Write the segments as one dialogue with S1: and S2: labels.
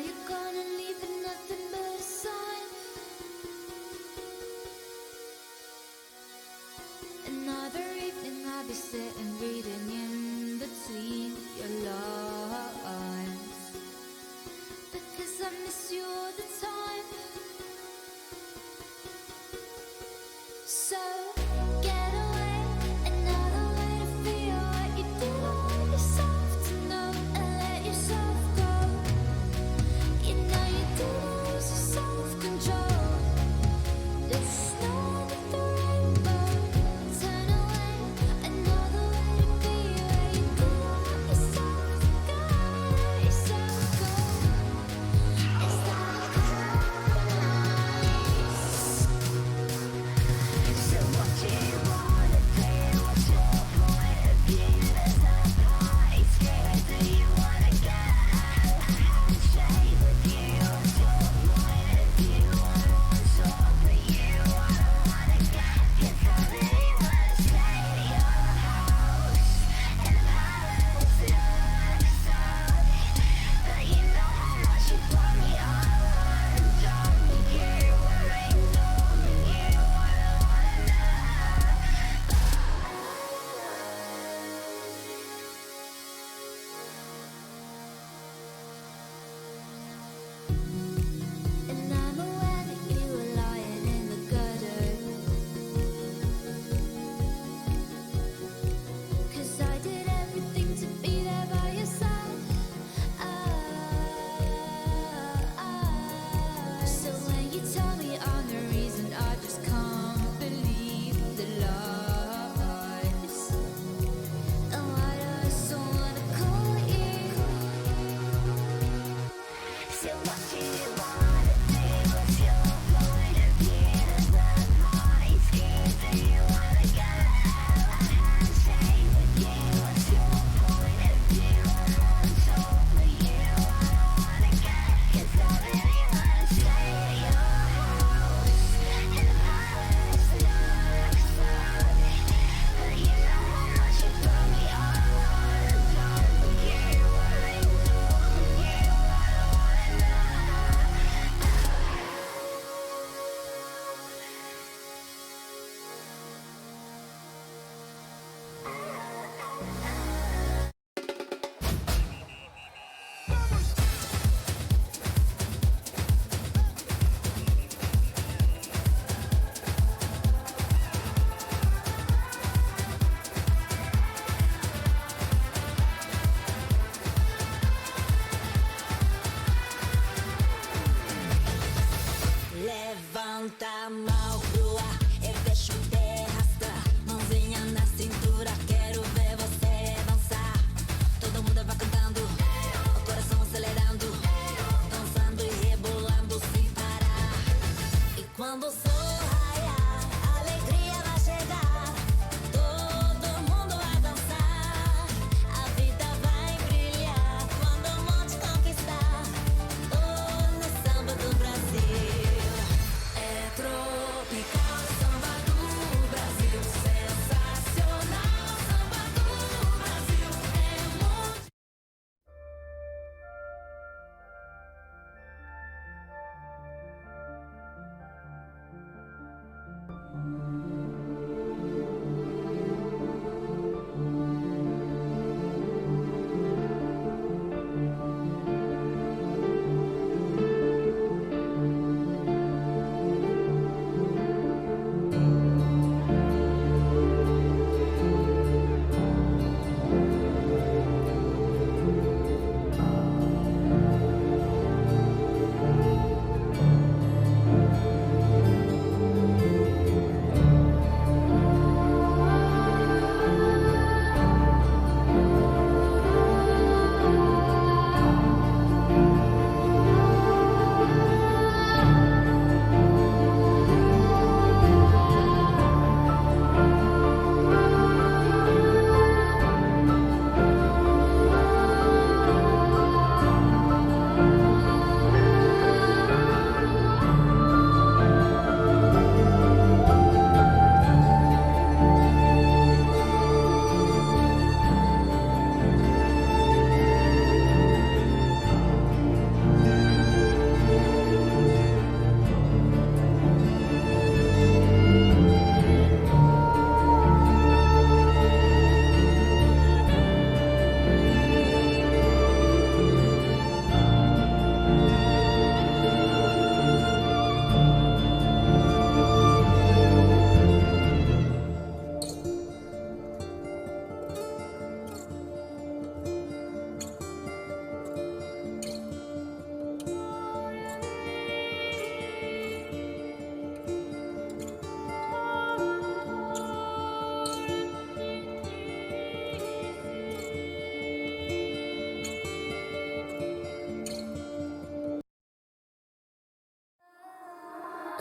S1: you're gonna leave it nothing but a sign. Another evening I'll be sitting reading in between your lines, because I miss you all the time. So get away, another way to feel what you didn't want yourself to know, and let yourself go. You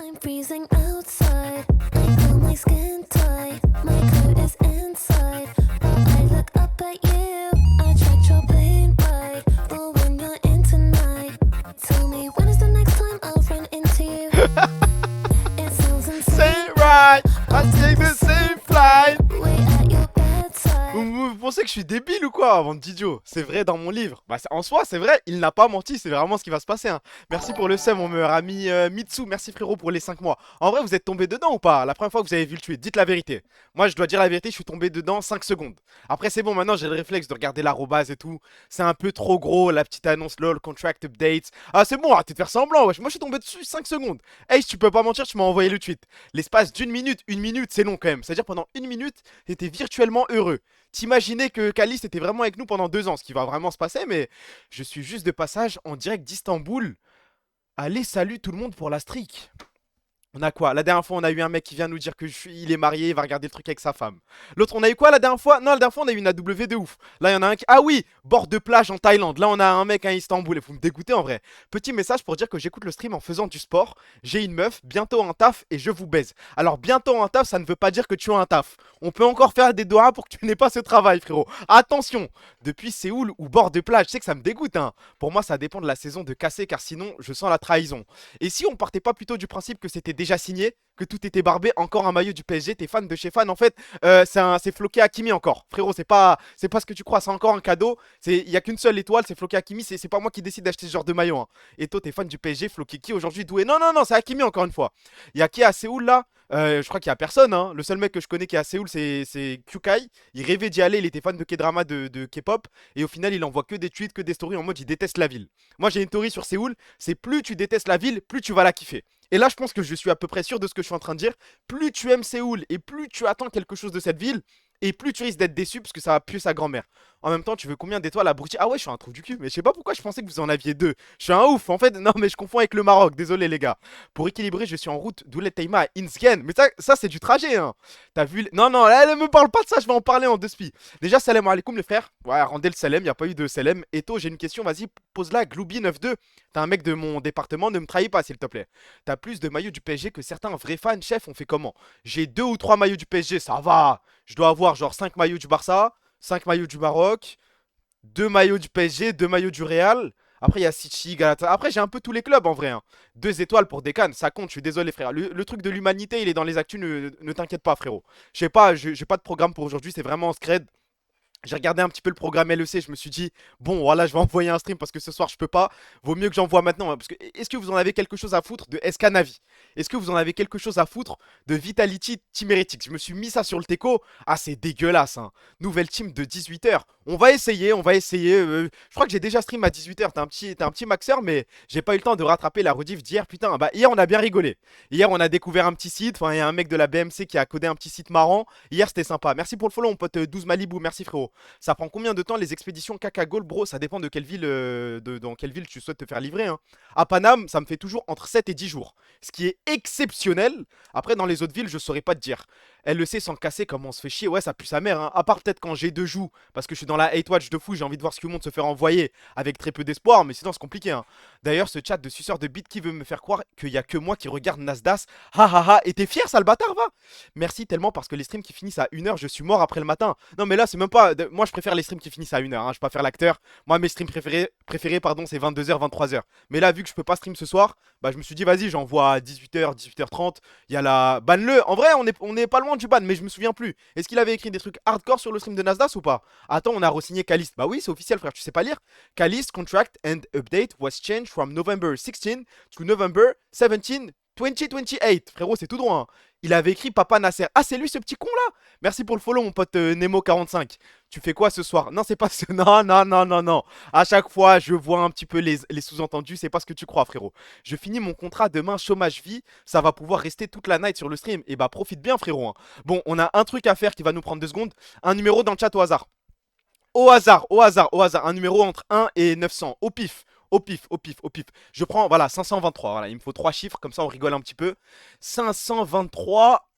S1: I'm freezing outside. I feel my skin tight. My coat is inside. But I look up at you. I tracked your plane ride. But when you're in tonight, tell me when is the next time I'll run into you? It sounds insane.
S2: Say right, I take the same flight.
S1: Wait at your bedside.
S2: Vous pensez que je suis débile ou quoi, avant d'idiot? C'est vrai dans mon livre. Bah en soi, c'est vrai, il n'a pas menti, c'est vraiment ce qui va se passer. Hein. Merci pour le seum, mon meilleur ami Mitsu. Merci frérot pour les 5 mois. En vrai, vous êtes tombé dedans ou pas? La première fois que vous avez vu le tweet, dites la vérité. Moi, je dois dire la vérité, je suis tombé dedans 5 secondes. Après, c'est bon, maintenant j'ai le réflexe de regarder l'arrobase et tout. C'est un peu trop gros, la petite annonce lol, contract updates. Ah, c'est bon, arrêtez de faire semblant, wesh. Moi, je suis tombé dessus 5 secondes. Hey, si tu peux pas mentir, tu m'as envoyé le tweet. L'espace d'une minute, une minute, c'est long quand même. C'est-à-dire pendant une minute, t'étais virtuellement heureux. T'imaginais que Caliste était vraiment avec nous pendant 2 ans, ce qui va vraiment se passer, mais je suis juste de passage en direct d'Istanbul. Allez, salut tout le monde pour la streak. On a quoi? La dernière fois, on a eu un mec qui vient nous dire il est marié, il va regarder le truc avec sa femme. L'autre, on a eu quoi la dernière fois? Non, la dernière fois, on a eu une AW de ouf. Là, il y en a un qui... Ah oui, bord de plage en Thaïlande. Là, on a un mec à Istanbul. Et vous me dégoûtez en vrai. Petit message pour dire que j'écoute le stream en faisant du sport. J'ai une meuf, bientôt un taf et je vous baise. Alors, bientôt un taf, ça ne veut pas dire que tu as un taf. On peut encore faire des doigts pour que tu n'aies pas ce travail, frérot. Attention, depuis Séoul ou bord de plage, je sais que ça me dégoûte. Hein. Pour moi, ça dépend de la saison de casser, car sinon, je sens la trahison. Et si on partait pas plutôt du principe que c'était déjà signé, que tout était barbé, encore un maillot du PSG, t'es fan de chez fan en fait, c'est Floqué Hakimi encore. Frérot, c'est pas ce que tu crois, c'est encore un cadeau. Il y a qu'une seule étoile, c'est Floqué Hakimi, c'est pas moi qui décide d'acheter ce genre de maillot. Hein. Et toi, t'es fan du PSG, Floqué qui aujourd'hui doué? Non, non, non, c'est Hakimi encore une fois. Il y a qui à Séoul là? Je crois qu'il y a personne. Hein. Le seul mec que je connais qui est à Séoul, c'est Kyukai. Il rêvait d'y aller, il était fan de K-drama, de K-pop. Et au final, il envoie que des tweets, que des stories en mode il déteste la ville. Moi, j'ai une théorie sur Séoul, c'est plus tu détestes la ville, plus tu vas la kiffer. Et là, je pense que je suis à peu près sûr de ce que je suis en train de dire. Plus tu aimes Séoul et plus tu attends quelque chose de cette ville, et plus tu risques d'être déçu parce que ça va puer sa grand-mère. En même temps, tu veux combien d'étoiles à Abruti? Ah ouais, je suis un trou du cul. Mais je sais pas pourquoi je pensais que vous en aviez 2. Je suis un ouf. En fait, non, mais je confonds avec le Maroc. Désolé, les gars. Pour équilibrer, je suis en route d'Oulet Taïma à Insgen. Mais ça c'est du trajet, hein. T'as vu. Non, non, elle me parle pas de ça. Je vais en parler en deux spi. Déjà, salam alaikum, les frères. Ouais, rendez le salam. Y a pas eu de salam. Eto, j'ai une question. Vas-y, pose-la. Gloubi92. T'es un mec de mon département. Ne me trahis pas, s'il te plaît. T'as plus de maillots du PSG que certains vrais fans. Chef, on fait comment? J'ai 2 ou 3 maillots du PSG. Ça va. Je dois avoir genre 5 maillots du Barça, 5 maillots du Maroc, 2 maillots du PSG, 2 maillots du Real. Après, il y a City, Galatasaray. Après, j'ai un peu tous les clubs en vrai. Hein. 2 étoiles pour Decan, ça compte, je suis désolé, frère. Le truc de l'humanité, il est dans les actus, ne t'inquiète pas, frérot. Je sais pas, j'ai pas de programme pour aujourd'hui, c'est vraiment en scred. J'ai regardé un petit peu le programme LEC, je me suis dit, bon, voilà, je vais envoyer un stream parce que ce soir, je peux pas. Vaut mieux que j'envoie maintenant. Hein, parce que, est-ce que vous en avez quelque chose à foutre de SK Navi? Est-ce que vous en avez quelque chose à foutre de Vitality Team Heretics? Je me suis mis ça sur le teco. Ah, c'est dégueulasse, hein. Nouvelle team de 18h. On va essayer, on va essayer. Je crois que j'ai déjà stream à 18h. T'es un petit maxeur, mais j'ai pas eu le temps de rattraper la rediff d'hier. Putain, bah, hier, on a bien rigolé. Hier, on a découvert un petit site. Enfin, il y a un mec de la BMC qui a codé un petit site marrant. Hier, c'était sympa. Merci pour le follow, mon pote 12 Malibu. Merci, frérot. Ça prend combien de temps les expéditions Caca Gold, bro? Ça dépend de quelle ville, dans quelle ville tu souhaites te faire livrer. Hein. À Paname, ça me fait toujours entre 7 et 10 jours. Ce qui est exceptionnel. Après, dans les autres villes, je saurais pas te dire. LEC sans casser, comment on se fait chier. Ouais, ça pue sa mère. Hein. À part peut-être quand j'ai 2 joues. Parce que je suis dans la hate watch de fou. J'ai envie de voir ce que le monde se fait envoyer avec très peu d'espoir. Mais sinon, c'est compliqué. Hein. D'ailleurs, ce chat de suceur de bite qui veut me faire croire qu'il y a que moi qui regarde Nasdaq. Ha ha ha. Et t'es fier, sale bâtard, va? Merci tellement parce que les streams qui finissent à 1h, je suis mort après le matin. Non, mais là, c'est même pas. Moi, je préfère les streams qui finissent à 1h. Hein. Je vais pas faire l'acteur. Moi, mes streams préférés pardon, c'est 22h, 23h. Mais là, vu que je peux pas stream ce soir, bah, je me suis dit, vas-y, j'envoie à 18h, 18h30. Il y a la. Banne-le. En vrai, on est pas loin du ban, mais je me souviens plus. Est-ce qu'il avait écrit des trucs hardcore sur le stream de Nasdaq ou pas? Attends, on a re-signé Caliste. Bah oui, c'est officiel, frère. Tu sais pas lire? Caliste contract and update was changed from November 16 to November 17, 2028. Frérot, c'est tout droit. Hein. Il avait écrit Papa Nasser. Ah, c'est lui ce petit con là? Merci pour le follow, mon pote Nemo45. Tu fais quoi ce soir? Non, c'est pas ce. Non, non, non, non, non. À chaque fois, je vois un petit peu les sous-entendus. C'est pas ce que tu crois, frérot. Je finis mon contrat demain, chômage vie. Ça va pouvoir rester toute la night sur le stream. Et bah, profite bien, frérot. Hein. Bon, on a un truc à faire qui va nous prendre 2 secondes. Un numéro dans le chat au hasard. Au hasard, au hasard, au hasard. Un numéro entre 1 et 900. Au pif. Au pif, au pif, au pif. Je prends, voilà, 523. Voilà, il me faut 3 chiffres, comme ça on rigole un petit peu. 523.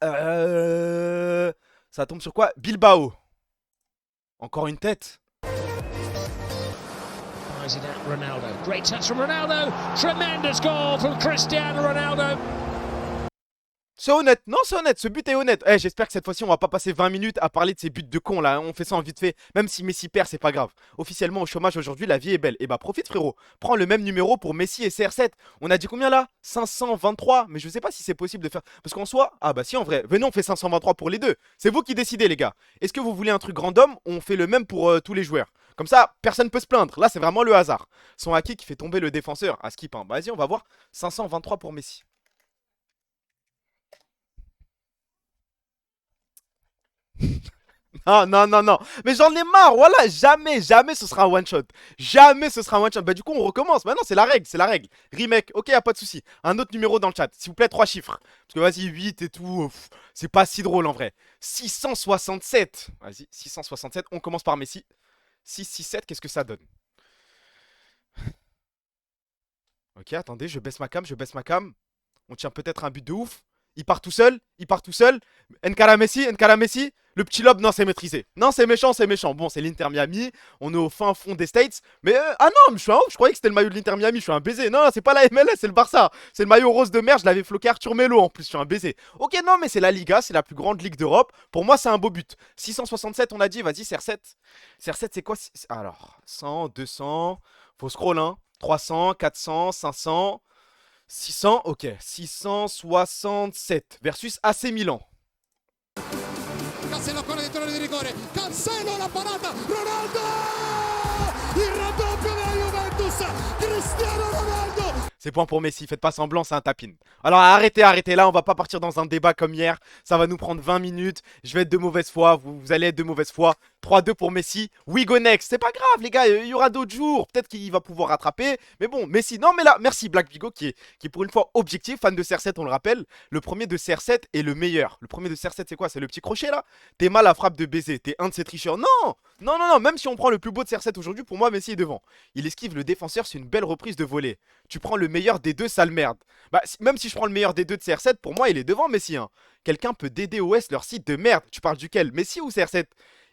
S2: Ça tombe sur quoi? Bilbao. Encore une tête.
S3: Ronaldo. Great touch from Ronaldo. Tremendous goal from Cristiano Ronaldo.
S2: C'est honnête, non c'est honnête, ce but est honnête. Eh, j'espère que cette fois-ci on va pas passer 20 minutes à parler de ces buts de con là, on fait ça en vite fait. Même si Messi perd, c'est pas grave. Officiellement au chômage aujourd'hui, la vie est belle. Et bah profite frérot, prends le même numéro pour Messi et CR7. On a dit combien là? 523, mais je sais pas si c'est possible de faire. Parce qu'en soi, ah bah si en vrai, venez on fait 523 pour les deux. C'est vous qui décidez les gars. Est-ce que vous voulez un truc random ou on fait le même pour tous les joueurs? Comme ça, personne peut se plaindre. Là c'est vraiment le hasard. Son haki qui fait tomber le défenseur à skip. Hein. Bah, vas-y on va voir. 523 pour Messi. Ah non, non, non. Mais j'en ai marre, voilà. Jamais, jamais ce sera un one shot. Jamais ce sera un one shot. Bah, du coup, on recommence. Bah, non, c'est la règle, c'est la règle. Remake, ok, y a pas de souci. Un autre numéro dans le chat. S'il vous plaît, 3 chiffres. Parce que vas-y, 8 et tout. C'est pas si drôle en vrai. 667. Vas-y, 667. On commence par Messi. 667, qu'est-ce que ça donne? Ok, attendez, je baisse ma cam, je baisse ma cam. On tient peut-être un but de ouf. Il part tout seul, il part tout seul. Nkara Messi, Nkara Messi. Le petit lob, non, c'est maîtrisé. Non, c'est méchant, c'est méchant. Bon, c'est l'Inter Miami. On est au fin fond des States. Mais ah non, mais je suis un ouf. Je croyais que c'était le maillot de l'Inter Miami. Je suis un baiser. Non, c'est pas la MLS, c'est le Barça. C'est le maillot rose de mer. Je l'avais floqué Arthur Melo en plus. Je suis un baiser. Ok, non, mais c'est la Liga. C'est la plus grande ligue d'Europe. Pour moi, c'est un beau but. 667, on a dit. Vas-y, CR7. CR7, c'est quoi? Alors, 100, 200. Faut scroll, hein. 300, 400, 500. 600, ok. 667 versus AC Milan.
S3: Cancelo ancora dentro l'area di rigore, Cancelo la parata, Ronaldo! Il raddoppio della Juventus, Cristiano Ronaldo!
S2: C'est point pour Messi, faites pas semblant, c'est un tapin. Alors arrêtez, arrêtez là, on va pas partir dans un débat comme hier. Ça va nous prendre 20 minutes, je vais être de mauvaise foi, vous allez être de mauvaise foi. 3-2 pour Messi, we go next. C'est pas grave les gars, il y aura d'autres jours. Peut-être qu'il va pouvoir rattraper. Mais bon, Messi, non mais là, merci Black Vigo qui est pour une fois objectif, fan de CR7, on le rappelle. Le premier de CR7 est le meilleur. Le premier de CR7 c'est quoi? C'est le petit crochet là? T'es mal à frappe de baiser, t'es un de ces tricheurs. Non, non, non, non, même si on prend le plus beau de CR7 aujourd'hui, pour moi Messi est devant. Il esquive le défenseur, c'est une belle reprise de volée. Tu prends le meilleur des deux, sale merde. Bah, même si je prends le meilleur des deux de CR7, pour moi, il est devant Messi. Hein. Quelqu'un peut DDoS leur site de merde. Tu parles duquel? Messi ou CR7?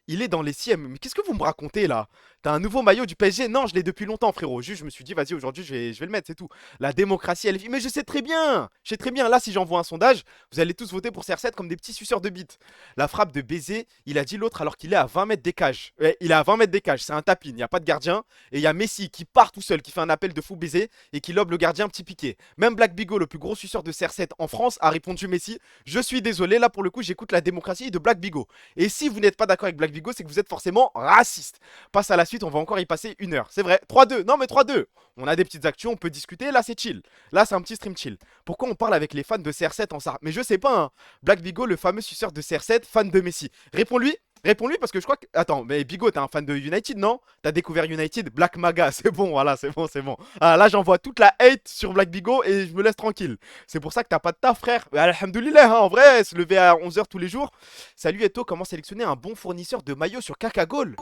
S2: Il est dans les CM. Mais qu'est-ce que vous me racontez là? T'as un nouveau maillot du PSG? Non, je l'ai depuis longtemps, frérot. Juste, je me suis dit, vas-y, aujourd'hui, je vais le mettre, c'est tout. La démocratie, elle vit. Mais je sais très bien. Je sais très bien. Là, si j'envoie un sondage, vous allez tous voter pour CR7 comme des petits suceurs de bites. La frappe de baiser, il a dit l'autre alors qu'il est à 20 mètres des cages. Ouais, il est à 20 mètres des cages. C'est un tapin. Il n'y a pas de gardien. Et il y a Messi qui part tout seul, qui fait un appel de fou baiser et qui lobe le gardien petit piqué. Même Black Bigo, le plus gros suceur de CR7 en France, a répondu Messi. Je suis désolé. Là, pour le coup, j'écoute la démocratie de Black Bigo. Et si vous n'êtes pas d'accord avec Black Bigo, c'est que vous êtes forcément raciste. Passe à la suite, on va encore y passer 1 heure. C'est vrai, 3-2, non mais 3-2. On a des petites actions, on peut discuter, là c'est chill. Là c'est un petit stream chill. Pourquoi on parle avec les fans de CR7 en ça? Mais je sais pas, hein. Black Bigo, le fameux suceur de CR7, fan de Messi. Réponds-lui. Réponds-lui parce que je crois que... Attends, mais Bigo, t'es un fan de United, non? T'as découvert United, Black Maga, c'est bon, voilà, c'est bon, c'est bon. Ah, là, j'envoie toute la hate sur Black Bigo et je me laisse tranquille. C'est pour ça que t'as pas de taf, frère. Alhamdoulilah, hein, en vrai, se lever à 11 h tous les jours. Salut Eto, comment sélectionner un bon fournisseur de maillots sur Kakagol?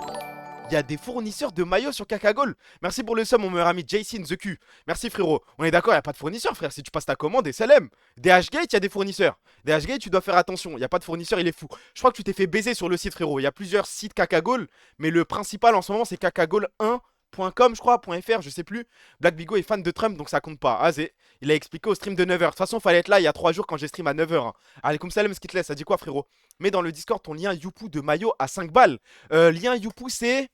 S2: Il y a des fournisseurs de maillots sur Kakagol. Merci pour le sum, mon meilleur ami Jason The Q. Merci frérot. On est d'accord, il n'y a pas de fournisseur, frère. Si tu passes ta commande, et SLM. DHgate, il y a des fournisseurs. DHgate, tu dois faire attention. Il n'y a pas de fournisseur, il est fou. Je crois que tu t'es fait baiser sur le site, frérot. Il y a plusieurs sites Kakagol, mais le principal en ce moment, c'est kakagol1.com, je crois, .fr, je sais plus. Black Bigo est fan de Trump, donc ça compte pas. Azé, il a expliqué au stream de 9 h. De toute façon, fallait être là il y a 3 jours quand j'ai stream à 9 h. Hein. Allez, comme Salem Skitless, ça dit quoi, frérot? Mets dans le Discord ton lien Youpo de maillot à 5 balles. Lien Youpo, c'est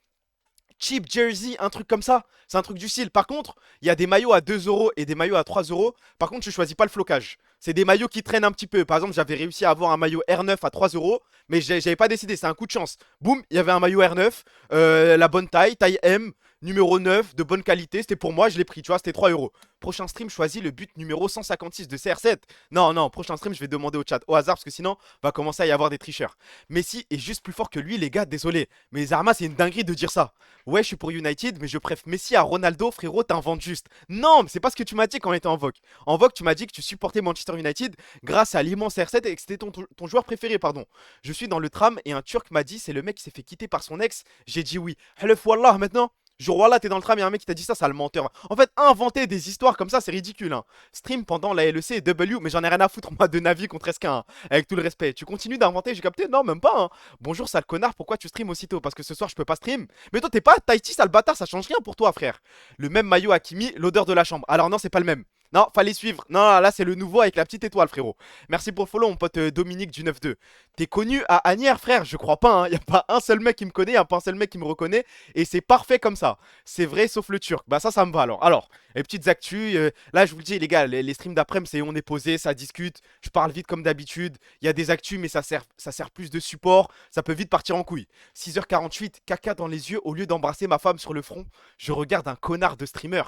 S2: cheap jersey, un truc comme ça. C'est un truc du style. Par contre, il y a des maillots à 2 € et des maillots à 3 €. Par contre, je choisis pas le flocage. C'est des maillots qui traînent un petit peu. Par exemple, j'avais réussi à avoir un maillot R9 à 3 €, mais j'avais pas décidé. C'est un coup de chance. Boum, il y avait un maillot R9, la bonne taille, taille M, numéro 9, de bonne qualité. C'était pour moi, je l'ai pris, tu vois, c'était 3 €. Prochain stream, choisis le but numéro 156 de CR7. Non, non, prochain stream, je vais demander au chat au hasard parce que sinon, va commencer à y avoir des tricheurs. Messi est juste plus fort que lui, les gars, désolé. Mais Zarma, c'est une dinguerie de dire ça. Ouais, je suis pour United, mais je préfère Messi à Ronaldo, frérot, t'inventes juste. Non, mais c'est pas ce que tu m'as dit quand on était en Vogue. En Vogue, tu m'as dit que tu supportais Manchester United grâce à l'immense R7 et que c'était ton joueur préféré, pardon. Je suis dans le tram et un Turc m'a dit c'est le mec qui s'est fait quitter par son ex. J'ai dit oui. Halef Wallah maintenant. Genre voilà, t'es dans le tram, et un mec qui t'a dit ça, ça le menteur. En fait, inventer des histoires comme ça, c'est ridicule. Hein. Stream pendant la LEC et W, mais j'en ai rien à foutre, moi, de Navi contre SK, hein. Avec tout le respect. Tu continues d'inventer, j'ai capté? Non, même pas. Hein. Bonjour, sale connard, pourquoi tu stream aussitôt? Parce que ce soir, je peux pas stream. Mais toi, t'es pas Tahiti, sale bâtard, ça change rien pour toi, frère. Le même maillot Hakimi, l'odeur de la chambre. Alors non, c'est pas le même. Non, fallait suivre. Non, là, c'est le nouveau avec la petite étoile, frérot. Merci pour le follow, mon pote Dominique du 9-2. T'es connu à Agnières, frère? Je crois pas, hein. Y a pas un seul mec qui me connaît, y a pas un seul mec qui me reconnaît. Et c'est parfait comme ça. C'est vrai, sauf le turc. Bah, ça me va alors. Alors, les petites actus. Là, je vous le dis, les gars, les streams d'après-midi, c'est on est posé, ça discute. Je parle vite comme d'habitude. Il y a des actus, mais ça sert plus de support. Ça peut vite partir en couille. 6h48, caca dans les yeux. Au lieu d'embrasser ma femme sur le front, je regarde un connard de streamer.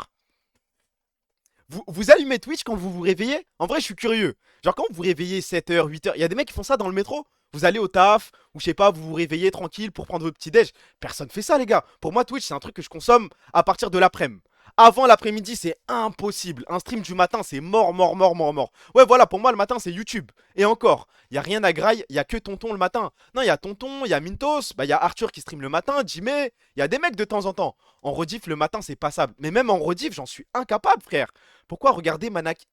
S2: Vous allumez Twitch quand vous vous réveillez? En vrai, je suis curieux. Genre, quand vous vous réveillez 7h, 8h, il y a des mecs qui font ça dans le métro? Vous allez au taf, ou je sais pas, vous vous réveillez tranquille pour prendre votre petit-déj. Personne fait ça, les gars. Pour moi, Twitch, c'est un truc que je consomme à partir de l'après-midi. Avant l'après-midi, c'est impossible. Un stream du matin, c'est mort, mort, mort, mort, mort. Ouais, voilà, pour moi, le matin, c'est YouTube. Et encore, il y a rien à graille, il y a que Tonton le matin. Non, il y a Tonton, il y a Mintos, bah il y a Arthur qui stream le matin, Jimmy, il y a des mecs de temps en temps. En rediff, le matin, c'est passable. Mais même en rediff, j'en suis incapable, frère. Pourquoi regarder Manaki?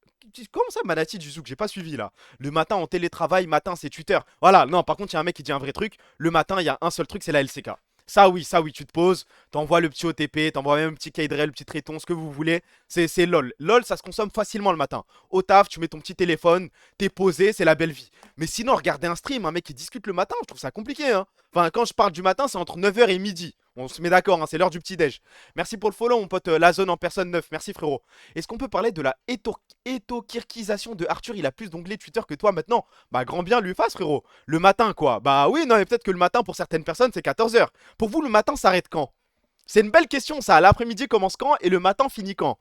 S2: Comment ça, Manati du Zouk? J'ai pas suivi là. Le matin en télétravail, matin c'est Twitter. Voilà, non, par contre, il y a un mec qui dit un vrai truc. Le matin, il y a un seul truc, c'est la LCK. Ça oui, tu te poses, t'envoies le petit OTP, t'envoies même un petit Kaydrel, le petit Tréton, ce que vous voulez. C'est LOL. LOL, ça se consomme facilement le matin. Au taf, tu mets ton petit téléphone, t'es posé, c'est la belle vie. Mais sinon, regarder un stream, un mec qui discute le matin, je trouve ça compliqué, hein. Enfin, quand je parle du matin, c'est entre 9h et midi. On se met d'accord, hein, c'est l'heure du petit-déj. Merci pour le follow, mon pote La Zone en personne 9. Merci, frérot. Est-ce qu'on peut parler de la étokirkisation de Arthur? Il a plus d'onglets Twitter que toi maintenant. Bah, grand bien lui fasse, frérot. Le matin, quoi. Bah oui, non, mais peut-être que le matin, pour certaines personnes, c'est 14h. Pour vous, le matin s'arrête quand? C'est une belle question, ça. L'après-midi commence quand et le matin finit quand?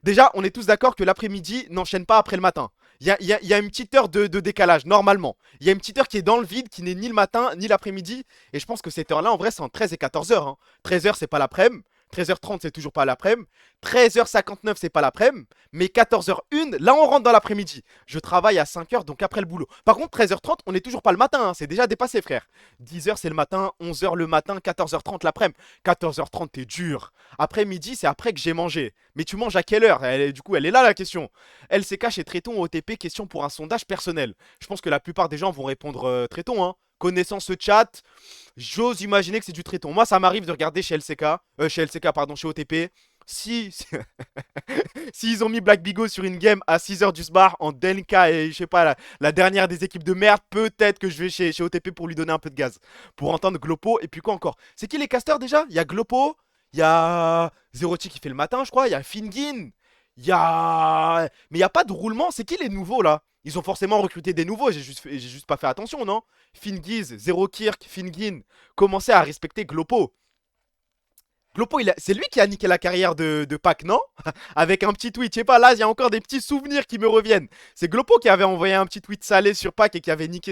S2: Déjà, on est tous d'accord que l'après-midi n'enchaîne pas après le matin. Il y a une petite heure de décalage, normalement. Il y a une petite heure qui est dans le vide, qui n'est ni le matin, ni l'après-midi. Et je pense que cette heure-là, en vrai, c'est entre 13 et 14h. 13h, c'est pas l'après-midi. 13h30, c'est toujours pas l'après-midi. 13h59, c'est pas l'après-midi. Mais 14h01, là, on rentre dans l'après-midi. Je travaille à 5h, donc après le boulot. Par contre, 13h30, on n'est toujours pas le matin, hein. C'est déjà dépassé, frère. 10h, c'est le matin. 11h, le matin. 14h30, l'après-midi. 14h30, t'es dur. Après-midi, c'est après que j'ai mangé. Mais tu manges à quelle heure? Du coup, elle est là, la question. LCK chez Tréton OTP, question pour un sondage personnel. Je pense que la plupart des gens vont répondre Tréton, hein. Connaissant ce chat, j'ose imaginer que c'est du Tréton. Moi, ça m'arrive de regarder chez LCK, pardon, chez OTP. Si, s'ils ont mis Black Bigo sur une game à 6h du soir en Delka et je sais pas, la dernière des équipes de merde, peut-être que je vais chez OTP pour lui donner un peu de gaz. Pour entendre Glopo, et puis quoi encore? C'est qui les casters déjà? Il y a Glopo, il y a Zeroti qui fait le matin, je crois, il y a Fingin, il y a... Mais il n'y a pas de roulement, c'est qui les nouveaux là? Ils ont forcément recruté des nouveaux, j'ai juste pas fait attention, non? Fingiz, Zero Kirk, Fingin, commencez à respecter Glopo. Glopo, c'est lui qui a niqué la carrière de Pac, non? Avec un petit tweet, je sais pas, là, il y a encore des petits souvenirs qui me reviennent. C'est Glopo qui avait envoyé un petit tweet salé sur Pac et qui avait niqué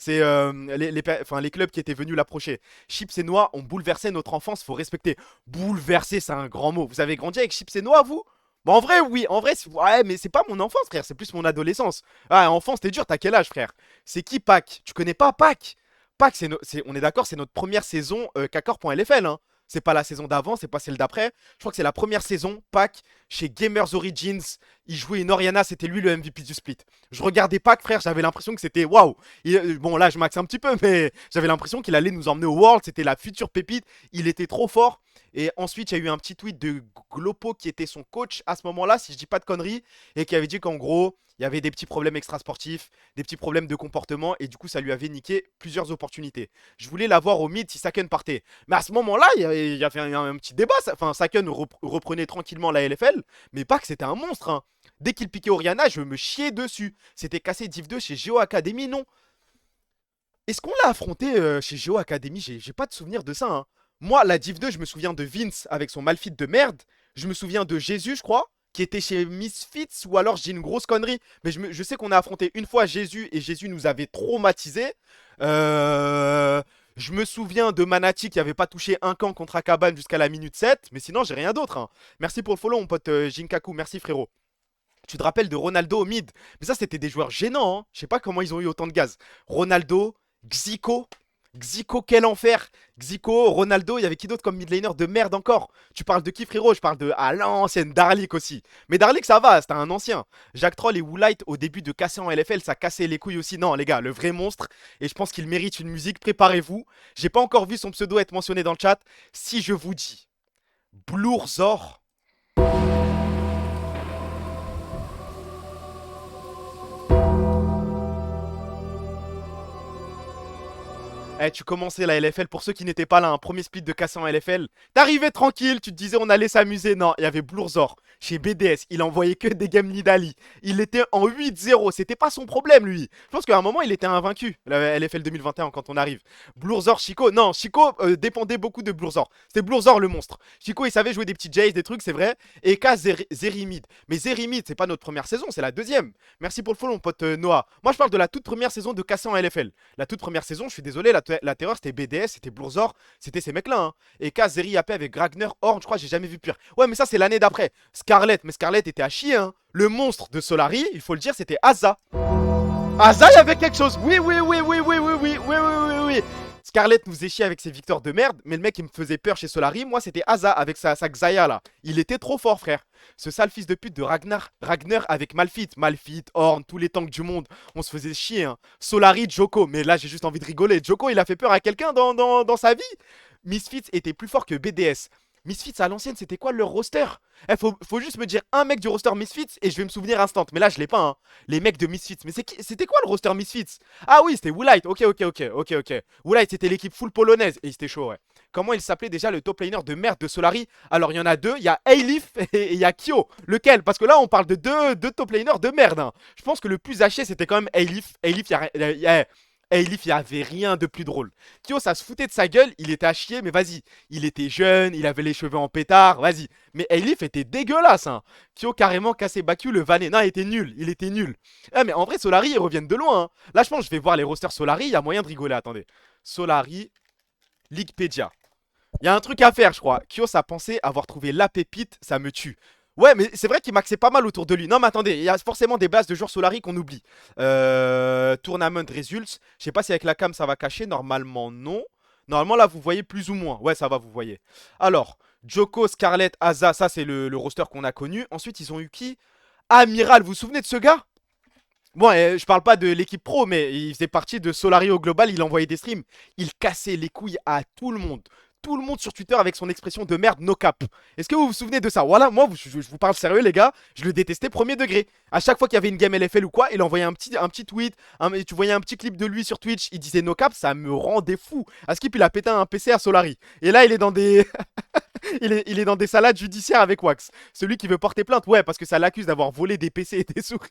S2: les clubs qui étaient venus l'approcher. Chips et Noix ont bouleversé notre enfance, faut respecter. Bouleverser, c'est un grand mot. Vous avez grandi avec Chips et Noix, vous? Bon, en vrai, oui, en vrai, ouais, mais c'est pas mon enfance, frère, c'est plus mon adolescence. Ah, enfance, t'es dur, t'as quel âge, frère? C'est qui Pac? Tu connais pas Pac? Pac, on est d'accord, c'est notre première saison Kakor.lfl, hein. C'est pas la saison d'avant, c'est pas celle d'après. Je crois que c'est la première saison, Pac, chez Gamers Origins. Il jouait une Oriana, c'était lui le MVP du split. Je regardais Pac, frère, j'avais l'impression que c'était waouh. Bon, là, je maxe un petit peu, mais j'avais l'impression qu'il allait nous emmener au World. C'était la future pépite. Il était trop fort. Et ensuite, il y a eu un petit tweet de Glopo qui était son coach à ce moment-là, si je dis pas de conneries, et qui avait dit qu'en gros, il y avait des petits problèmes extrasportifs, des petits problèmes de comportement, et du coup, ça lui avait niqué plusieurs opportunités. Je voulais l'avoir au mid si Saken partait. Mais à ce moment-là, il y avait un petit débat. Enfin, Saken reprenait tranquillement la LFL, mais pas que c'était un monstre, hein. Dès qu'il piquait Oriana, je me chiais dessus. C'était cassé Div 2 chez Geo Academy, non? Est-ce qu'on l'a affronté chez Geo Academy? J'ai pas de souvenir de ça, hein. Moi, la Div 2, je me souviens de Vince avec son Malfit de merde. Je me souviens de Jésus, je crois, qui était chez Misfits, ou alors j'ai une grosse connerie. Mais je sais qu'on a affronté une fois Jésus et Jésus nous avait traumatisé. Je me souviens de Manati qui avait pas touché un camp contre Akaban jusqu'à la minute 7. Mais sinon, j'ai rien d'autre, hein. Merci pour le follow, mon pote Jinkaku. Merci, frérot. Tu te rappelles de Ronaldo au mid? Mais ça, c'était des joueurs gênants, hein. Je sais pas comment ils ont eu autant de gaz. Ronaldo, Xico. Xico, quel enfer! Xico, Ronaldo, il y avait qui d'autre comme midlaner de merde encore? Tu parles de qui, frérot? Je parle de à l'ancienne Darlik aussi. Mais Darlik, ça va, c'était un ancien. Jacques Troll et Woolite, au début de casser en LFL, ça cassait les couilles aussi. Non, les gars, le vrai monstre. Et je pense qu'il mérite une musique. Préparez-vous. J'ai pas encore vu son pseudo être mentionné dans le chat. Si je vous dis Blurzor. Eh, tu commençais la LFL, pour ceux qui n'étaient pas là, un premier split de cassé en LFL. T'arrivais tranquille, tu te disais on allait s'amuser. Non, il y avait Blurzor chez BDS, il envoyait que des games Nidali. Il était en 8-0, c'était pas son problème lui. Je pense qu'à un moment il était invaincu, la LFL 2021 quand on arrive. Blurzor, Chico, non, Chico dépendait beaucoup de Blurzor. C'était Blurzor le monstre. Chico il savait jouer des petits Jays, des trucs, c'est vrai. Et K, Zerimid. Mais Zerimid, c'est pas notre première saison, c'est la deuxième. Merci pour le follow, mon pote Noah. Moi je parle de la toute première saison de cassé en LFL. La toute première saison, je suis désolé, la terreur c'était BDS, c'était Blurzor, c'était ces mecs-là. Hein. Et K, Zeri, AP avec Gragner, Horn, je crois, j'ai jamais vu pire. Ouais, mais ça c'est l'année d'après. Scarlett, mais Scarlett était à chier. Hein. Le monstre de Solari, il faut le dire, c'était Aza. Aza, il y avait quelque chose. Oui, oui, oui, oui, oui, oui, oui, oui, oui, oui, oui. Scarlett nous faisait chier avec ses victoires de merde, mais le mec qui me faisait peur chez Solari, moi c'était Aza avec sa Xayah là. Il était trop fort, frère. Ce sale fils de pute de Ragnar avec Malphite, Horn, tous les tanks du monde, on se faisait chier. Hein. Solari, Joko, mais là j'ai juste envie de rigoler. Joko, il a fait peur à quelqu'un dans sa vie. Misfits était plus fort que BDS. Misfits à l'ancienne, c'était quoi leur roster? Faut juste me dire un mec du roster Misfits et je vais me souvenir instant. Mais là, je l'ai pas, hein. Les mecs de Misfits. Mais c'était quoi le roster Misfits? Ah oui, c'était Woolite. Ok. Woolite, c'était l'équipe full polonaise. Et c'était chaud, ouais. Comment il s'appelait déjà le top laner de merde de Solari? Alors, il y en a deux. Il y a Aelif et il y a Kyo. Lequel? Parce que là, on parle de deux top laners de merde. Hein. Je pense que le plus haché, c'était quand même Aelif. Aelif, il n'y avait rien de plus drôle. Kyo, ça se foutait de sa gueule, il était à chier, mais vas-y. Il était jeune, il avait les cheveux en pétard, vas-y. Mais Aelif était dégueulasse, hein. Kyo carrément cassé Baku, le vanné. Non, il était nul. Ah, mais en vrai, Solari, ils reviennent de loin. Hein. Là, je pense que je vais voir les rosters Solari, il y a moyen de rigoler, attendez. Solari, Leaguepedia. Il y a un truc à faire, je crois. Kyo, ça pensait avoir trouvé la pépite, ça me tue. Ouais, mais c'est vrai qu'il maxait pas mal autour de lui. Non, mais attendez, il y a forcément des bases de joueurs Solari qu'on oublie. Tournament Results. Je sais pas si avec la cam ça va cacher. Normalement, non. Normalement, là, vous voyez plus ou moins. Ouais, ça va, vous voyez. Alors, Joko, Scarlett, Aza, ça, c'est le roster qu'on a connu. Ensuite, ils ont eu qui? Amiral, vous vous souvenez de ce gars? Bon, je parle pas de l'équipe pro, mais il faisait partie de Solari au global, il envoyait des streams. Il cassait les couilles à tout le monde. Tout le monde sur Twitter avec son expression de merde no cap. Est-ce que vous vous souvenez de ça? Voilà, moi, je vous parle sérieux, les gars. Je le détestais premier degré. À chaque fois qu'il y avait une game LFL ou quoi, il envoyait un petit tweet. Tu voyais un petit clip de lui sur Twitch. Il disait no cap, ça me rendait fou. Askip, il a pété un PC à Solari. Et là, il est dans des. il est dans des salades judiciaires avec Wax. Celui qui veut porter plainte, ouais, parce que ça l'accuse d'avoir volé des PC et des souris.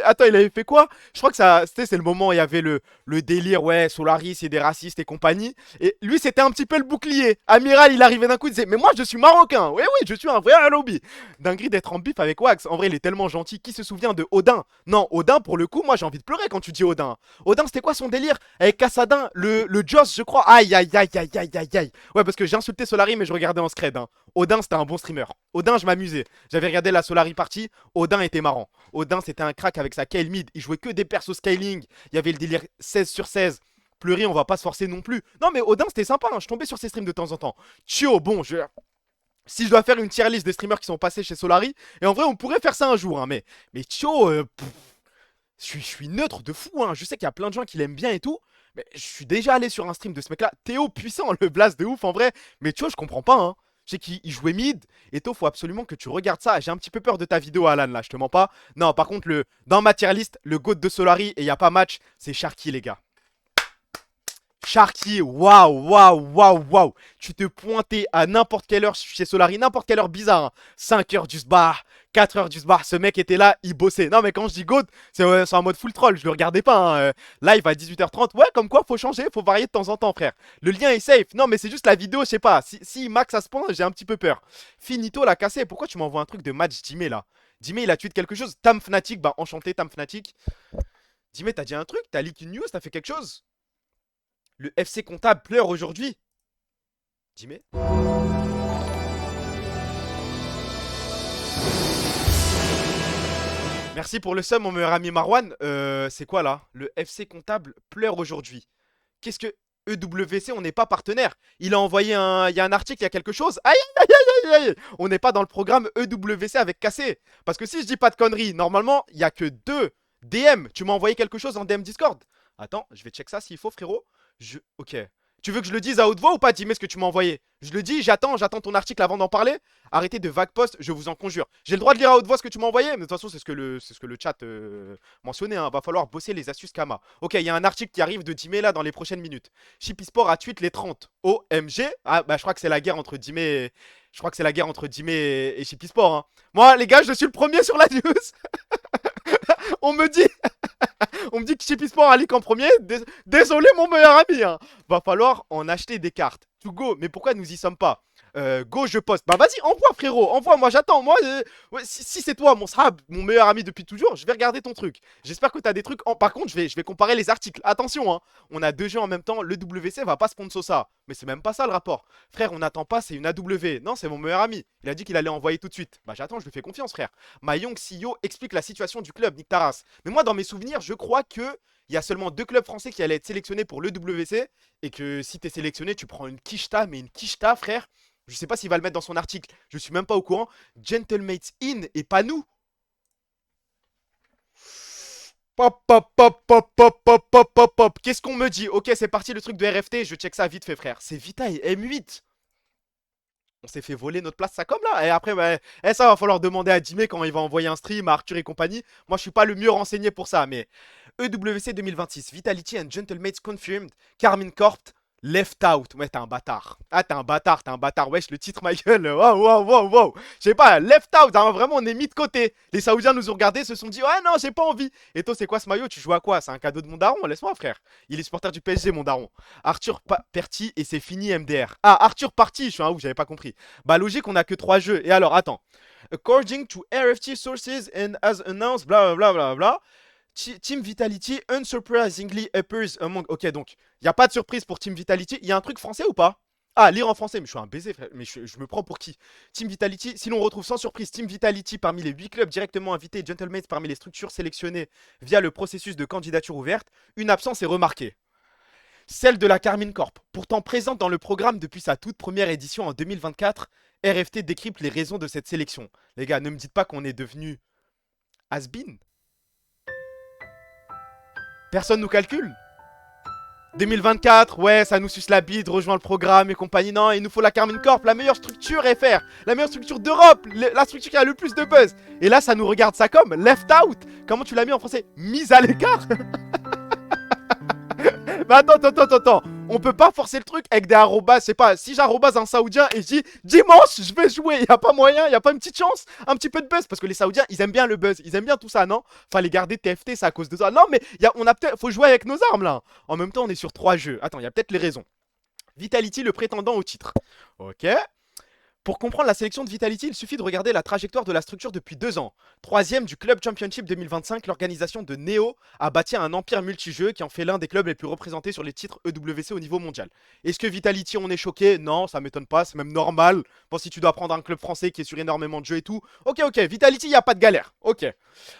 S2: Attends, il avait fait quoi? Je crois que ça, c'est le moment où il y avait le délire, ouais, Solari, c'est des racistes et compagnie. Et lui, c'était un petit peu le bouclier. Amiral, il arrivait d'un coup, il disait, mais moi, je suis marocain. Oui, oui, je suis un vrai lobby. Dinguerie d'être en bif avec Wax. En vrai, il est tellement gentil. Qui se souvient de Odin? Non, Odin, pour le coup, moi, j'ai envie de pleurer quand tu dis Odin. Odin, c'était quoi son délire? Avec Kassadin, le Joss, je crois. Aïe, aïe, aïe, aïe, aïe, aïe, aïe. Ouais, parce que j'ai insulté Solari, mais je regardais en scred. Hein. Odin, c'était un bon streamer. Odin, je m'amusais. J'avais regardé la Solari partie. Odin était marrant. Odin, c'était un crack avec sa Kale mid. Il jouait que des persos scaling. Il y avait le délire 16 sur 16. Pleurer, on va pas se forcer non plus. Non, mais Odin, c'était sympa. Hein. Je tombais sur ses streams de temps en temps. Tio, bon, si je dois faire une tier list des streamers qui sont passés chez Solari, et en vrai, on pourrait faire ça un jour. Hein, mais Tio, je suis neutre de fou. Hein. Je sais qu'il y a plein de gens qui l'aiment bien et tout. Mais je suis déjà allé sur un stream de ce mec-là. Théo puissant, le blast de ouf en vrai. Mais Tio, je comprends pas. Hein. Je sais qu'il jouait mid. Et toi, faut absolument que tu regardes ça. J'ai un petit peu peur de ta vidéo, Alan, là, je te mens pas. Non, par contre, dans ma tier list, le GOAT de Solari, et il n'y a pas match, c'est Sharky, les gars. Sharky, waouh. Tu te pointais à n'importe quelle heure chez Solari, n'importe quelle heure bizarre. Hein. 5h du sbar, 4h du sbar. Ce mec était là, il bossait. Non, mais quand je dis GOAT, c'est en mode full troll. Je le regardais pas. Hein. Live à 18h30. Ouais, comme quoi, faut changer, faut varier de temps en temps, frère. Le lien est safe. Non, mais c'est juste la vidéo, je sais pas. Si max à ce point, j'ai un petit peu peur. Finito l'a cassé. Pourquoi tu m'envoies un truc de match Jimé là? Jimé, il a tweet quelque chose. Tam Fnatic, bah enchanté, Tam Fnatic. Jimé, t'as dit un truc? T'as leak une news? T'as fait quelque chose? Le FC comptable pleure aujourd'hui. Jimé? Merci pour le sum, mon meilleur ami Marwan. C'est quoi là? Le FC comptable pleure aujourd'hui. Qu'est-ce que EWC, on n'est pas partenaire. Il a envoyé il y a un article, il y a quelque chose. Aïe, aïe, aïe, aïe, aïe. On n'est pas dans le programme EWC avec Cassé. Parce que si je dis pas de conneries, normalement, il n'y a que 2 DM. Tu m'as envoyé quelque chose en DM Discord. Attends, je vais check ça s'il faut, frérot. Ok. Tu veux que je le dise à haute voix ou pas, Dimé, ce que tu m'as envoyé? Je le dis, j'attends ton article avant d'en parler. Arrêtez de vague post, je vous en conjure. J'ai le droit de lire à haute voix ce que tu m'as envoyé, mais de toute façon, c'est ce que le chat mentionnait. Hein. Va falloir bosser les astuces Kama. Ok, il y a un article qui arrive de Dimé là dans les prochaines minutes. Chippy Sport a tweet les 30. OMG. Ah, bah, je crois que c'est la guerre entre Dimé et... Je crois que c'est la guerre entre Dimé et Chippy Sport. Hein. Moi, les gars, je suis le premier sur la news. On me dit... On me dit que Chippy Sport a leak en premier. Désolé, mon meilleur ami. Hein. Va falloir en acheter des cartes. To go. Mais pourquoi nous y sommes pas? Go, je poste. Bah vas-y, envoie frérot, envoie, moi j'attends. Moi, ouais, si c'est toi, mon srab, mon meilleur ami depuis toujours, je vais regarder ton truc. J'espère que t'as des trucs. Par contre, je vais comparer les articles. Attention, hein, on a deux jeux en même temps. Le WC va pas sponsor ça. Mais c'est même pas ça le rapport. Frère, on n'attend pas, c'est une AW. Non, c'est mon meilleur ami. Il a dit qu'il allait envoyer tout de suite. Bah j'attends, je lui fais confiance, frère. Ma young CEO explique la situation du club, Nick Taras. Mais moi, dans mes souvenirs, je crois que il y a seulement 2 clubs français qui allaient être sélectionnés pour le WC. Et que si t'es sélectionné, tu prends une quicheta, mais une quicheta, frère. Je sais pas s'il va le mettre dans son article. Je suis même pas au courant. Gentlemates in et pas nous. Pop, pop, pop, pop, pop, pop, pop, pop, pop. Qu'est-ce qu'on me dit? Ok, c'est parti le truc de RFT. Je check ça vite fait, frère. C'est Vita et M8. On s'est fait voler notre place, ça comme là. Et après, bah, ça va falloir demander à Dimé quand il va envoyer un stream à Arthur et compagnie. Moi, je suis pas le mieux renseigné pour ça. Mais EWC 2026, Vitality and Gentlemates confirmed. Carmine Corp. Left out, ouais, t'es un bâtard. Ah, t'es un bâtard. Wesh, le titre, ma gueule. Wow. Je sais pas, left out, hein, vraiment, on est mis de côté. Les Saoudiens nous ont regardés, se sont dit, ouais, non, j'ai pas envie. Et toi, c'est quoi ce maillot? Tu joues à quoi? C'est un cadeau de mon daron? Laisse-moi, frère. Il est supporter du PSG, mon daron. Arthur Perti et c'est fini, MDR. Ah, Arthur Parti, je suis un ouf, j'avais pas compris. Bah, logique, on a que 3 jeux. Et alors, attends. According to RFT sources and as announced, bla. Team Vitality unsurprisingly appears among... Ok, donc, il n'y a pas de surprise pour Team Vitality. Il y a un truc français ou pas? Ah, lire en français, mais je suis un baiser, frère. Mais je me prends pour qui? Team Vitality, si l'on retrouve sans surprise Team Vitality parmi les 8 clubs directement invités et Gentlemates parmi les structures sélectionnées via le processus de candidature ouverte, une absence est remarquée. Celle de la Carmine Corp. Pourtant présente dans le programme depuis sa toute première édition en 2024, RFT décrypte les raisons de cette sélection. Les gars, ne me dites pas qu'on est devenu has-been. Personne nous calcule. 2024, ouais, ça nous suce la bide, rejoint le programme et compagnie. Non, il nous faut la Carmine Corp, la meilleure structure FR, la meilleure structure d'Europe, la structure qui a le plus de buzz. Et là, ça nous regarde ça comme left out. Comment tu l'as mis en français? Mise à l'écart. Mais attends. On peut pas forcer le truc avec des arrobas. C'est pas, si j'arrobase un Saoudien et je dis dimanche, je vais jouer. Y a pas moyen, y a pas une petite chance, un petit peu de buzz. Parce que les Saoudiens, ils aiment bien le buzz. Ils aiment bien tout ça, non? Fallait garder TFT, c'est à cause de ça. Non, mais faut jouer avec nos armes là. En même temps, on est sur 3 jeux. Attends, y a peut-être les raisons. Vitality, le prétendant au titre. Ok. Pour comprendre la sélection de Vitality, il suffit de regarder la trajectoire de la structure depuis 2 ans. 3ème du Club Championship 2025, l'organisation de Neo a bâti un empire multijeux qui en fait l'un des clubs les plus représentés sur les titres EWC au niveau mondial. Est-ce que Vitality, on est choqué? Non, ça m'étonne pas, c'est même normal. Bon, si tu dois prendre un club français qui est sur énormément de jeux et tout. Ok, Vitality, il n'y a pas de galère. Ok.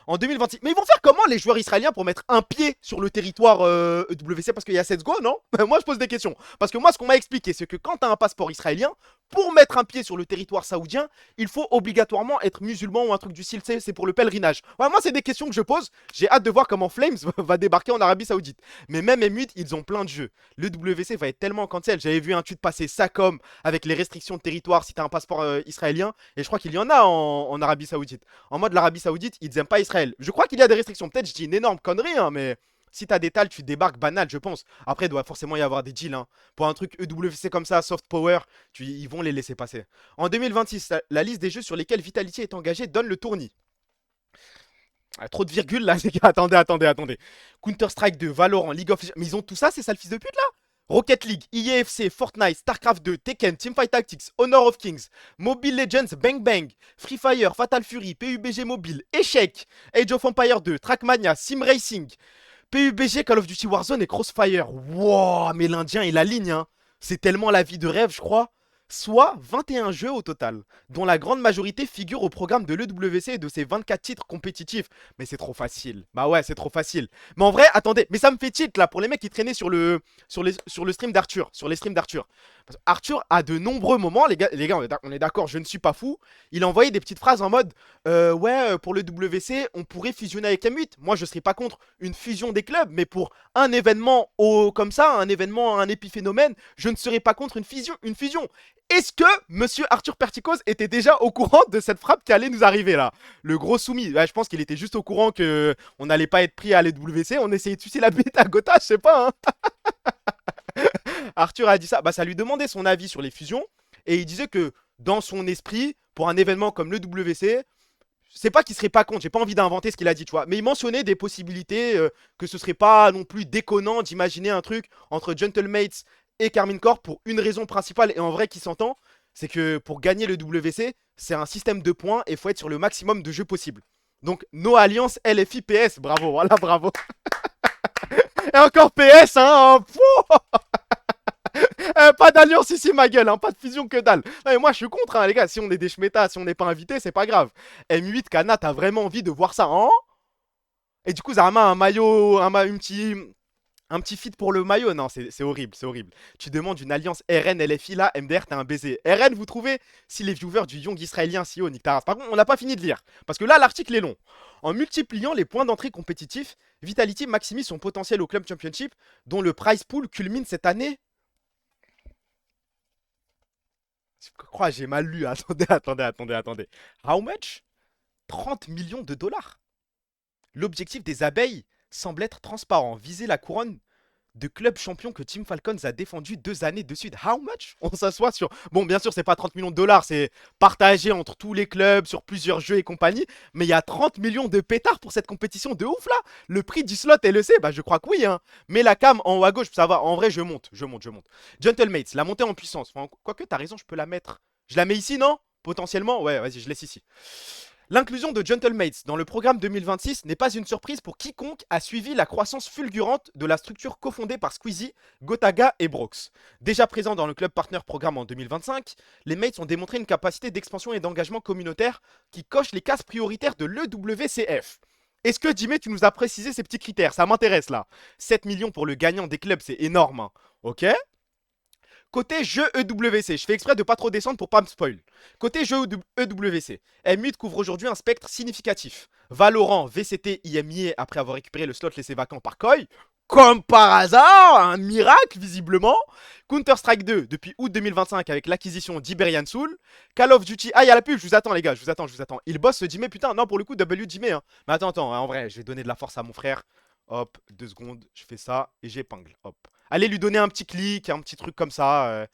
S2: En 2026. Mais ils vont faire comment les joueurs israéliens pour mettre un pied sur le territoire EWC? Parce qu'il y a 7 go, non? Moi, je pose des questions. Parce que moi, ce qu'on m'a expliqué, c'est que quand tu as un passeport israélien, pour mettre un pied sur le territoire saoudien, il faut obligatoirement être musulman ou un truc du style, c'est pour le pèlerinage. Ouais, moi, c'est des questions que je pose. J'ai hâte de voir comment Flames va débarquer en Arabie Saoudite. Mais même M8, ils ont plein de jeux. Le WC va être tellement cancel. J'avais vu un tweet passer ça comme avec les restrictions de territoire si t'as un passeport israélien. Et je crois qu'il y en a en Arabie Saoudite. En mode, l'Arabie Saoudite, ils aiment pas Israël. Je crois qu'il y a des restrictions. Peut-être je dis une énorme connerie, hein, mais... Si t'as des tals, tu débarques banal, je pense. Après, il doit forcément y avoir des deals. Hein. Pour un truc EWC comme ça, soft power, ils vont les laisser passer. En 2026, la liste des jeux sur lesquels Vitality est engagé donne le tournis. Ah, trop de virgules là, les gars. Attendez. Counter-Strike 2, Valorant, League of Legends. Mais ils ont tout ça, ces sales fils de pute là? Rocket League, EAFC, Fortnite, StarCraft 2, Tekken, Teamfight Tactics, Honor of Kings, Mobile Legends, Bang Bang, Free Fire, Fatal Fury, PUBG Mobile, Échec, Age of Empire 2, Trackmania, Sim Racing. PUBG, Call of Duty Warzone et Crossfire. Wow, mais l'Indien, il aligne, hein. C'est tellement la vie de rêve, je crois. soit 21 jeux au total, dont la grande majorité figure au programme de l'EWC et de ses 24 titres compétitifs. Mais c'est trop facile. Bah ouais, c'est trop facile. Mais en vrai, attendez, mais ça me fait tilt là pour les mecs qui traînaient sur le stream d'Arthur. Sur les streams d'Arthur. Parce que Arthur, à de nombreux moments, les gars, on est d'accord, je ne suis pas fou. Il a envoyé des petites phrases en mode ouais, pour le WC, on pourrait fusionner avec M8. Moi, je serais pas contre une fusion des clubs, mais pour un événement comme ça, un événement, un épiphénomène, je ne serais pas contre une fusion. Est-ce que Monsieur Arthur Perticos était déjà au courant de cette frappe qui allait nous arriver là? Le gros soumis, ouais, je pense qu'il était juste au courant que on n'allait pas être pris à l'EWC, on essayait de sucer la bête à Gotha, je sais pas. Hein. Arthur a dit ça, bah ça lui demandait son avis sur les fusions, et il disait que dans son esprit, pour un événement comme le WC, c'est pas qu'il serait pas contre, j'ai pas envie d'inventer ce qu'il a dit, tu vois, mais il mentionnait des possibilités, que ce serait pas non plus déconnant d'imaginer un truc entre Gentlemates et Carmine Corp pour une raison principale et en vrai qui s'entend, c'est que pour gagner le WC, c'est un système de points et faut être sur le maximum de jeux possible. Donc, nos alliances LFI PS, bravo, voilà, bravo. Et encore PS, hein, pas d'alliance ici, ma gueule, hein, pas de fusion que dalle. Non, mais moi, je suis contre, hein, les gars. Si on est des schmetas, si on n'est pas invité, c'est pas grave. M8, Kana, t'as vraiment envie de voir ça, hein? Et du coup, Zarama, un maillot, un petit feat pour le maillot. Non, c'est horrible, c'est horrible. Tu demandes une alliance RN, LFI, là, MDR, t'as un baiser. RN, vous trouvez? Si les viewers du Young israélien, si haut, nique ta race. Par contre, on n'a pas fini de lire. Parce que là, l'article est long. En multipliant les points d'entrée compétitifs, Vitality maximise son potentiel au Club Championship, dont le prize pool culmine cette année. Je crois que j'ai mal lu. Attendez. How much? 30 millions de dollars. L'objectif des abeilles semble être transparent. Viser la couronne de club champion que Team Falcons a défendu 2 années de suite. How much? On s'assoit sur... Bon, bien sûr, c'est pas 30 millions de dollars, c'est partagé entre tous les clubs, sur plusieurs jeux et compagnie. Mais il y a 30 millions de pétards pour cette compétition de ouf, là. Le prix du slot LEC, bah je crois que oui, hein. Mais la cam en haut à gauche, ça va. En vrai, je monte. Gentlemates, la montée en puissance. Enfin, quoique, t'as raison, je peux la mettre. Je la mets ici, non? Potentiellement? Ouais, vas-y, je laisse ici. L'inclusion de Gentlemates dans le programme 2026 n'est pas une surprise pour quiconque a suivi la croissance fulgurante de la structure cofondée par Squeezie, Gotaga et Brox. Déjà présents dans le club partner programme en 2025, les Mates ont démontré une capacité d'expansion et d'engagement communautaire qui coche les cases prioritaires de l'EWCF. Est-ce que Jimmy, tu nous as précisé ces petits critères? Ça m'intéresse là. 7 millions pour le gagnant des clubs, c'est énorme. Hein. Ok? Côté jeu EWC, je fais exprès de pas trop descendre pour pas me spoil. Côté jeu EWC, M8 couvre aujourd'hui un spectre significatif. Valorant, VCT, IMIA après avoir récupéré le slot laissé vacant par Koi. Comme par hasard, un miracle visiblement. Counter-Strike 2 depuis août 2025 avec l'acquisition d'Iberian Soul. Call of Duty, ah il y a la pub, je vous attends les gars, je vous attends. Il bosse ce Jimmy, putain, non pour le coup W Jimmy. Hein. Mais attends, en vrai, je vais donner de la force à mon frère. Hop, 2 secondes, je fais ça et j'épingle, hop. Allez lui donner un petit clic, un petit truc comme ça.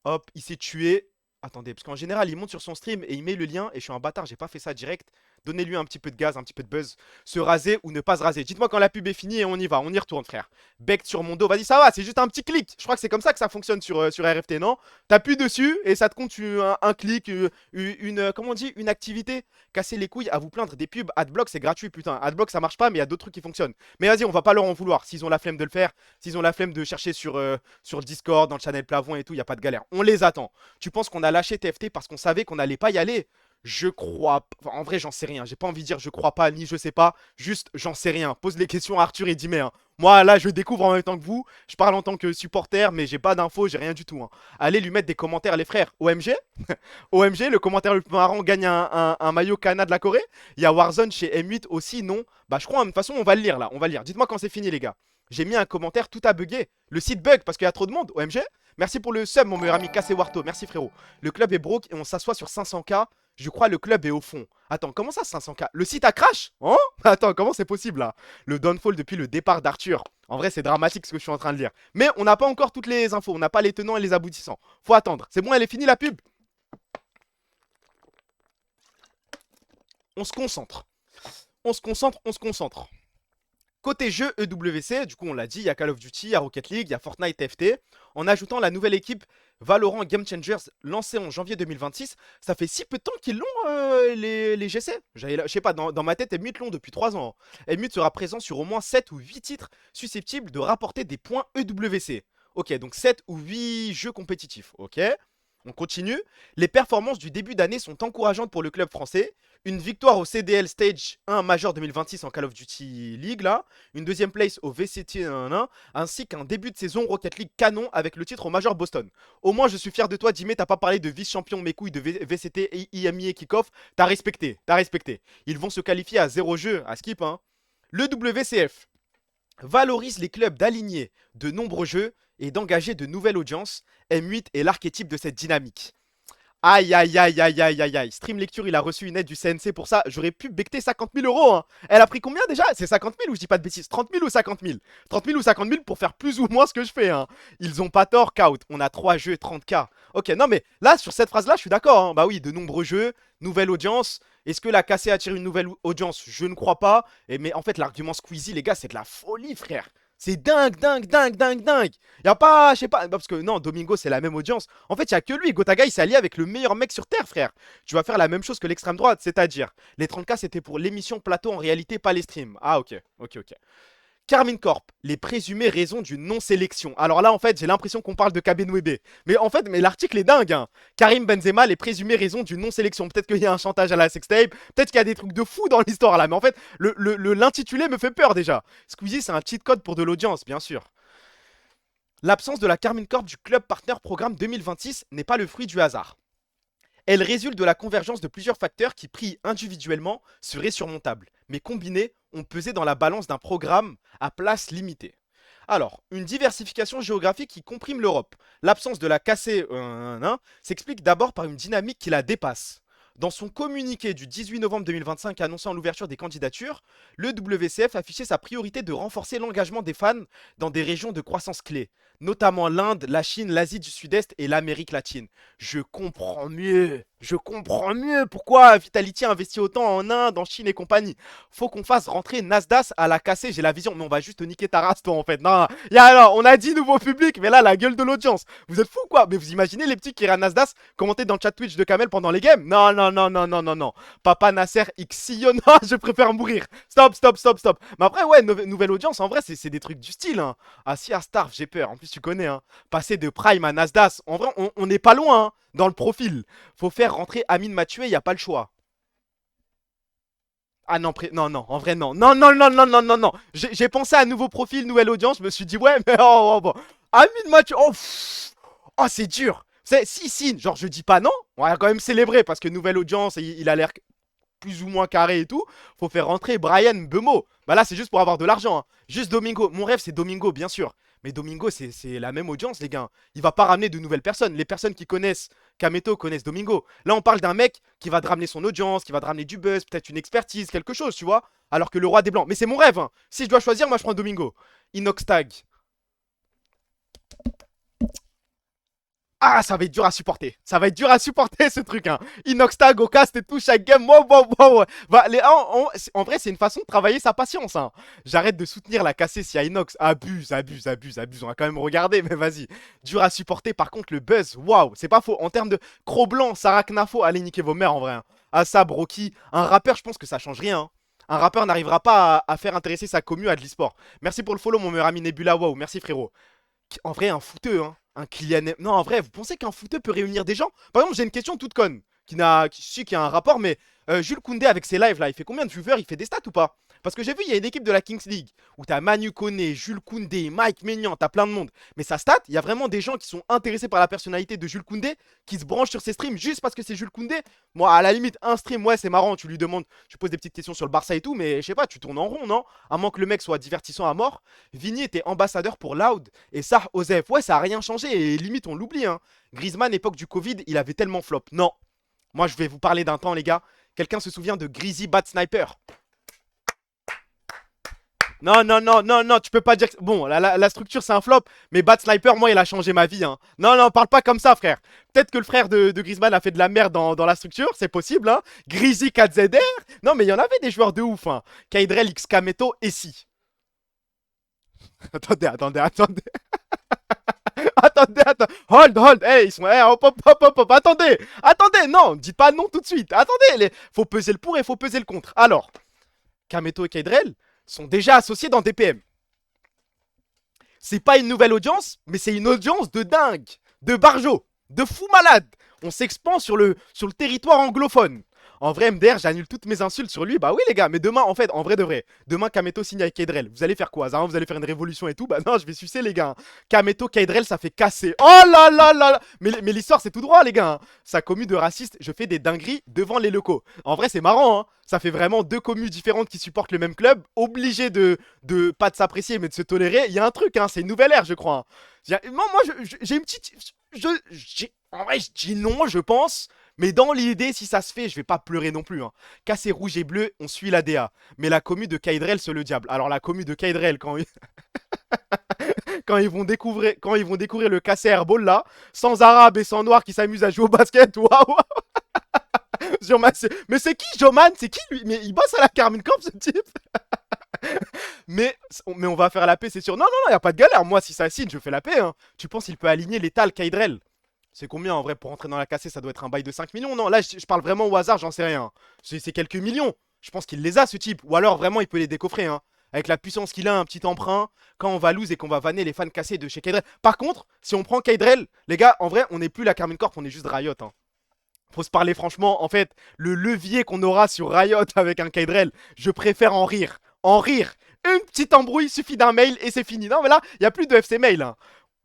S2: Hop, il s'est tué. Attendez, parce qu'en général, il monte sur son stream et il met le lien. Et je suis un bâtard, j'ai pas fait ça direct. Donnez-lui un petit peu de gaz, un petit peu de buzz. Se raser ou ne pas se raser. Dites-moi quand la pub est finie et on y va. On y retourne, frère. Bec sur mon dos. Vas-y, ça va, c'est juste un petit clic. Je crois que c'est comme ça que ça fonctionne sur RFT, non? T'appuies dessus et ça te compte un clic, comment on dit, une activité. Casser les couilles à vous plaindre des pubs. Adblock, c'est gratuit, putain. Adblock, ça marche pas, mais il y a d'autres trucs qui fonctionnent. Mais vas-y, on va pas leur en vouloir. S'ils ont la flemme de le faire, s'ils ont la flemme de chercher sur le Discord, dans le channel Plavon et tout, il y a pas de galère. On les attend. Tu penses qu'on a lâché TFT parce qu'on savait qu'on allait pas y aller? Je crois. Enfin, en vrai, j'en sais rien. J'ai pas envie de dire je crois pas ni je sais pas. Juste, j'en sais rien. Pose les questions à Arthur et Dimé. Hein. Moi, là, je découvre en même temps que vous. Je parle en tant que supporter, mais j'ai pas d'infos, j'ai rien du tout. Hein. Allez lui mettre des commentaires, les frères. OMG OMG, le commentaire le plus marrant gagne un maillot Kana de la Corée. Il y a Warzone chez M8 aussi, non? Bah, je crois, de toute façon, on va le lire là. On va le lire. Dites-moi quand c'est fini, les gars. J'ai mis un commentaire, tout a bugué. Le site bug parce qu'il y a trop de monde. OMG. Merci pour le sub, mon meilleur ami Cassé Warto. Merci, frérot. Le club est broke et on s'assoit sur 500K. Je crois le club est au fond. Attends, comment ça 500K? Le site a crash? Hein? Attends, comment c'est possible là? Le downfall depuis le départ d'Arthur. En vrai, c'est dramatique ce que je suis en train de lire. Mais on n'a pas encore toutes les infos. On n'a pas les tenants et les aboutissants. Faut attendre. C'est bon, elle est finie la pub? On se concentre. On se concentre. Côté jeu EWC, du coup on l'a dit, il y a Call of Duty, il y a Rocket League, il y a Fortnite FT. En ajoutant la nouvelle équipe Valorant Game Changers lancée en janvier 2026, ça fait si peu de temps qu'ils l'ont les GC. Je sais pas, dans ma tête, M8 l'ont depuis 3 ans. M8 sera présent sur au moins 7 ou 8 titres susceptibles de rapporter des points EWC. Ok, donc 7 ou 8 jeux compétitifs, ok. On continue. Les performances du début d'année sont encourageantes pour le club français. Une victoire au CDL Stage 1 Major 2026 en Call of Duty League, là. Une deuxième place au VCT 1, ainsi qu'un début de saison Rocket League canon avec le titre au Major Boston. Au moins, je suis fier de toi, Jimmy. T'as pas parlé de vice-champion mes couilles de VCT et IMIA Kickoff. T'as respecté, t'as respecté. Ils vont se qualifier à 0 jeu, à skip, hein. Le WCF valorise les clubs d'aligner de nombreux jeux et d'engager de nouvelles audiences. M8 est l'archétype de cette dynamique. Aïe aïe aïe aïe aïe aïe aïe. Stream Lecture, il a reçu une aide du CNC pour ça. J'aurais pu becter 50 000 euros. Hein. Elle a pris combien déjà? C'est 50 000 ou je dis pas de bêtises? 30 000 ou 50 000? 30 000 ou 50 000 pour faire plus ou moins ce que je fais. Hein. Ils ont pas tort, Kaut. On a 3 jeux, 30K. Ok, non mais là, sur cette phrase-là, je suis d'accord. Hein. Bah oui, de nombreux jeux, nouvelle audience. Est-ce que la cassée attire une nouvelle audience? Je ne crois pas. Mais en fait, l'argument Squeezie, les gars, c'est de la folie, frère. C'est dingue, dingue, dingue, dingue, dingue. Y a pas, je sais pas, parce que non, Domingo c'est la même audience. En fait, y a que lui. Gotaga il s'est allié avec le meilleur mec sur terre, frère. Tu vas faire la même chose que l'extrême droite, c'est-à-dire les 30K c'était pour l'émission plateau en réalité, pas les streams. Ah ok, ok, ok. Carmine Corp, les présumées raisons d'une non-sélection. Alors là, en fait, j'ai l'impression qu'on parle de Kabenwebe. Mais en fait, l'article est dingue. Hein. Karim Benzema, les présumées raisons d'une non-sélection. Peut-être qu'il y a un chantage à la sextape. Peut-être qu'il y a des trucs de fou dans l'histoire là. Mais en fait, l'intitulé me fait peur déjà. Squeezie, c'est un cheat code pour de l'audience, bien sûr. L'absence de la Carmine Corp du club partenaire programme 2026 n'est pas le fruit du hasard. Elle résulte de la convergence de plusieurs facteurs qui, pris individuellement, seraient surmontables, mais combinés, ont pesé dans la balance d'un programme à place limitée. Alors, une diversification géographique qui comprime l'Europe. L'absence de la cassée s'explique d'abord par une dynamique qui la dépasse. Dans son communiqué du 18 novembre 2025 annonçant l'ouverture des candidatures, le WCF affichait sa priorité de renforcer l'engagement des fans dans des régions de croissance clés, notamment l'Inde, la Chine, l'Asie du Sud-Est et l'Amérique latine. Je comprends mieux pourquoi Vitality investit autant en Inde, en Chine et compagnie. Faut qu'on fasse rentrer Nasdaq à la cassée, j'ai la vision, mais on va juste niquer ta race toi en fait. Non, alors, on a dit nouveau public, mais là la gueule de l'audience. Vous êtes fous quoi? Mais vous imaginez les petits qui iraient à Nasdaq commenter dans le chat Twitch de Kamel pendant les games? Non, non, non, non, non, non, non. Papa Nasser X Sion, je préfère mourir. Stop, stop, stop, stop. Mais après, ouais, nouvelle audience, en vrai, c'est des trucs du style. Hein. Ah si, à Starf, j'ai peur. En plus, tu connais, hein. Passer de Prime à Nasdaq, en vrai, on n'est pas loin, hein, dans le profil. Faut faire rentrer Amine Mathieu, y a pas le choix. Ah non, non, non, en vrai, non. Non, non, non, non, non, non, non. J'ai pensé à un nouveau profil, nouvelle audience, je me suis dit, ouais, mais oh, bon. Amine Mathieu, oh, oh c'est dur. Si, genre, je dis pas non, on va quand même célébrer parce que nouvelle audience, il a l'air plus ou moins carré et tout. Faut faire rentrer Brian Bemo. Bah là, c'est juste pour avoir de l'argent. Hein. Juste Domingo. Mon rêve, c'est Domingo, bien sûr. Mais Domingo, c'est la même audience, les gars. Il va pas ramener de nouvelles personnes. Les personnes qui connaissent Kameto connaissent Domingo. Là, on parle d'un mec qui va te ramener son audience, qui va te ramener du buzz, peut-être une expertise, quelque chose, tu vois. Alors que le roi des blancs. Mais c'est mon rêve. Hein. Si je dois choisir, moi, je prends Domingo. Inoxtag. Ah, ça va être dur à supporter. Ça va être dur à supporter ce truc. Hein. Inoxtag au cast et tout, chaque game. Wow. En vrai, c'est une façon de travailler sa patience. Hein. J'arrête de soutenir la cassée s'il y a Inox. Abuse. On va quand même regarder, mais vas-y. Dur à supporter. Par contre, le buzz, waouh, c'est pas faux. En termes de Cro-Blanc, Sarah Knafo, allez niquer vos mères en vrai. Hein. Asab, Rocky. Un rappeur, je pense que ça change rien. Hein. Un rappeur n'arrivera pas à faire intéresser sa commu à de l'e-sport. Merci pour le follow, mon meilleur ami Nebula. Wow, merci frérot. En vrai, un footeux, hein. Un Kylian. Non, en vrai, vous pensez qu'un footeux peut réunir des gens? Par exemple, j'ai une question toute conne. Qui a un rapport, mais Jules Koundé avec ses lives là, il fait combien de viewers? Il fait des stats ou pas? Parce que j'ai vu, il y a une équipe de la Kings League où t'as Manu Koné, Jules Koundé, Mike Maignan, t'as plein de monde. Mais sa stat, il y a vraiment des gens qui sont intéressés par la personnalité de Jules Koundé, qui se branchent sur ses streams juste parce que c'est Jules Koundé. Moi, à la limite, un stream, ouais, c'est marrant, tu lui demandes, tu poses des petites questions sur le Barça et tout, mais je sais pas, tu tournes en rond, non? À moins que le mec soit divertissant à mort. Vini était ambassadeur pour Loud et Sarr Osef. Ouais, ça a rien changé et limite, on l'oublie, hein. Griezmann, époque du Covid, il avait tellement flop. Non. Moi, je vais vous parler d'un temps, les gars. Quelqu'un se souvient de Greasy Bat Sniper? Non, non, non, non, non, tu peux pas dire que... Bon, la structure, c'est un flop, mais Bat Sniper, moi, il a changé ma vie, hein. Non, non, parle pas comme ça, frère. Peut-être que le frère de Griezmann a fait de la merde dans la structure, c'est possible, hein. Greasy 4ZR. Non, mais il y en avait des joueurs de ouf, hein. Kaidrel, X Kameto et si. Attendez. Hold. Hey, ils sont. Hey, hop. Attendez. Non, dites pas non tout de suite. Attendez, faut peser le pour et faut peser le contre. Alors, Kameto et Kaidrel sont déjà associés dans DPM. C'est pas une nouvelle audience, mais c'est une audience de dingue. De Barjo. De fou malade. On s'expand sur le territoire anglophone. En vrai, MDR, j'annule toutes mes insultes sur lui. Bah oui, les gars, mais demain, en fait, en vrai de vrai, demain, Kameto signe avec Kaydrel. Vous allez faire quoi, Zaran? Vous allez faire une révolution et tout? Bah non, je vais sucer, les gars. Kameto, Kaydrel, ça fait casser. Oh là là là là. Mais l'histoire, c'est tout droit, les gars. Ça commu de racistes, je fais des dingueries devant les locaux. En vrai, c'est marrant, hein. Ça fait vraiment deux communes différentes qui supportent le même club, obligés de pas de s'apprécier, mais de se tolérer. Il y a un truc, hein, c'est une nouvelle ère, je crois, hein. Moi, j'ai une petite. En vrai, je dis non, je pense. Mais dans l'idée, si ça se fait, je vais pas pleurer non plus, hein. Cassé rouge et bleu, on suit la DA. Mais la commu de Kaydrel, c'est le diable. Alors la commu de Kaydrel, quand ils vont découvrir le cassé airball là, sans arabe et sans noir qui s'amusent à jouer au basket, waouh! Mais c'est qui Joman? C'est qui lui? Mais il bosse à la Carmine Corp ce type? mais on va faire la paix, c'est sûr. Non, non, non, y a pas de galère. Moi, si ça signe, je fais la paix, hein. Tu penses qu'il peut aligner l'étal Kaydrel? C'est combien en vrai pour rentrer dans la cassée? Ça doit être un bail de 5 millions. Non, là, je parle vraiment au hasard, j'en sais rien. C'est quelques millions. Je pense qu'il les a, ce type. Ou alors, vraiment, il peut les décoffrer, hein. Avec la puissance qu'il a, un petit emprunt. Quand on va lose et qu'on va vanner les fans cassés de chez Kaydrel. Par contre, si on prend Kaydrel, les gars, en vrai, on n'est plus la Carmine Corp, on est juste Riot, hein. Faut se parler franchement. En fait, le levier qu'on aura sur Riot avec un Kaydrel, je préfère en rire. En rire. Une petite embrouille, suffit d'un mail et c'est fini. Non, mais là, il n'y a plus de FC mail, hein.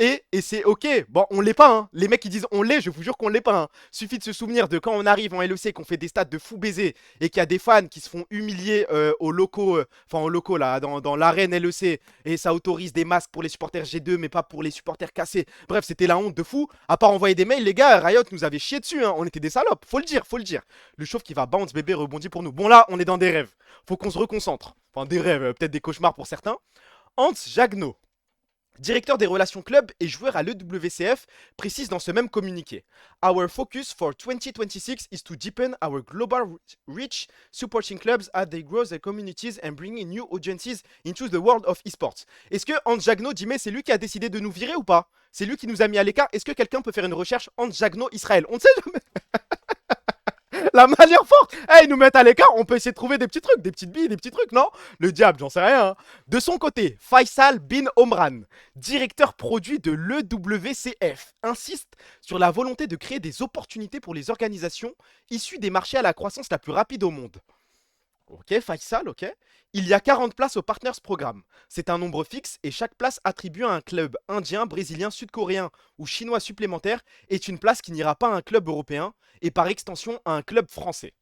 S2: Et c'est ok, bon on l'est pas, hein. Les mecs qui disent on l'est, je vous jure qu'on l'est pas, hein. Suffit de se souvenir de quand on arrive en LEC, qu'on fait des stats de fou baiser et qu'il y a des fans qui se font humilier aux locaux, enfin aux locaux là, dans l'arène LEC, et ça autorise des masques pour les supporters G2 mais pas pour les supporters cassés. Bref, c'était la honte de fou. À part envoyer des mails, les gars, Riot nous avait chié dessus, hein. On était des salopes, faut le dire, faut le dire. Le chauve qui va bounce bébé rebondit pour nous. Bon là, on est dans des rêves, faut qu'on se reconcentre. Enfin des rêves, peut-être des cauchemars pour certains. Hans Jagno, directeur des relations club et joueur à l'EWCF, précise dans ce même communiqué: Our focus for 2026 is to deepen our global reach, supporting clubs as they grow their communities and bringing new audiences into the world of esports. Est-ce que Hans Jagno, Jimé, c'est lui qui a décidé de nous virer ou pas? C'est lui qui nous a mis à l'écart? Est-ce que quelqu'un peut faire une recherche Hans Jagno Israël? On ne sait jamais. La manière forte. Eh, ils nous mettent à l'écart, on peut essayer de trouver des petits trucs, des petites billes, des petits trucs, non? Le diable, j'en sais rien, hein. De son côté, Faisal bin Omran, directeur produit de l'EWCF, insiste sur la volonté de créer des opportunités pour les organisations issues des marchés à la croissance la plus rapide au monde. Ok, Faisal, ok. Il y a 40 places au Partners Programme. C'est un nombre fixe et chaque place attribuée à un club indien, brésilien, sud-coréen ou chinois supplémentaire est une place qui n'ira pas à un club européen et par extension à un club français.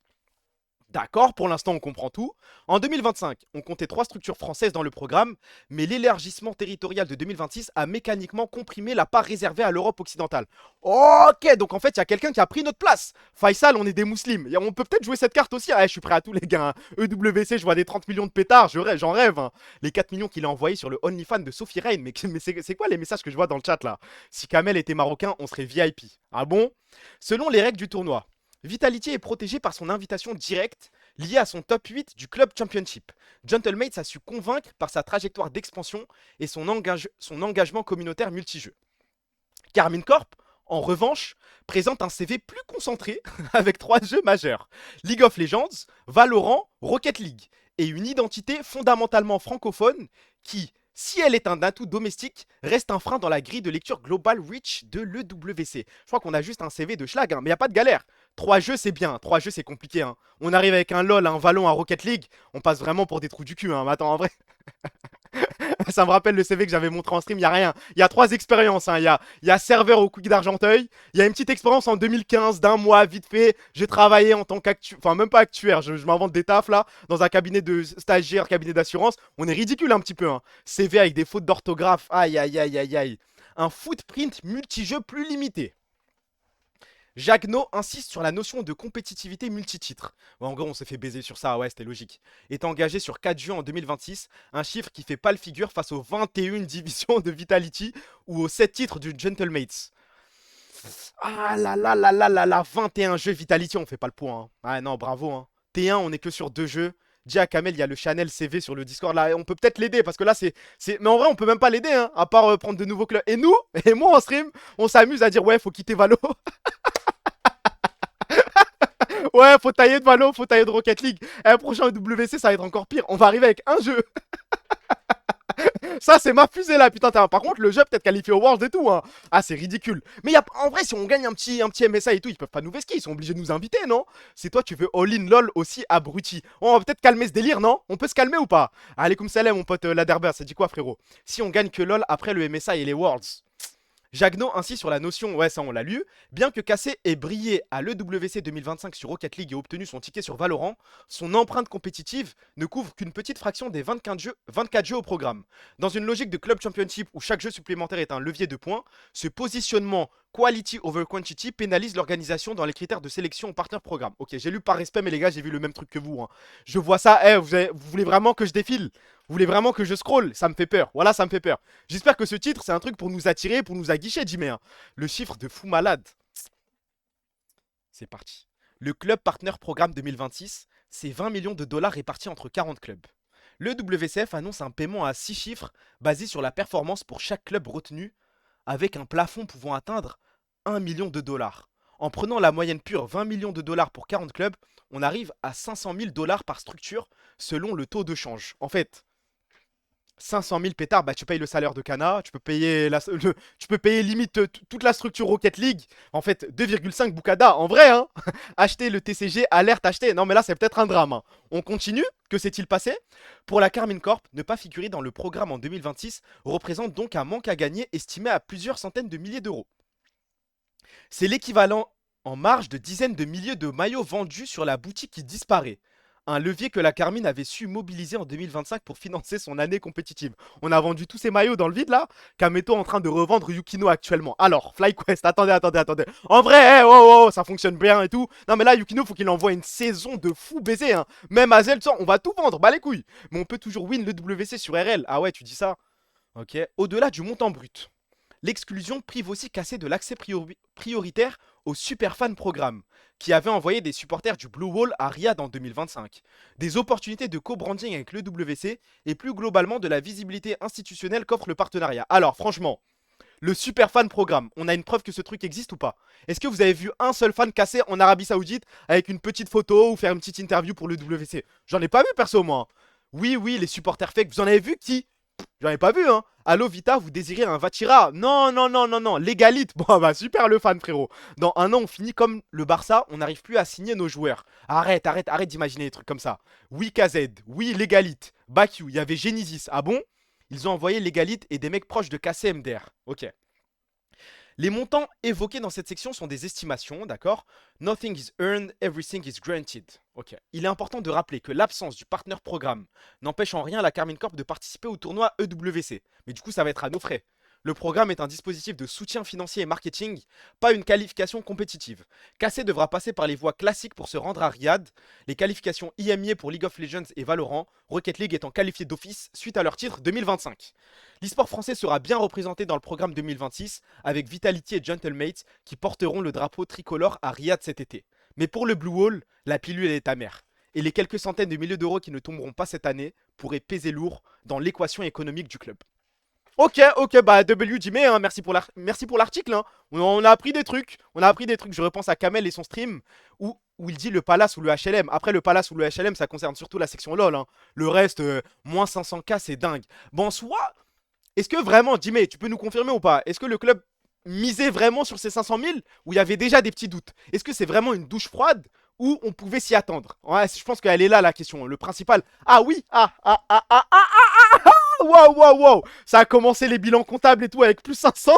S2: D'accord, pour l'instant on comprend tout. En 2025, on comptait 3 structures françaises dans le programme, mais l'élargissement territorial de 2026 a mécaniquement comprimé la part réservée à l'Europe occidentale. Ok, donc en fait il y a quelqu'un qui a pris notre place. Faisal, on est des musulmans. Et on peut peut-être jouer cette carte aussi. Ah, je suis prêt à tout les gars, hein. EWC, je vois des 30 millions de pétards, j'en rêve, hein. Les 4 millions qu'il a envoyés sur le OnlyFans de Sophie Reign. Mais c'est quoi les messages que je vois dans le chat là? Si Kamel était marocain, on serait VIP. Ah bon? Selon les règles du tournoi, Vitality est protégé par son invitation directe liée à son top 8 du Club Championship. Gentlemates a su convaincre par sa trajectoire d'expansion et son engagement communautaire multijeu. Carmine Corp, en revanche, présente un CV plus concentré avec 3 jeux majeurs: League of Legends, Valorant, Rocket League, et une identité fondamentalement francophone qui, si elle est un atout domestique, reste un frein dans la grille de lecture Global Reach de l'EWC. Je crois qu'on a juste un CV de schlag, hein, mais il n'y a pas de galère. 3 jeux, c'est bien. 3 jeux, c'est compliqué, hein. On arrive avec un LoL, un Valon, un Rocket League, on passe vraiment pour des trous du cul, hein. Mais attends, en vrai... Ça me rappelle le CV que j'avais montré en stream, il n'y a rien. Il y a 3 expériences, hein. Il y a serveur au Quick d'Argenteuil. Il y a une petite expérience en 2015 d'un mois, vite fait. J'ai travaillé en tant qu'actuaire, enfin même pas actuaire, je m'invente des tafs là, dans un cabinet de stagiaire, cabinet d'assurance. On est ridicule un petit peu, hein. CV avec des fautes d'orthographe, aïe aïe aïe aïe aïe. Un footprint multijeu plus limité. Jagno insiste sur la notion de compétitivité multititre. Ouais, en gros, on s'est fait baiser sur ça, ouais, c'était logique. Est engagé sur 4 jeux en 2026, un chiffre qui fait pas le figure face aux 21 divisions de Vitality ou aux 7 titres du Gentlemates. Ah là là là là là là, 21 jeux Vitality, on fait pas le point, hein. Ah non, bravo, hein. T1, on est que sur 2 jeux. Dis à Kamel, il y a le Chanel CV sur le Discord là, on peut peut-être l'aider parce que là c'est... Mais en vrai on peut même pas l'aider, hein, à part prendre de nouveaux clubs. Et nous, et moi en stream, on s'amuse à dire ouais faut quitter Valo. Ouais, faut tailler de Valo, faut tailler de Rocket League. Et le prochain WC, ça va être encore pire. On va arriver avec un jeu. Ça, c'est ma fusée là, putain. Par contre, le jeu peut-être qualifié au Worlds et tout. Hein. Ah, c'est ridicule. Mais en vrai, si on gagne un petit MSA et tout, ils peuvent pas nous vesquer. Ils sont obligés de nous inviter, non? C'est toi, tu veux all-in lol aussi abruti. On va peut-être calmer ce délire, non? On peut se calmer ou pas? Alaykoum salam, mon pote Laderber. Ça dit quoi, frérot? Si on gagne que lol après le MSA et les Worlds. Jagno ainsi sur la notion, ouais ça on l'a lu, bien que Cassé ait brillé à l'EWC 2025 sur Rocket League et obtenu son ticket sur Valorant, son empreinte compétitive ne couvre qu'une petite fraction des 24 jeux au programme. Dans une logique de club championship où chaque jeu supplémentaire est un levier de points, ce positionnement quality over quantity pénalise l'organisation dans les critères de sélection au partner programme. Ok, j'ai lu par respect mais les gars j'ai vu le même truc que vous. Hein. Je vois ça, vous voulez vraiment que je défile? Vous voulez vraiment que je scroll? Ça me fait peur, voilà ça me fait peur. J'espère que ce titre c'est un truc pour nous attirer, pour nous aguicher, Jimmy. Hein. Le chiffre de fou malade. C'est parti. Le club partner programme 2026, c'est 20 millions de dollars répartis entre 40 clubs. Le WCF annonce un paiement à 6 chiffres basé sur la performance pour chaque club retenu, avec un plafond pouvant atteindre 1 million de dollars. En prenant la moyenne pure 20 millions de dollars pour 40 clubs, on arrive à 500 000 dollars par structure selon le taux de change. En fait, 500 000 pétards, bah tu payes le salaire de Kana, tu peux payer, tu peux payer limite toute la structure Rocket League. En fait, 2,5 Bukada, en vrai, hein. Acheter le TCG, alerte, acheter. Non mais là, c'est peut-être un drame. Hein. On continue. Que s'est-il passé? Pour la Carmine Corp, ne pas figurer dans le programme en 2026 représente donc un manque à gagner estimé à plusieurs centaines de milliers d'euros. C'est l'équivalent en marge de dizaines de milliers de maillots vendus sur la boutique qui disparaît. Un levier que la Carmine avait su mobiliser en 2025 pour financer son année compétitive. On a vendu tous ces maillots dans le vide là, Kameto est en train de revendre Yukino actuellement. Alors, FlyQuest, attendez. En vrai, ça fonctionne bien et tout. Non mais là, Yukino, faut qu'il envoie une saison de fou baiser. Hein. Même Azel, on va tout vendre, bah les couilles. Mais on peut toujours win le WC sur RL. Ah ouais, tu dis ça? Ok. Au-delà du montant brut. L'exclusion prive aussi Cassé de l'accès prioritaire au Superfan Programme, qui avait envoyé des supporters du Blue Wall à Riyad en 2025. Des opportunités de co-branding avec le WC et plus globalement de la visibilité institutionnelle qu'offre le partenariat. Alors franchement, le Superfan Programme, on a une preuve que ce truc existe ou pas? Est-ce que vous avez vu un seul fan Cassé en Arabie Saoudite avec une petite photo ou faire une petite interview pour le WC? J'en ai pas vu perso moi. Oui, les supporters fake, vous en avez vu qui? J'en ai pas vu, hein. Allo Vita, vous désirez un Vatira? Non. Légalite. Bon, bah super le fan, frérot. Dans un an, on finit comme le Barça, on n'arrive plus à signer nos joueurs. Arrête d'imaginer des trucs comme ça. Oui, KZ. Oui, Légalite. Baku, il y avait Genesis. Ah bon? Ils ont envoyé Légalite et des mecs proches de KCMDR. Ok. Les montants évoqués dans cette section sont des estimations, d'accord? Nothing is earned, everything is granted. Ok. Il est important de rappeler que l'absence du partner programme n'empêche en rien la Carmine Corp de participer au tournoi EWC. Mais du coup, ça va être à nos frais. Le programme est un dispositif de soutien financier et marketing, pas une qualification compétitive. Cassé devra passer par les voies classiques pour se rendre à Riyad, les qualifications IMIA pour League of Legends et Valorant, Rocket League étant qualifié d'office suite à leur titre 2025. L'e-sport français sera bien représenté dans le programme 2026 avec Vitality et Gentlemates qui porteront le drapeau tricolore à Riyad cet été. Mais pour le Blue Wall, la pilule est amère. Et les quelques centaines de milliers d'euros qui ne tomberont pas cette année pourraient peser lourd dans l'équation économique du club. Ok, bah WJM, hein, merci pour l'article. Hein. On a appris des trucs. Je repense à Kamel et son stream où il dit le Palace ou le HLM. Après, le Palace ou le HLM, ça concerne surtout la section LoL. Hein. Le reste, moins 500K, c'est dingue. Bon, soit, est-ce que vraiment, Jimmy, tu peux nous confirmer ou pas? Est-ce que le club misait vraiment sur ces 500 000 ou il y avait déjà des petits doutes? Est-ce que c'est vraiment une douche froide ou on pouvait s'y attendre? Ouais, je pense qu'elle est là la question. Le principal. Ah oui, Wow. Ça a commencé les bilans comptables et tout avec plus 500.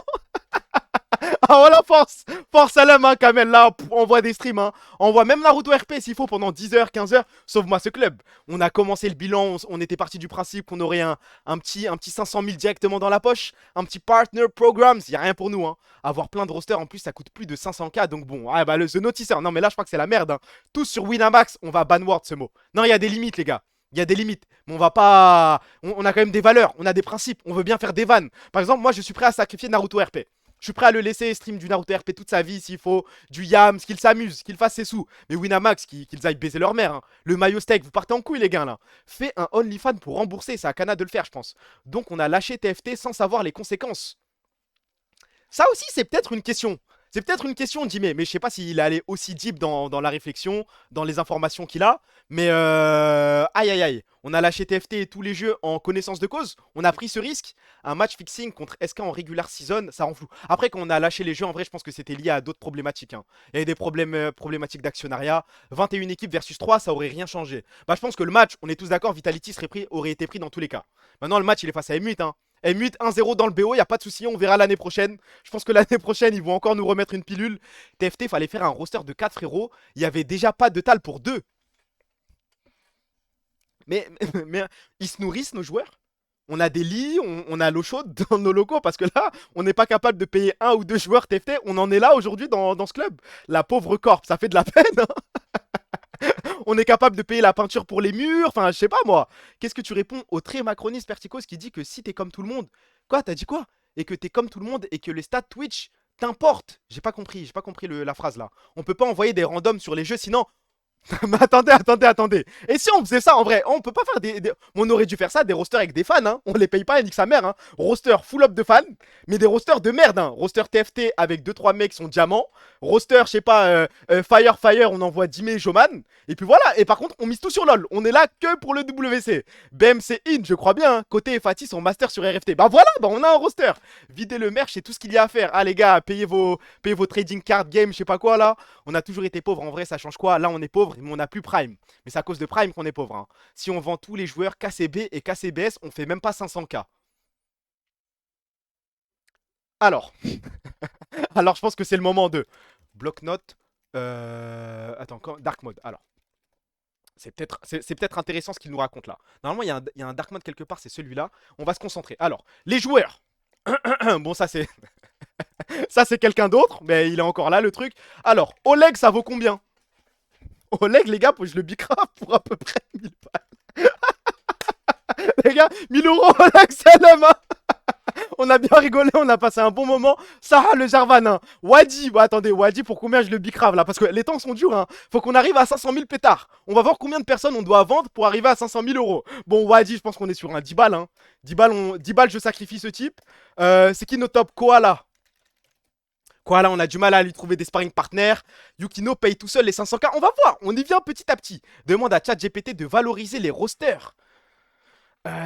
S2: Ah voilà, force à l'homme, hein, Kamel, là, on voit des streams, hein. On voit même Naruto RP s'il faut pendant 10 heures, 15 heures, sauve-moi ce club. On a commencé le bilan, on était parti du principe qu'on aurait un petit 500 000 directement dans la poche, un petit partner programs, y a rien pour nous, hein. Avoir plein de rosters, en plus, ça coûte plus de 500K, donc bon, ah, bah, The Noticeur, non mais là, je crois que c'est la merde, hein. Tous sur Winamax, on va banward ce mot. Non, il y a des limites, les gars. Il y a des limites, mais on va pas... On a quand même des valeurs, on a des principes, on veut bien faire des vannes. Par exemple, moi, je suis prêt à sacrifier Naruto RP. Je suis prêt à le laisser stream du Naruto RP toute sa vie s'il faut, du Yams, qu'il s'amuse, qu'il fasse ses sous. Mais Winamax, qu'ils aillent baiser leur mère. Hein. Le maillot steak, vous partez en couille les gars là. Fais un OnlyFans pour rembourser, c'est à Kana de le faire je pense. Donc on a lâché TFT sans savoir les conséquences. Ça aussi c'est peut-être une question. C'est peut-être une question d'Ime, mais je sais pas s'il est allé aussi deep dans la réflexion, dans les informations qu'il a. Mais aïe aïe aïe, on a lâché TFT et tous les jeux en connaissance de cause. On a pris ce risque. Un match fixing contre SK en regular season, ça rend flou. Après, quand on a lâché les jeux, en vrai, je pense que c'était lié à d'autres problématiques, hein. Il y avait des problèmes, problématiques d'actionnariat. 21 équipes versus 3, ça aurait rien changé. Bah, je pense que le match, on est tous d'accord, Vitality aurait été pris dans tous les cas. Maintenant, le match, il est face à M8, hein. M8 1-0 dans le BO, y a pas de souci, on verra l'année prochaine. Je pense que l'année prochaine, ils vont encore nous remettre une pilule. TFT, fallait faire un roster de 4 frérots. Il y avait déjà pas de tal pour 2. Mais ils se nourrissent, nos joueurs. On a des lits, on a l'eau chaude dans nos locaux parce que là, on n'est pas capable de payer 1 ou 2 joueurs TFT. On en est là aujourd'hui dans ce club. La pauvre corp, ça fait de la peine, hein. On est capable de payer la peinture pour les murs. Enfin, je sais pas moi. Qu'est-ce que tu réponds au très macroniste Perticos qui dit que si t'es comme tout le monde. Quoi, t'as dit quoi? Et que t'es comme tout le monde et que les stats Twitch t'importent. J'ai pas compris la phrase là. On peut pas envoyer des randoms sur les jeux sinon. Mais attendez. Et si on faisait ça en vrai, on peut pas faire On aurait dû faire ça des rosters avec des fans, hein. On les paye pas et nique sa mère, hein. Roster full up de fans, mais des rosters de merde, hein. Roster TFT avec 2-3 mecs qui sont diamants. Roster, je sais pas, Fire, on envoie 10 000 Joman. Et puis voilà, et par contre, on mise tout sur LoL. On est là que pour le WC. BMC in, je crois bien, hein. Côté et Fatih sont master sur RFT. Bah voilà, bah on a un roster. Videz le merch, c'est tout ce qu'il y a à faire. Ah les gars, payez vos trading card game, je sais pas quoi là. On a toujours été pauvres, en vrai, ça change quoi? Là, on est pauvre, mais on n'a plus Prime. Mais c'est à cause de Prime qu'on est pauvre, hein. Si on vend tous les joueurs KCB et KCBS, on fait même pas 500K. Alors, alors je pense que c'est le moment de bloc-notes. Attends, Dark Mode. Alors, c'est peut-être intéressant ce qu'il nous raconte là. Normalement, il y a un Dark Mode quelque part, c'est celui-là. On va se concentrer. Alors, les joueurs. Bon, ça c'est ça c'est quelqu'un d'autre, mais il est encore là le truc. Alors, Oleg, ça vaut combien? Oleg, les gars, je le bicrave pour à peu près 1000 balles. Les gars, 1000 euros, Oleg, c'est l'homme, hein. On a bien rigolé, on a passé un bon moment. Sarah le Jarvanin. Wadi, bah attendez, Wadi, pour combien je le bicrave là? Parce que les temps sont durs, hein. Faut qu'on arrive à 500 000 pétards. On va voir combien de personnes on doit vendre pour arriver à 500 000 euros. Bon, Wadi, je pense qu'on est sur un 10 balles, hein. 10 balles, 10 balles, je sacrifie ce type. C'est qui nos top? Koala. Koala, on a du mal à lui trouver des sparring partners. Yukino paye tout seul les 500K. On va voir, on y vient petit à petit. Demande à ChatGPT de valoriser les rosters.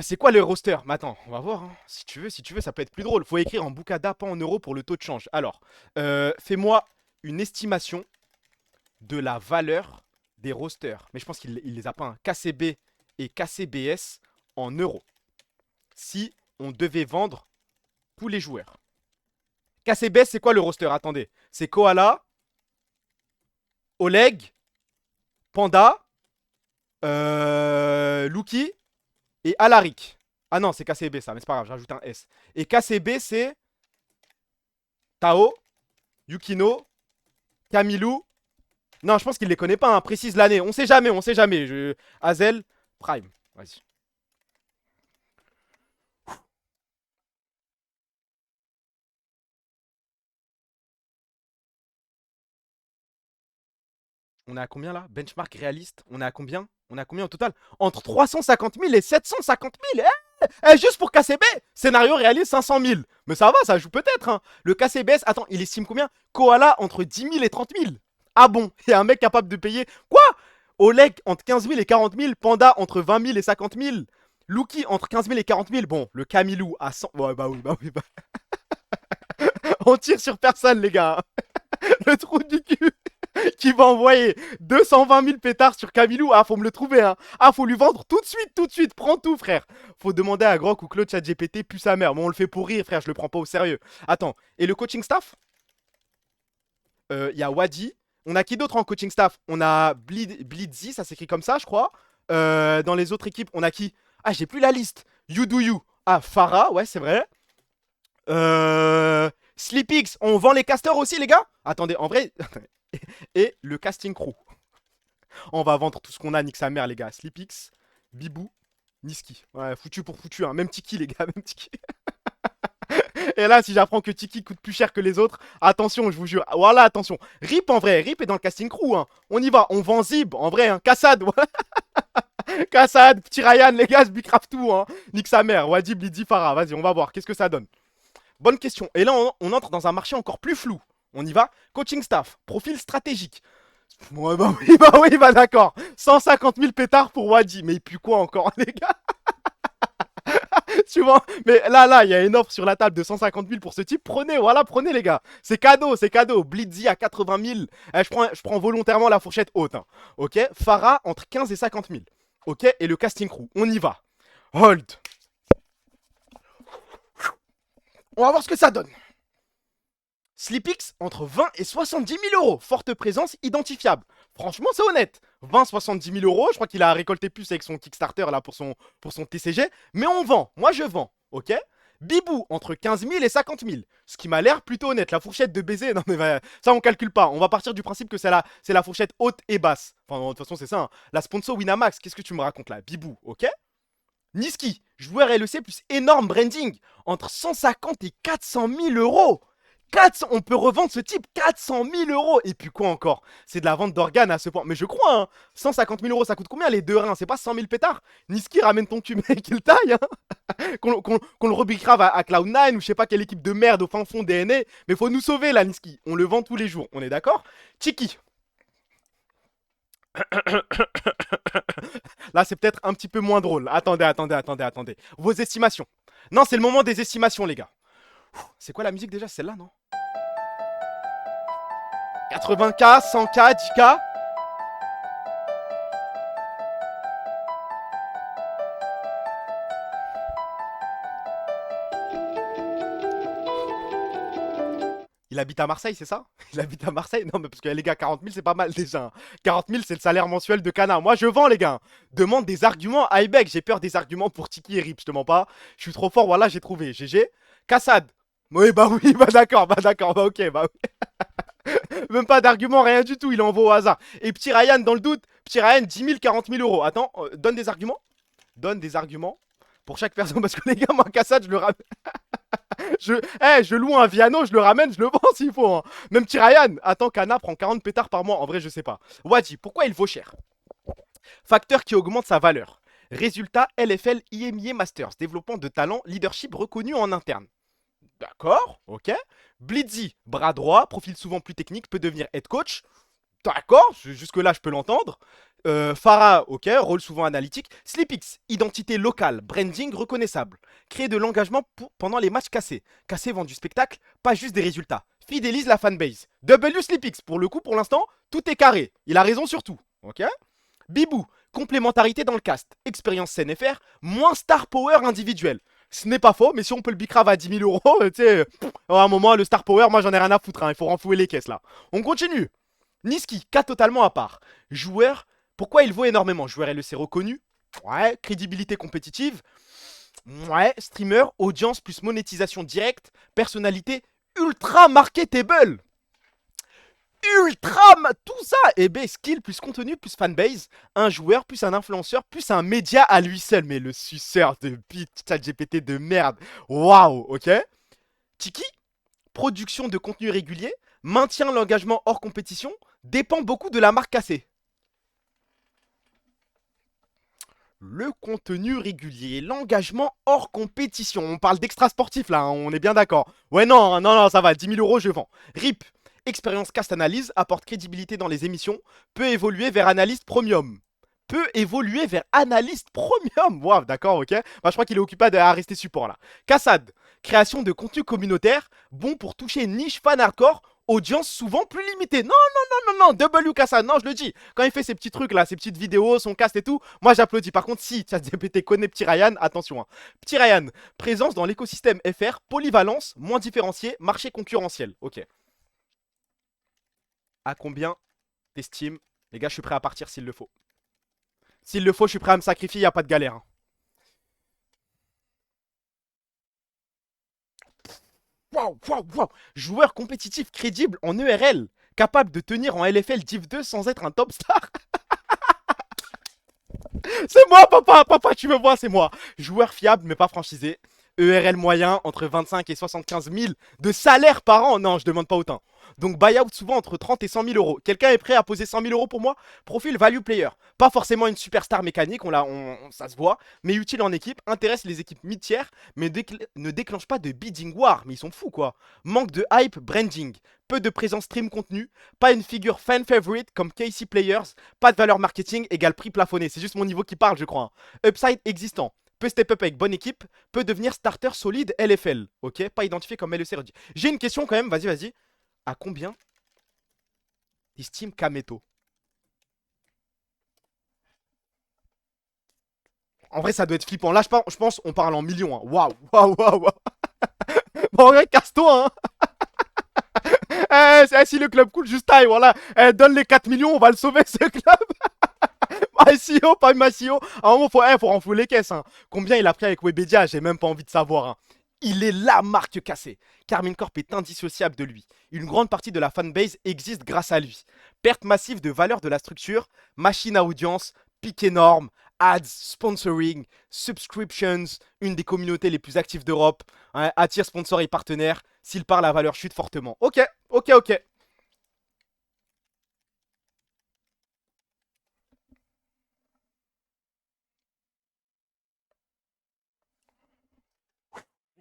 S2: C'est quoi le roster? Mais attends, on va voir, hein. Si tu veux, ça peut être plus drôle. Faut écrire en Bukada, pas en euros pour le taux de change. Alors, fais-moi une estimation de la valeur des rosters. Mais je pense qu'il les a pas, hein. KCB et KCBS en euros. Si on devait vendre tous les joueurs. KCBS, c'est quoi le roster? Attendez. C'est Koala, Oleg, Panda, Luki et Alaric. Ah non, c'est KCB ça, mais c'est pas grave, j'ajoute un S. Et KCB, c'est Tao, Yukino, Camilou. Non, je pense qu'il les connaît pas, hein. Précise l'année. On sait jamais. Hazel, Prime. Vas-y. On est à combien là? Benchmark réaliste. On est à combien? On est à combien au total? Entre 350 000 et 750 000. Juste pour KCB. Scénario réaliste 500 000. Mais ça va, ça joue peut-être, hein. Le KCBS, attends, il estime combien? Koala entre 10 000 et 30 000. Ah bon? Il y a un mec capable de payer. Quoi? Oleg entre 15 000 et 40 000. Panda entre 20 000 et 50 000. Luki entre 15 000 et 40 000. Bon, le Camilou à 100. Ouais, bah oui. On tire sur personne, les gars. Le trou du cul qui va envoyer 220 000 pétards sur Camilou. Ah, faut me le trouver, hein. Ah, faut lui vendre tout de suite. Prends tout, frère. Faut demander à Grok ou Claude ChatGPT, plus sa mère. Bon, on le fait pour rire, frère. Je le prends pas au sérieux. Attends. Et le coaching staff? Y a Wadi. On a qui d'autre en coaching staff? On a Blitzy, ça s'écrit comme ça, je crois. Dans les autres équipes, on a qui? Ah, j'ai plus la liste. You do you. Ah, Farah, ouais, c'est vrai. Sleepix, on vend les casters aussi, les gars? Attendez, en vrai. Et le casting crew. On va vendre tout ce qu'on a, nique sa mère, les gars. Sleepix, Bibou, Niski. Ouais, foutu pour foutu, hein. Même Tiki, les gars, même Tiki. Et là, si j'apprends que Tiki coûte plus cher que les autres, attention, je vous jure. Voilà, attention. Rip, en vrai, Rip est dans le casting crew, hein. On y va, on vend Zib, en vrai, hein. Kassad, Kassad, petit Ryan, les gars, je bicraft tout, hein. Nique sa mère, Wadib, Lydie, Farah. Vas-y, on va voir, qu'est-ce que ça donne? Bonne question. Et là, on entre dans un marché encore plus flou. On y va. Coaching staff, profil stratégique. Ouais, oui, bah d'accord. 150 000 pétards pour Wadi. Mais il pue quoi encore, les gars? Tu vois? Mais là, il y a une offre sur la table de 150 000 pour ce type. Prenez, voilà, prenez, les gars. C'est cadeau, c'est cadeau. Blitzy à 80 000. Je prends volontairement la fourchette haute. Hein. Ok? Farah entre 15 et 50 000. Ok? Et le casting crew. On y va. Hold. On va voir ce que ça donne. Sleepix entre 20 et 70 000 euros. Forte présence identifiable. Franchement, c'est honnête. 20-70 000 euros. Je crois qu'il a récolté plus avec son Kickstarter là pour son TCG. Mais on vend. Moi, je vends. Ok? Bibou entre 15 000 et 50 000. Ce qui m'a l'air plutôt honnête. La fourchette de baiser, non mais ça on calcule pas. On va partir du principe que c'est la fourchette haute et basse. Enfin, de toute façon, c'est ça. Hein. La sponsor Winamax, qu'est-ce que tu me racontes là? Bibou, ok? Niski, joueur LEC plus énorme branding. Entre 150 et 400 000 euros. 400, on peut revendre ce type 400 000 euros. Et puis quoi encore? C'est de la vente d'organes à ce point. Mais je crois, hein. 150 000 euros, ça coûte combien les deux reins? C'est pas 100 000 pétards? Niski, ramène ton cul, mec, il taille. Hein. Qu'on le rebigrave à Cloud9 ou je sais pas quelle équipe de merde au fin fond DNA. Mais faut nous sauver là, Niski. On le vend tous les jours. On est d'accord? Tiki. Là, c'est peut-être un petit peu moins drôle. Attendez. Vos estimations. Non, c'est le moment des estimations, les gars. C'est quoi la musique déjà? Celle-là, non? 80K, 100K, 10K. Il habite à Marseille, c'est ça? Il habite à Marseille? Non, mais parce que les gars, 40 000, c'est pas mal déjà. 40 000, c'est le salaire mensuel de Cana. Moi, je vends, les gars. Demande des arguments à Ibek. J'ai peur des arguments pour Tiki et Rip, je te mens pas. Je suis trop fort, voilà, j'ai trouvé. GG. Kassad. Oui, bah d'accord, bah ok, bah oui. Même pas d'argument, rien du tout, il envoie au hasard. Et petit Ryan, dans le doute, petit Ryan, 10 000, 40 000 euros. Attends, donne des arguments. Donne des arguments pour chaque personne, parce que les gars, moi, Kassad, je le ramène. je loue un Viano, je le ramène, je le vends s'il faut. Hein. Même petit Ryan, attends, Kana prend 40 pétards par mois. En vrai, je sais pas. Wadi, pourquoi il vaut cher? Facteur qui augmente sa valeur. Résultat, LFL IMIA Masters. Développement de talent, leadership reconnu en interne. D'accord, ok. Blitzy, bras droit, profil souvent plus technique, peut devenir head coach. D'accord, jusque-là, je peux l'entendre. Farah, ok, rôle souvent analytique. Sleepix, identité locale, branding reconnaissable. Créer de l'engagement pendant les matchs cassés. Cassés vend du spectacle, pas juste des résultats. Fidélise la fanbase. W Sleepix, pour le coup, pour l'instant, tout est carré. Il a raison sur tout, ok. Bibou, complémentarité dans le cast. Expérience CNFR, moins star power individuel. Ce n'est pas faux, mais si on peut le bicrave à 10 000 euros, tu sais, à un moment, le star power, moi j'en ai rien à foutre, hein, il faut renflouer les caisses là. On continue. Niski, cas totalement à part. Joueur, pourquoi il vaut énormément? Joueur LEC reconnu. Ouais, crédibilité compétitive. Ouais, streamer, audience plus monétisation directe. Personnalité ultra marketable. Tout ça. Et ben, skill plus contenu plus fanbase. Un joueur plus un influenceur plus un média à lui seul. Mais le suceur de bite, ChatGPT de merde. Waouh, ok. Tiki, production de contenu régulier. Maintient l'engagement hors compétition. Dépend beaucoup de la marque cassée. Le contenu régulier, l'engagement hors compétition. On parle d'extra sportif là, hein, on est bien d'accord. Ouais, non, ça va, 10 000 euros, je vends. RIP, expérience cast analyse, apporte crédibilité dans les émissions, peut évoluer vers analyste premium. Waouh, d'accord, ok. Bah, je crois qu'il est occupé à rester support là. Kassad, création de contenu communautaire, bon pour toucher une niche fan hardcore. Audience souvent plus limitée. Non, W Kassad, non, je le dis. Quand il fait ces petits trucs là, ces petites vidéos, son cast et tout, moi j'applaudis. Par contre, si ChatGPT connaît petit Ryan, attention. Hein. Petit Ryan, présence dans l'écosystème FR, polyvalence, moins différencié, marché concurrentiel. Ok. À combien t'estimes? Les gars, je suis prêt à partir s'il le faut. S'il le faut, je suis prêt à me sacrifier, y a pas de galère. Hein. Waouh. Joueur compétitif crédible en ERL, capable de tenir en LFL Div 2 sans être un top star. C'est moi, papa, tu me vois, c'est moi. Joueur fiable mais pas franchisé. ERL moyen entre 25 et 75 000 de salaire par an. Non, je demande pas autant. Donc buyout souvent entre 30 et 100 000 euros. Quelqu'un est prêt à poser 100 000 euros pour moi? Profil value player. Pas forcément une superstar mécanique, ça se voit, mais utile en équipe, intéresse les équipes mid-tier, mais ne déclenche pas de bidding war. Mais ils sont fous quoi. Manque de hype, branding. Peu de présence stream contenu, pas une figure fan favorite comme KC Players, pas de valeur marketing égale prix plafonné. C'est juste mon niveau qui parle, je crois. Hein. Upside existant. Peut step up avec bonne équipe, peut devenir starter solide LFL. Ok, pas identifié comme LEC redit. J'ai une question quand même, vas-y. À combien estime Kameto? En vrai, ça doit être flippant. Là, je pense, on parle en millions. Hein. Waouh. Bon, en vrai, casse-toi. Hein. Si le club coule, juste taille, voilà. Donne les 4 millions, on va le sauver, ce club. Masio, pas Masio. À un moment, faut renflouer les caisses. Hein. Combien il a pris avec Webedia? J'ai même pas envie de savoir. Hein. Il est la marque cassée. Carmine Corp est indissociable de lui. Une grande partie de la fanbase existe grâce à lui. Perte massive de valeur de la structure, machine à audience, pic énorme, ads, sponsoring, subscriptions, une des communautés les plus actives d'Europe, hein, attire sponsors et partenaires. S'il part, la valeur chute fortement. Ok.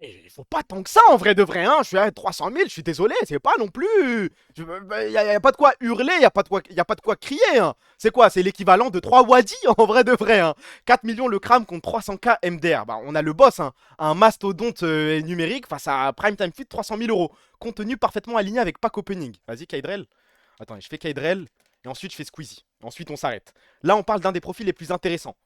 S2: Il faut pas tant que ça en vrai de vrai, hein. Je suis à 300 000, je suis désolé, c'est pas non plus. Y a pas de quoi hurler, y a pas de quoi crier. Hein. C'est quoi? C'est l'équivalent de 3 Wadi en vrai de vrai. Hein. 4 millions le crame contre 300K MDR. Bah, on a le boss, hein. Un mastodonte numérique face à Prime Time Fit 300 000 euros. Contenu parfaitement aligné avec pack opening. Vas-y, Kaidrel. Attends, je fais Kaidrel et ensuite je fais Squeezie. Ensuite, on s'arrête. Là, on parle d'un des profils les plus intéressants.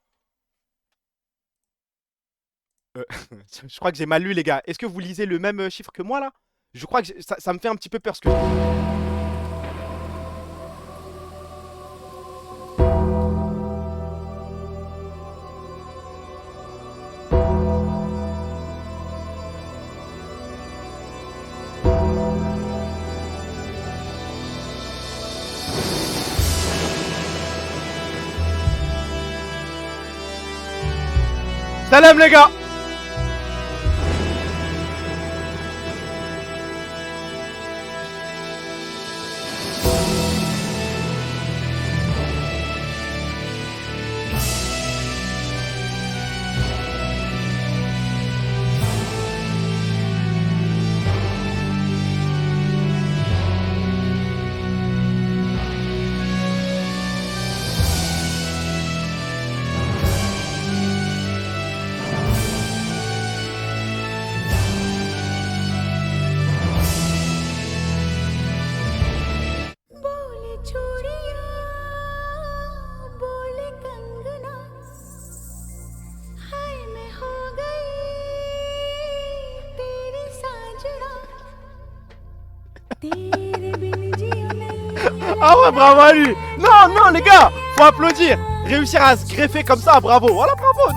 S2: Je crois que j'ai mal lu, les gars. Est-ce que vous lisez le même chiffre que moi, là? Je crois que ça me fait un petit peu peur ce que... Salam, les gars!
S1: बोले चूड़ियां बोले कंगना हाय मैं हो गई तेरी साजना तेरे बिन जियो नहीं
S2: Ah ouais, bravo à lui! Non, les gars! Faut applaudir! Réussir à se greffer comme ça, bravo! Voilà, bravo!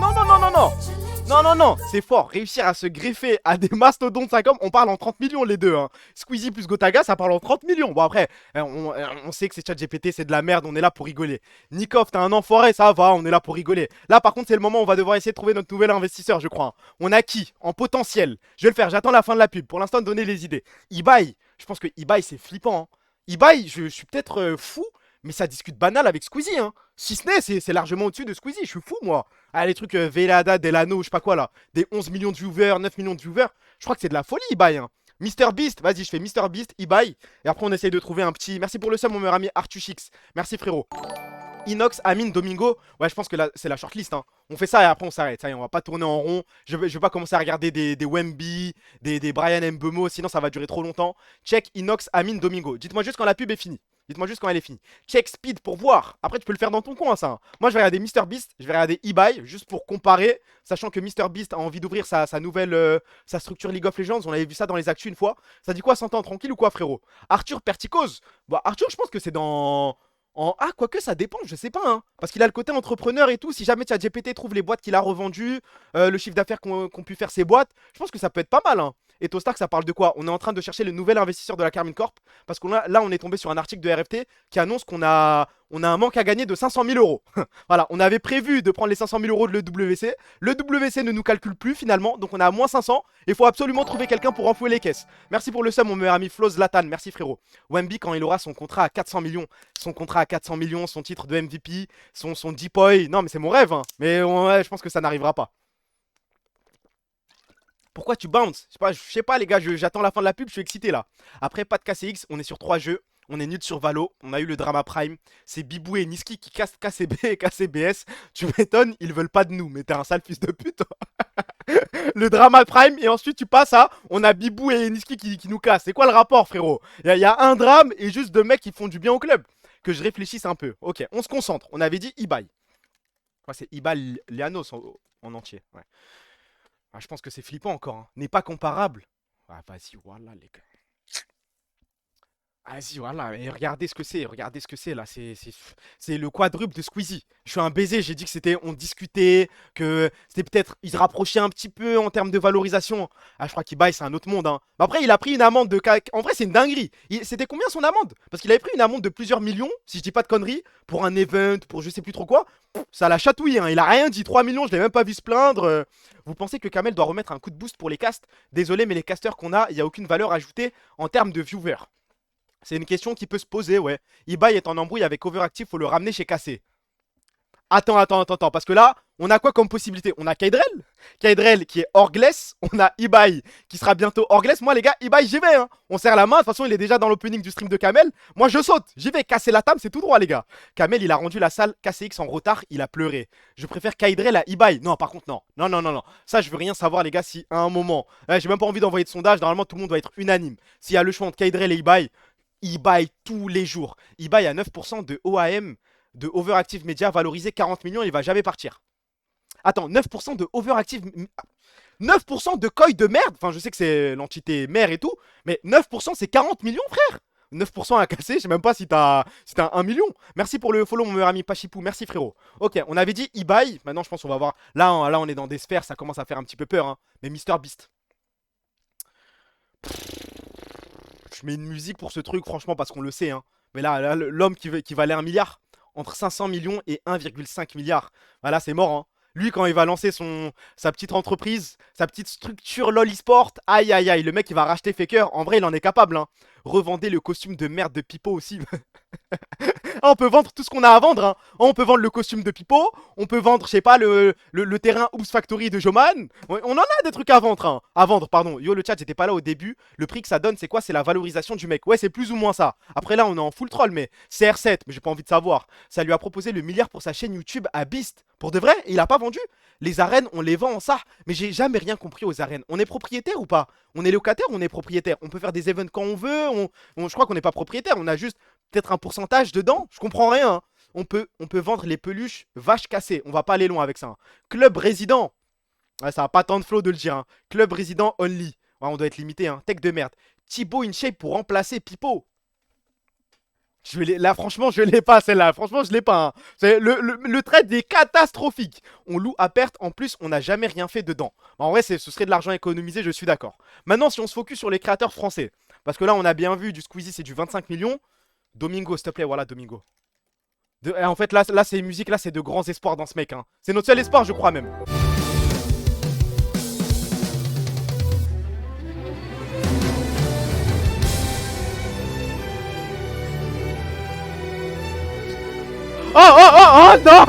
S2: Non, c'est fort. Réussir à se greffer à des mastodontes 5 hommes, on parle en 30 millions les deux. Hein. Squeezie plus Gotaga, ça parle en 30 millions. Bon, après, on sait que c'est ChatGPT, c'est de la merde, on est là pour rigoler. Nikov, t'es un enfoiré, ça va, on est là pour rigoler. Là, par contre, c'est le moment où on va devoir essayer de trouver notre nouvel investisseur, je crois. Hein. On a qui? En potentiel. Je vais le faire, j'attends la fin de la pub. Pour l'instant, donner les idées. Ibai, je pense que Ibai, c'est flippant. Hein. Ibai, je suis peut-être fou, mais ça discute banal avec Squeezie. Hein. Si ce n'est, c'est largement au-dessus de Squeezie. Je suis fou, moi. Ah, les trucs Velada, Delano, je sais pas quoi là. Des 11 millions de viewers, 9 millions de viewers. Je crois que c'est de la folie, Ibai. Hein. MrBeast, vas-y, je fais MrBeast, Ibai. Et après, on essaye de trouver un petit. Merci pour le sub, mon meilleur ami Artuchix. Merci, frérot. Inox, Amine, Domingo. Ouais, je pense que c'est la shortlist. Hein. On fait ça et après, on s'arrête. Ça y est, on va pas tourner en rond. Je vais pas commencer à regarder des Wemby, des Brian Mbemo. Sinon, ça va durer trop longtemps. Check Inox, Amine, Domingo. Dites-moi juste quand la pub est finie. Dites-moi juste quand elle est finie. Check Speed pour voir. Après, tu peux le faire dans ton coin, ça. Hein. Moi, je vais regarder MrBeast. Je vais regarder Ibai, juste pour comparer. Sachant que MrBeast a envie d'ouvrir sa nouvelle sa structure League of Legends. On avait vu ça dans les actus une fois. Ça dit quoi, 100 ans tranquille ou quoi, frérot? Arthur Perticose. Bah, Arthur, je pense que c'est dans. Ah, quoique ça dépend, je sais pas. Hein. Parce qu'il a le côté entrepreneur et tout. Si jamais ChatGPT trouve les boîtes qu'il a revendues, le chiffre d'affaires qu'ont pu faire ces boîtes, je pense que ça peut être pas mal. Hein. et Tostark, ça parle de quoi? On est en train de chercher le nouvel investisseur de la Carmine Corp. Parce que là, on est tombé sur un article de RFT qui annonce on a un manque à gagner de 500 000 euros. Voilà, on avait prévu de prendre les 500 000 euros de l'EWC. Le WC ne nous calcule plus finalement, donc on est à moins 500. Il faut absolument trouver quelqu'un pour renflouer les caisses. Merci pour le sum, mon meilleur ami Flo Zlatan. Merci frérot. Wemby, quand il aura son contrat à 400 millions, son titre de MVP, son Deepoy. Non, mais c'est mon rêve, hein. Mais ouais, je pense que ça n'arrivera pas. Pourquoi tu bounces? Je sais pas les gars, j'attends la fin de la pub, je suis excité là. Après, pas de KCX, on est sur 3 jeux. On est nul sur Valo, on a eu le drama Prime. C'est Bibou et Niski qui cassent KCB et KCBS. Tu m'étonnes, ils veulent pas de nous, mais t'es un sale fils de pute. Toi. Le drama Prime, et ensuite tu passes à on a Bibou et Niski qui nous cassent. C'est quoi le rapport, frérot? Il y a un drame et juste deux mecs qui font du bien au club. Que je réfléchisse un peu. Ok, on se concentre. On avait dit Ibai. Ouais, c'est Ibai Lianos en entier. Ouais. Ah, je pense que c'est flippant encore. Hein. N'est pas comparable. Ah, vas-y, voilà, les gars. Vas-y, voilà. Et regardez ce que c'est. Regardez ce que c'est là. C'est le quadruple de Squeezie. Je suis un baiser. J'ai dit que c'était. On discutait. Que c'était peut-être. Ils se rapprochaient un petit peu en termes de valorisation. Ah, je crois qu'Ibai, c'est un autre monde. Hein. Mais après, il a pris une amende de. En vrai, c'est une dinguerie. C'était combien son amende? Parce qu'il avait pris une amende de plusieurs millions, si je dis pas de conneries, pour un event, pour je sais plus trop quoi. Ça l'a chatouillé. Hein. Il a rien dit. 3 millions, je l'ai même pas vu se plaindre. Vous pensez que Kamel doit remettre un coup de boost pour les castes? Désolé, mais les casters qu'on a, il n'y a aucune valeur ajoutée en termes de viewers. C'est une question qui peut se poser, ouais. Ibai est en embrouille avec Overactive, faut le ramener chez KC. Attends, parce que là, on a quoi comme possibilité? On a Kaydrel qui est Orgless, on a Ibai qui sera bientôt Orgless. Moi les gars, Ibai j'y vais, hein. On serre la main, de toute façon il est déjà dans l'opening du stream de Kamel. Moi je saute, j'y vais, casser la table, c'est tout droit les gars. Kamel il a rendu la salle KCX en retard, il a pleuré. Je préfère Kaydrel à Ibai. Non par contre non, non. Ça je veux rien savoir les gars si à un moment, j'ai même pas envie d'envoyer de sondage, normalement tout le monde doit être unanime. S'il y a le choix entre Kaydrel et Ibai, Ibai tous les jours. Ibai a 9% de OAM, de Overactive Media, valorisé 40 millions, il va jamais partir. Attends, 9% de Overactive... 9% de coin de merde. Enfin, je sais que c'est l'entité mère et tout, mais 9% c'est 40 millions, frère. 9% à casser, je sais même pas si t'as 1 million. Merci pour le follow, mon meilleur ami Pachipou. Merci, frérot. Ok, on avait dit Ibai. Maintenant, je pense qu'on va voir. Là, on est dans des sphères, ça commence à faire un petit peu peur. Hein. Mais MrBeast. Je mets une musique pour ce truc, franchement, parce qu'on le sait. Hein. Mais là l'homme qui valait 1 milliard, entre 500 millions et 1,5 milliard. Voilà, c'est mort. Hein. Lui, quand il va lancer sa petite entreprise, sa petite structure LOL eSport, aïe aïe aïe, le mec il va racheter Faker. En vrai, il en est capable. Hein. Revendez le costume de merde de Pipo aussi. On peut vendre tout ce qu'on a à vendre. Hein. On peut vendre le costume de Pipo. On peut vendre, je sais pas, le terrain Oops Factory de Joman. On en a des trucs à vendre. Hein. À vendre, pardon. Yo, le chat, j'étais pas là au début. Le prix que ça donne, c'est quoi? C'est la valorisation du mec. Ouais, c'est plus ou moins ça. Après, là, on est en full troll, mais CR7, mais j'ai pas envie de savoir. Ça lui a proposé le milliard pour sa chaîne YouTube à Beast. Pour de vrai, il a pas vendu. Les arènes, on les vend en ça. Mais j'ai jamais rien compris aux arènes. On est propriétaire ou pas? On est locataire ou on est propriétaire? On peut faire des events quand on veut. Je crois qu'on n'est pas propriétaire. On a juste peut-être un pourcentage dedans. Je comprends rien. Hein. On peut vendre les peluches vaches cassées. On va pas aller loin avec ça. Hein. Club résident. Ouais, ça a pas tant de flow de le dire. Hein. Club résident only. Ouais, on doit être limité. Hein. Tech de merde. Thibaut InShape pour remplacer Pipo. Là, franchement, je l'ai pas celle-là. Franchement, je l'ai pas. Hein. Le trade est catastrophique. On loue à perte. En plus, on n'a jamais rien fait dedans. En vrai, ce serait de l'argent économisé, je suis d'accord. Maintenant, si on se focus sur les créateurs français. Parce que là, on a bien vu du Squeezie, c'est du 25 millions. Domingo, s'il te plaît, voilà, Domingo. En fait, là c'est musique, là, c'est de grands espoirs dans ce mec. Hein. C'est notre seul espoir, je crois même. Oh, non.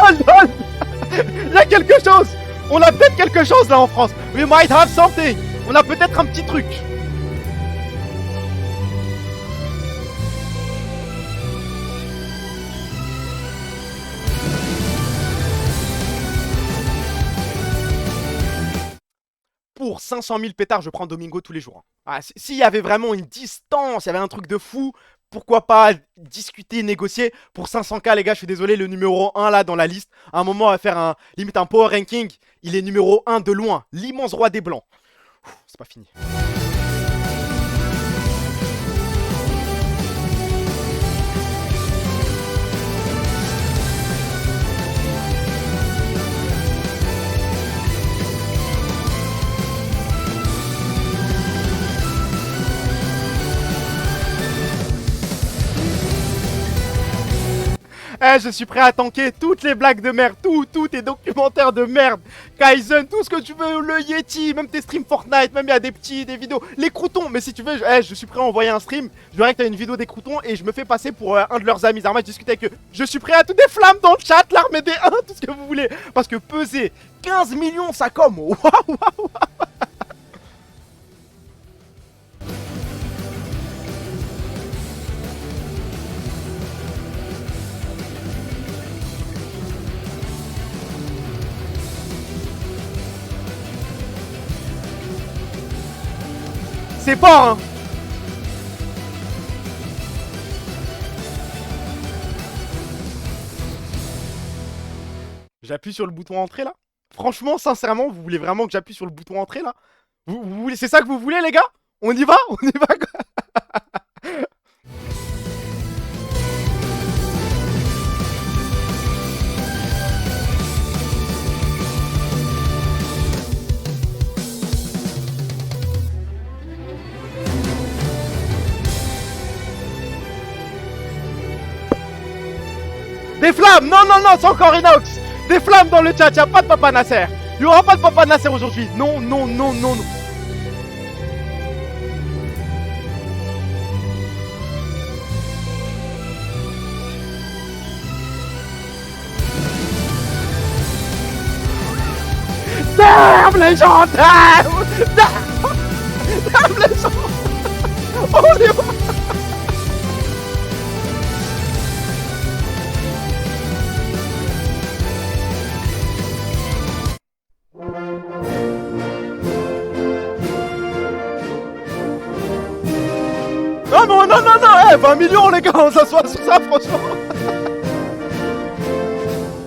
S2: Il y a quelque chose. On a peut-être quelque chose là en France. We might have something. On a peut-être un petit truc. Pour 500 000 pétards, je prends Domingo tous les jours. Ah, s'il y avait vraiment une distance, il y avait un truc de fou, pourquoi pas discuter, négocier. Pour 500K, les gars, je suis désolé, le numéro 1 là dans la liste, à un moment, on va faire limite un power ranking. Il est numéro 1 de loin, l'immense roi des blancs. C'est pas fini. Eh, je suis prêt à tanker toutes les blagues de merde, tous tes documentaires de merde, Kaizen, tout ce que tu veux, le Yeti, même tes streams Fortnite, même il y a des vidéos, les croutons. Mais si tu veux, je suis prêt à envoyer un stream, je verrai que t'as une vidéo des croutons et je me fais passer pour un de leurs amis. Zarma, je discute avec eux. Je suis prêt à tout des flammes dans le chat, l'armée des 1, tout ce que vous voulez. Parce que peser 15 millions, ça comme, waouh, waouh. C'est fort, hein. J'appuie sur le bouton entrée là. Franchement, sincèrement, vous voulez vraiment que j'appuie sur le bouton entrée là? Vous voulez, c'est ça que vous voulez les gars? On y va? On y va quoi. Des flammes! Non, non, non, c'est encore Inox! Des flammes dans le chat, y'a pas de Papa Nasser! Il y aura pas de Papa Nasser aujourd'hui! Non, non, non, non, non! Damn les gens! Damn! Damn! Damn les gens! Oh les gens! Non, non, non, non, non, 20 millions les gars, on s'assoit sur ça franchement.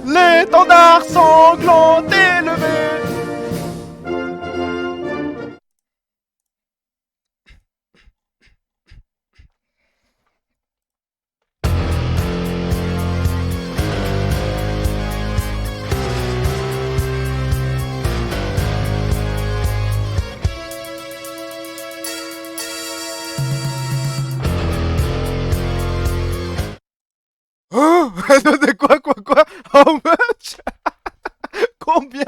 S2: L'étendard sanglant élevé. Hein? De quoi? How much? Combien?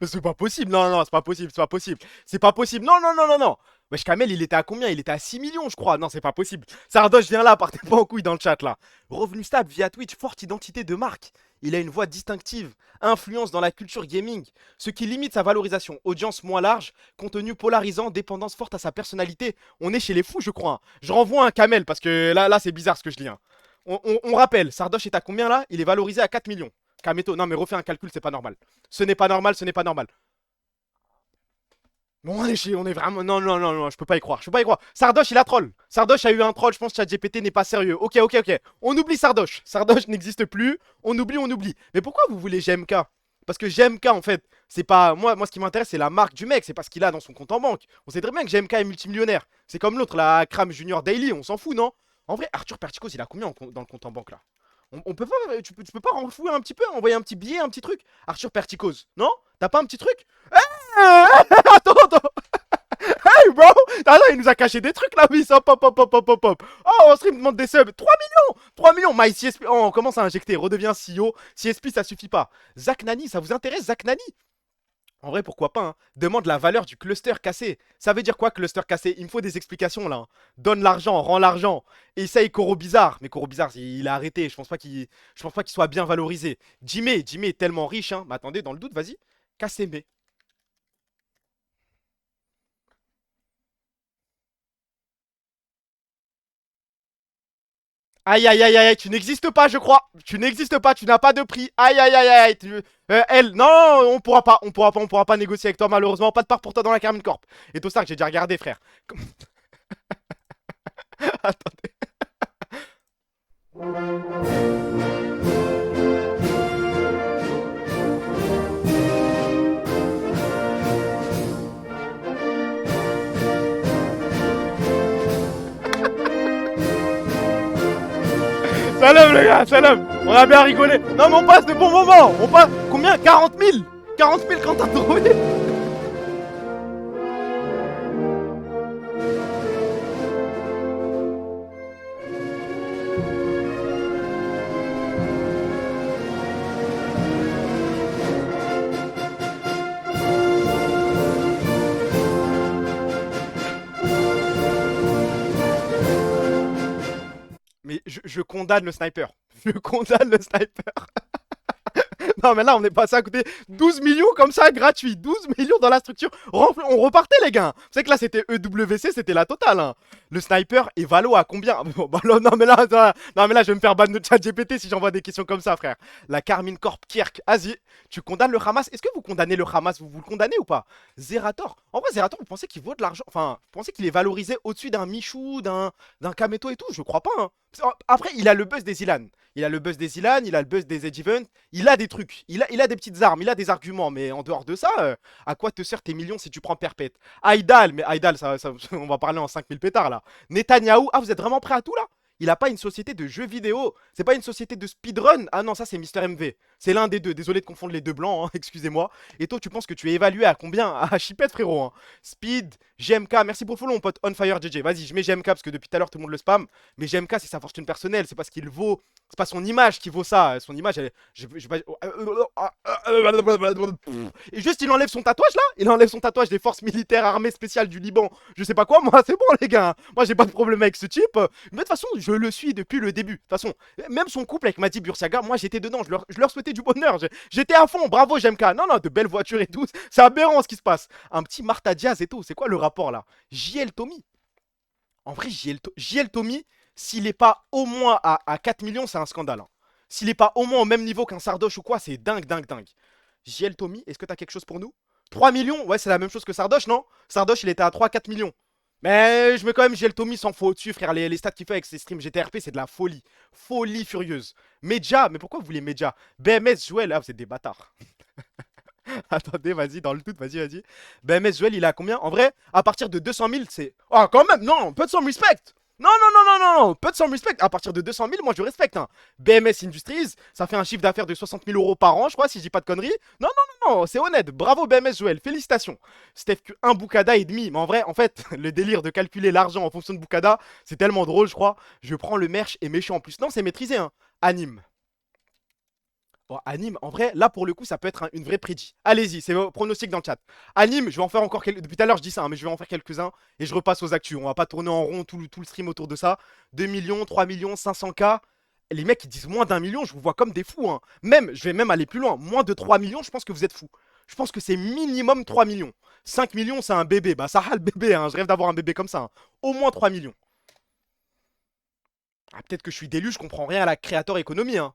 S2: Mais c'est pas possible, non, non, c'est pas possible, c'est pas possible. C'est pas possible, non, non, non, non, non. Wesh, Kamel, il était à combien? Il était à 6 millions, je crois. Non, c'est pas possible. Sardoche, viens là, partez pas en couille dans le chat, là. Revenu stable via Twitch, forte identité de marque. Il a une voix distinctive, influence dans la culture gaming, ce qui limite sa valorisation. Audience moins large, contenu polarisant, dépendance forte à sa personnalité. On est chez les fous, je crois, hein. Je renvoie un Kamel, parce que là, c'est bizarre ce que je lis, hein. On rappelle, Sardoche est à combien, là? Il est valorisé à 4 millions. Kameto, non mais refais un calcul, c'est pas normal. Ce n'est pas normal, ce n'est pas normal. Bon, allez, on est vraiment... Non, non, non, non, je peux pas y croire, je peux pas y croire. Sardoche, il a troll. Sardoche a eu un troll, je pense que ChatGPT n'est pas sérieux. Ok, ok, ok. On oublie Sardoche. Sardoche n'existe plus. On oublie, on oublie. Mais pourquoi vous voulez GMK? Parce que GMK, en fait, c'est pas... Moi, ce qui m'intéresse, c'est la marque du mec. C'est pas ce qu'il a dans son compte en banque. On sait très bien que GMK est multimillionnaire. C'est comme l'autre, la Cram Junior Daily. On s'en fout, non? En vrai, Arthur Perticos, il a combien dans le compte en banque, là? On peut pas... Tu peux pas renflouer un petit peu? Envoyer un petit billet, un petit truc? Arthur Perticos, non? T'as pas un petit truc? Attends, attends. Hey bro! Ah là, il nous a caché des trucs là, oui, hop, hop, hop, hop, hop, hop, hop. Oh, on stream demande des subs. 3 millions! 3 millions! My CSP. Oh, on commence à injecter, redevient CEO. CSP, ça suffit pas. Zach Nani, ça vous intéresse, Zach Nani? En vrai, pourquoi pas, hein. Demande la valeur du cluster cassé. Ça veut dire quoi, cluster cassé? Il me faut des explications là, hein. Donne l'argent, rends l'argent. Essaye Koro Bizarre. Mais Koro Bizarre, il a arrêté. Je pense pas qu'il soit bien valorisé. Jimmy est tellement riche, hein. Mais attendez, dans le doute, vas-y. Kaseme. Aïe aïe aïe aïe, tu n'existes pas, je crois. Tu n'existes pas, tu n'as pas de prix. Aïe aïe aïe aïe. Elle, non, on pourra pas négocier avec toi, malheureusement. Pas de part pour toi dans la Carmine Corp. Et tout ça que j'ai déjà regardé, frère. Attendez. Salam les gars, salam. On a bien rigolé. Non mais on passe de bons moments. On passe... Combien? 40 000. 40 000 quand t'as trouvé. je condamne le sniper. Je condamne le sniper. Non, mais là, on est passé à côté 12 millions comme ça, gratuit. 12 millions dans la structure. On repartait, les gars. Vous savez que là, c'était EWC, c'était la totale. Hein. Le sniper et Valo à combien? Non, mais là, je vais me faire ban de chat GPT si j'envoie des questions comme ça, frère. La Carmine Corp Kierk. Vas-y, tu condamnes le Hamas. Est-ce que vous condamnez le Hamas? Vous le condamnez ou pas? Zerator. En vrai, Zerator, vous pensez qu'il vaut de l'argent? Enfin, vous pensez qu'il est valorisé au-dessus d'un Michou, d'un Kameto et tout? Je crois pas. Hein. Après, il a le buzz des Ilan. Il a le buzz des Ilan, il a le buzz des Edge Event, il a des trucs, il a des petites armes, il a des arguments, mais en dehors de ça, à quoi te servent tes millions si tu prends perpète? Aïdal, mais Aïdal, on va parler en 5000 pétards là. Netanyahou, ah vous êtes vraiment prêts à tout là? Il a pas une société de jeux vidéo, c'est pas une société de speedrun. Ah non, ça c'est Mister MV, c'est l'un des deux, désolé de confondre les deux blancs, hein, excusez-moi. Et toi tu penses que tu es évalué à combien? À chipette frérot, hein. Speed, GMK, merci pour le follow mon pote, On Fire JJ, vas-y je mets GMK parce que depuis tout à l'heure tout le monde le spam. Mais GMK c'est sa fortune personnelle, c'est pas ce qu'il vaut. C'est pas son image qui vaut ça. Son image, elle. Et juste, il enlève son tatouage là. Il enlève son tatouage des forces militaires armées spéciales du Liban. Je sais pas quoi, moi, c'est bon, les gars. Moi, j'ai pas de problème avec ce type. Mais de toute façon, je le suis depuis le début. De toute façon, même son couple avec Madi Bursiaga, moi, j'étais dedans. Je leur souhaitais du bonheur. J'étais à fond. Bravo, JMK. Non, non, de belles voitures et tout. C'est aberrant ce qui se passe. Un petit Martha Diaz et tout. C'est quoi le rapport là? JL Tommy. En vrai, JL Tommy. S'il est pas au moins à 4 millions, c'est un scandale. Hein. S'il est pas au moins au même niveau qu'un Sardoche ou quoi, c'est dingue, dingue, dingue. JL Tommy, est-ce que t'as quelque chose pour nous? 3 millions? Ouais, c'est la même chose que Sardoche, non? Sardoche, il était à 3-4 millions. Mais je mets quand même JL Tommy sans faux au-dessus, frère. Les stats qu'il fait avec ses streams GTRP, c'est de la folie. Folie furieuse. Medja, mais pourquoi vous voulez Medja? BMS Joel, ah, vous êtes des bâtards. Attendez, vas-y, dans le doute, vas-y, vas-y. BMS Joel, il a combien? En vrai, à partir de 200 000, c'est. Oh, quand même, non, peu de some respect! Non, non, non, non, non, peu de some respect. À partir de 200 000, moi je respecte. Hein. BMS Industries, ça fait un chiffre d'affaires de 60 000 euros par an, je crois, si je dis pas de conneries. Non, non, non, non, c'est honnête. Bravo BMS Joël, félicitations. Steph, un Boukada et demi. Mais en vrai, en fait, le délire de calculer l'argent en fonction de Boukada, c'est tellement drôle, je crois. Je prends le merch et méchant en plus. Non, c'est maîtrisé, hein. Anime. Oh, anime, en vrai, là pour le coup, ça peut être une vraie prédit. Allez-y, c'est vos pronostics dans le chat. Anime, je vais en faire encore quelques. Depuis tout à l'heure, je dis ça, hein, mais je vais en faire quelques-uns et je repasse aux actus. On va pas tourner en rond tout le stream autour de ça. 2 millions, 3 millions, 500K. Les mecs, ils disent moins d'1 million, je vous vois comme des fous. Hein. Même, je vais même aller plus loin. Moins de 3 millions, je pense que vous êtes fous. Je pense que c'est minimum 3 millions. 5 millions, c'est un bébé. Bah, ça a le bébé, hein. Je rêve d'avoir un bébé comme ça. Hein. Au moins 3 millions. Ah, peut-être que je suis d'élu, je comprends rien à la créateur économie. Hein.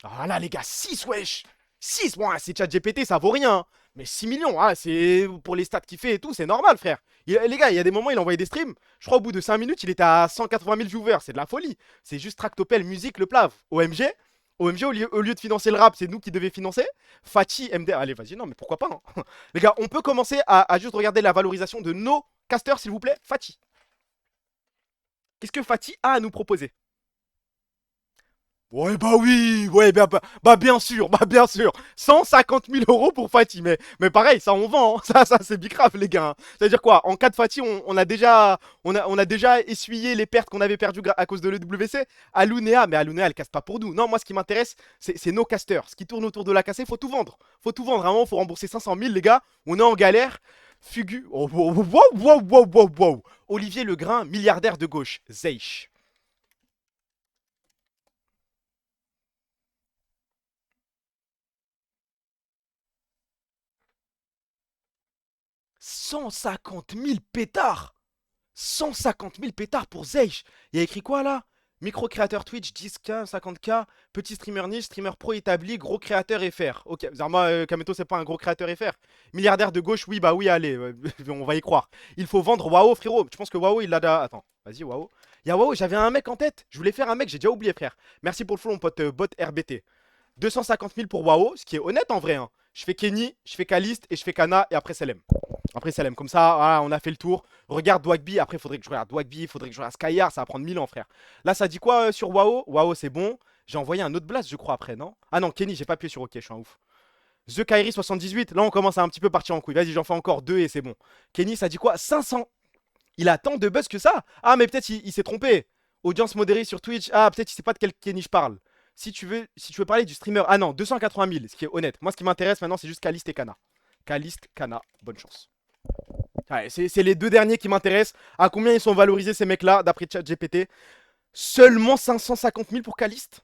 S2: Ah là les gars, 6 wesh 6, bon, c'est ChatGPT, ça vaut rien. Hein. Mais 6 millions, ah, c'est pour les stats qu'il fait et tout, c'est normal, frère. Les gars, il y a des moments, il envoyait des streams. Je crois au bout de 5 minutes, il était à 180 000 viewers. C'est de la folie. C'est juste Tractopel, musique, le plave. OMG, au lieu de financer le rap, c'est nous qui devions financer. Fatih, MD. Allez, vas-y, non, mais pourquoi pas. Hein. Les gars, on peut commencer à juste regarder la valorisation de nos casters, s'il vous plaît. Fatih. Qu'est-ce que Fatih a à nous proposer? Ouais, bah oui, ouais, bah bien sûr, 150 000 euros pour Fatih, mais pareil, ça on vend, hein. Ça c'est bicrave, les gars. Hein. C'est-à-dire quoi, en cas de Fatih, on a déjà essuyé les pertes qu'on avait perdues à cause de l'EWC. Alounéa, mais Alounéa, elle casse pas pour nous. Non, moi, ce qui m'intéresse, c'est nos casters. Ce qui tourne autour de la cassée, faut tout vendre. Faut tout vendre, vraiment, faut rembourser 500 000, les gars. On est en galère. Fugu, oh, wow. Olivier Legrain, milliardaire de gauche, Zeish. 150 000 pétards 150 000 pétards pour Zeish. Il y a écrit quoi là? Micro-créateur Twitch, 10K, 50K, petit streamer niche, streamer pro établi, gros créateur FR. Ok, moi, Kameto, c'est pas un gros créateur FR. Milliardaire de gauche, oui, bah oui, allez, on va y croire. Il faut vendre Wao, frérot. Je pense que Wao, il l'a déjà. Attends, vas-y, Wao. Il y a Wao, j'avais un mec en tête. Je voulais faire un mec, j'ai déjà oublié, frère. Merci pour le follow, mon pote bot RBT. 250 000 pour Wao, ce qui est honnête en vrai. Hein. Je fais Kenny, je fais Kalist et je fais Kana et après Selem. Après Selem, comme ça, voilà, on a fait le tour. Regarde Dwagby, après il faudrait que je regarde Dwagby, il faudrait que je regarde Skyar, ça va prendre 1000 ans, frère. Là, ça dit quoi sur Wao? Wao, c'est bon. J'ai envoyé un autre blast, je crois, après, non? Ah non, Kenny, j'ai pas appuyé sur OK, je suis un ouf. The Kairi 78, là on commence à un petit peu partir en couille. Vas-y, j'en fais encore 2 et c'est bon. Kenny, ça dit quoi? 500. Il a tant de buzz que ça? Ah, mais peut-être il s'est trompé. Audience modérée sur Twitch. Ah, peut-être il sait pas de quel Kenny je parle. Si tu veux parler du streamer. Ah non, 280 000, ce qui est honnête. Moi, ce qui m'intéresse maintenant, c'est juste Kalist et Kana. Kalist, Kana, bonne chance. Ouais, c'est les deux derniers qui m'intéressent. À combien ils sont valorisés ces mecs-là, d'après ChatGPT? Seulement 550 000 pour Caliste?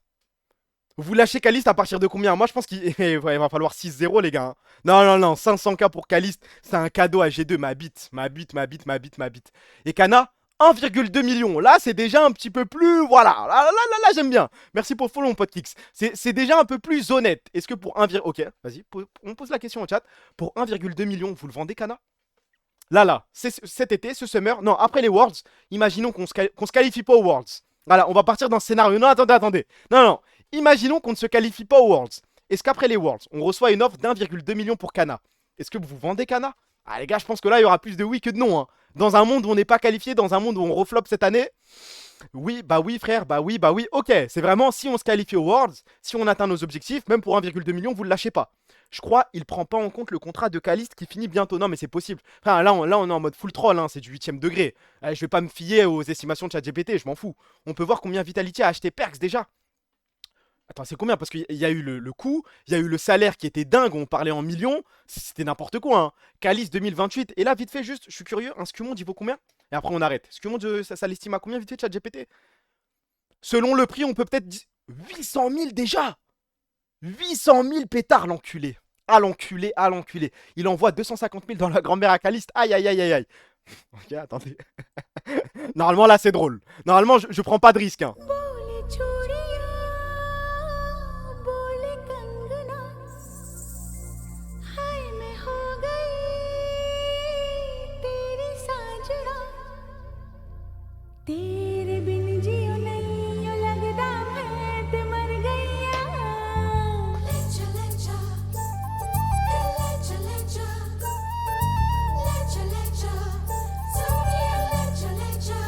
S2: Vous lâchez Caliste à partir de combien? Moi je pense qu'il il va falloir 6-0 les gars, hein. Non, non, non, 500K pour Caliste, c'est un cadeau à G2, ma bite, ma bite, ma bite, ma bite, ma bite. Et Kana, 1,2 million. Là, c'est déjà un petit peu plus. Voilà, là, j'aime bien. Merci pour le follow, mon pote Kix. C'est déjà un peu plus honnête. Est-ce que pour 1, ok, vas-y, on pose la question au chat. Pour 1,2 million, vous le vendez, Kana? Là, cet été, ce summer. Non, après les Worlds, imaginons qu'on se qualifie pas aux Worlds. Voilà, on va partir d'un scénario. Non, attendez. Non, non. Imaginons qu'on ne se qualifie pas aux Worlds. Est-ce qu'après les Worlds, on reçoit une offre d'1,2 million pour Kana? Est-ce que vous vendez Kana? Ah les gars, je pense que là, il y aura plus de oui que de non, hein. Dans un monde où on n'est pas qualifié, dans un monde où on reflop cette année. Oui, frère, bah oui, ok. C'est vraiment, si on se qualifie aux Worlds, si on atteint nos objectifs, même pour 1,2 million, vous ne le lâchez pas. Je crois il prend pas en compte le contrat de Caliste qui finit bientôt. Non, mais c'est possible. Enfin, là, on est en mode full troll, hein, c'est du 8ème degré. Je vais pas me fier aux estimations de ChatGPT, je m'en fous. On peut voir combien Vitality a acheté Perks déjà. Attends, c'est combien? Parce qu'il y a eu le coût, il y a eu le salaire qui était dingue, on parlait en millions, c'était n'importe quoi, hein. Caliste 2028, et là, vite fait, juste, je suis curieux, un Scumonde, il vaut combien? Et après, on arrête. Scumonde, ça l'estime à combien, vite fait, ChatGPT? Selon le prix, on peut peut-être... 800 000 déjà! 800 000 pétards, l'enculé. Ah, l'enculé, ah, l'enculé. Il envoie 250 000 dans la grand-mère à Caliste. Aïe, aïe, aïe, aïe, aïe. Ok, attendez. Normalement, là, c'est drôle. Normalement, je prends pas de risque, hein.
S1: बोले चूड़ियां बोले कंगना हाय मैं हो गई तेरी साजना तेरे बिन जियो नहीं ओ लगदा मैं ते मर गईया लेचा लेचा लेचा लेचा लेचा लेचा सोनिया लेचा लेचा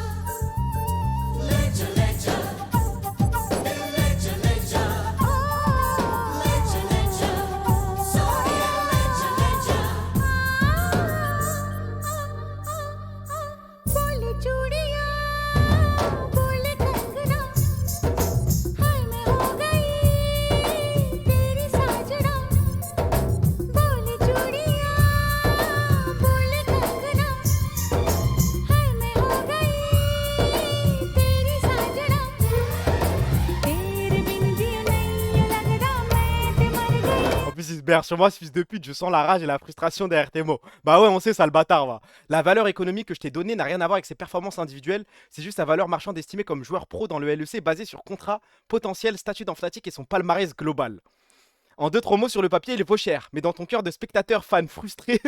S1: बोले चूड़ियां बोले कंगना हाय मैं हो गई तेरी साजना बोले चूड़ियां बोले कंगना हाय मैं हो गई तेरी साजना तेरे बिन जियो नहीं लगदा मैं ते मर गई
S2: En plus, il se berce sur moi, ce fils de pute. Je sens la rage et la frustration derrière tes mots. Bah ouais, on sait ça, le bâtard, va. La valeur économique que je t'ai donnée n'a rien à voir avec ses performances individuelles. C'est juste sa valeur marchande estimée comme joueur pro dans le LEC basée sur contrat, potentiel, statut d'Enfnatic et son palmarès global. En 2-3 mots, sur le papier, il vaut cher. Mais dans ton cœur de spectateur fan frustré,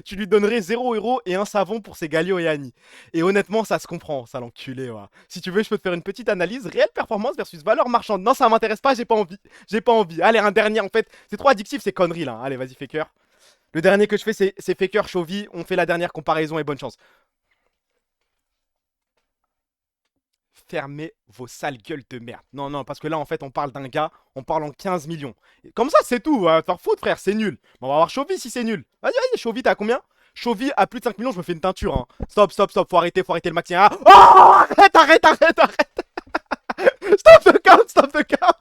S2: tu lui donnerais 0 euros et un savon pour ses Galio et Annie. Et honnêtement, ça se comprend, ça l'enculé, ouais. Si tu veux, je peux te faire une petite analyse. Réelle performance versus valeur marchande. Non, ça m'intéresse pas, j'ai pas envie. J'ai pas envie. Allez, un dernier, en fait. C'est trop addictif, ces conneries, là. Allez, vas-y, Faker. Le dernier que je fais, c'est Faker, Chovy. On fait la dernière comparaison et bonne chance. Fermez vos sales gueules de merde. Non, non, parce que là, en fait, on parle d'un gars, on parle en 15 millions. Comme ça, c'est tout. Va te faire foutre, frère, c'est nul. Bon, on va voir Chovy si c'est nul. Vas-y, vas-y, Chovy, t'as combien? Chovy, à plus de 5 millions, je me fais une teinture, hein. Stop, stop, stop. Faut arrêter le maximum. Ah, oh, arrête. Stop the count, stop the count.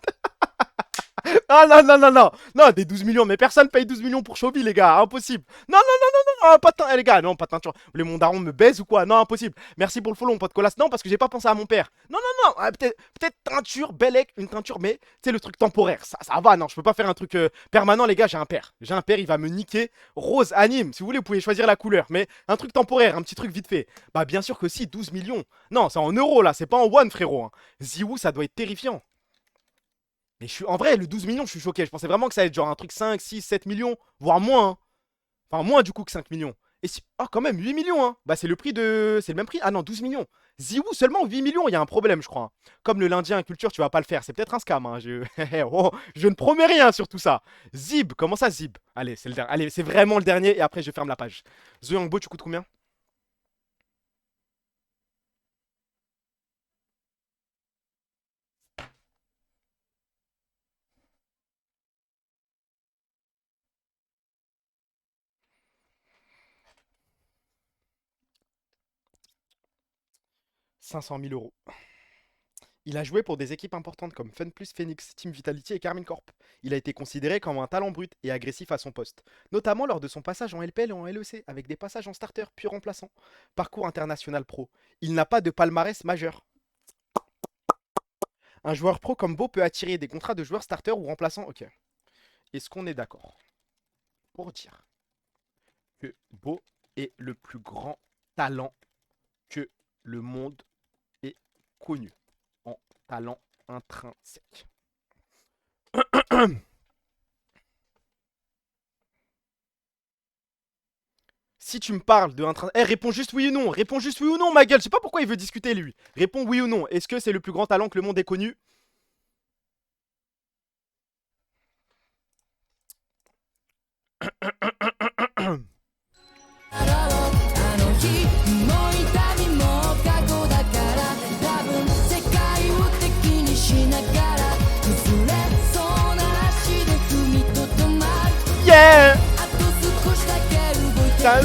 S2: Ah non, non, non, non. Non, des 12 millions. Mais personne paye 12 millions pour Chovy, les gars. Impossible. Non, non, non, non, non, non, pas de teinture. Les gars, non, pas de teinture. Vous voulez mon daron me baise ou quoi? Non, impossible. Merci pour le follow, mon pote Colas. Non, parce que j'ai pas pensé à mon père. Non, non, non. Ah, peut-être teinture, Bellec, une teinture, mais c'est le truc temporaire. Ça va, non, je peux pas faire un truc permanent, les gars. J'ai un père. J'ai un père, il va me niquer. Rose, anime. Si vous voulez, vous pouvez choisir la couleur. Mais un truc temporaire, un petit truc vite fait. Bah, bien sûr que si, 12 millions. Non, c'est en euros, là. C'est pas en one, frérot, hein. Ziwoo, ça doit être terrifiant. Mais je suis, en vrai, le 12 millions, je suis choqué. Je pensais vraiment que ça allait être genre un truc 5, 6, 7 millions, voire moins, hein. Enfin, moins du coup que 5 millions. Et si... Ah, quand même, 8 millions, hein. Bah, c'est le prix de... C'est le même prix? Ah non, 12 millions. Ziwoo, seulement 8 millions, il y a un problème, je crois, hein. Comme le lindien culture, tu vas pas le faire. C'est peut-être un scam, hein. Oh, je ne promets rien sur tout ça. Zib, comment ça, Zib? Allez, c'est le dernier. Allez, c'est vraiment le dernier, et après, je ferme la page. The Youngbo, tu coûtes combien? 500 000 euros. Il a joué pour des équipes importantes comme FunPlus, Phoenix, Team Vitality et Carmine Corp. Il a été considéré comme un talent brut et agressif à son poste, notamment lors de son passage en LPL et en LEC, avec des passages en starter puis remplaçant. Parcours international pro. Il n'a pas de palmarès majeur. Un joueur pro comme Beau peut attirer des contrats de joueurs starters ou remplaçants. Ok. Est-ce qu'on est d'accord pour dire que Beau est le plus grand talent que le monde ait connu en talent intrinsèque? Si tu me parles de intrinsèque... Eh, réponds juste oui ou non. Réponds juste oui ou non, ma gueule. Je sais pas pourquoi il veut discuter, lui. Réponds oui ou non. Est-ce que c'est le plus grand talent que le monde ait connu? Yeah! Ah,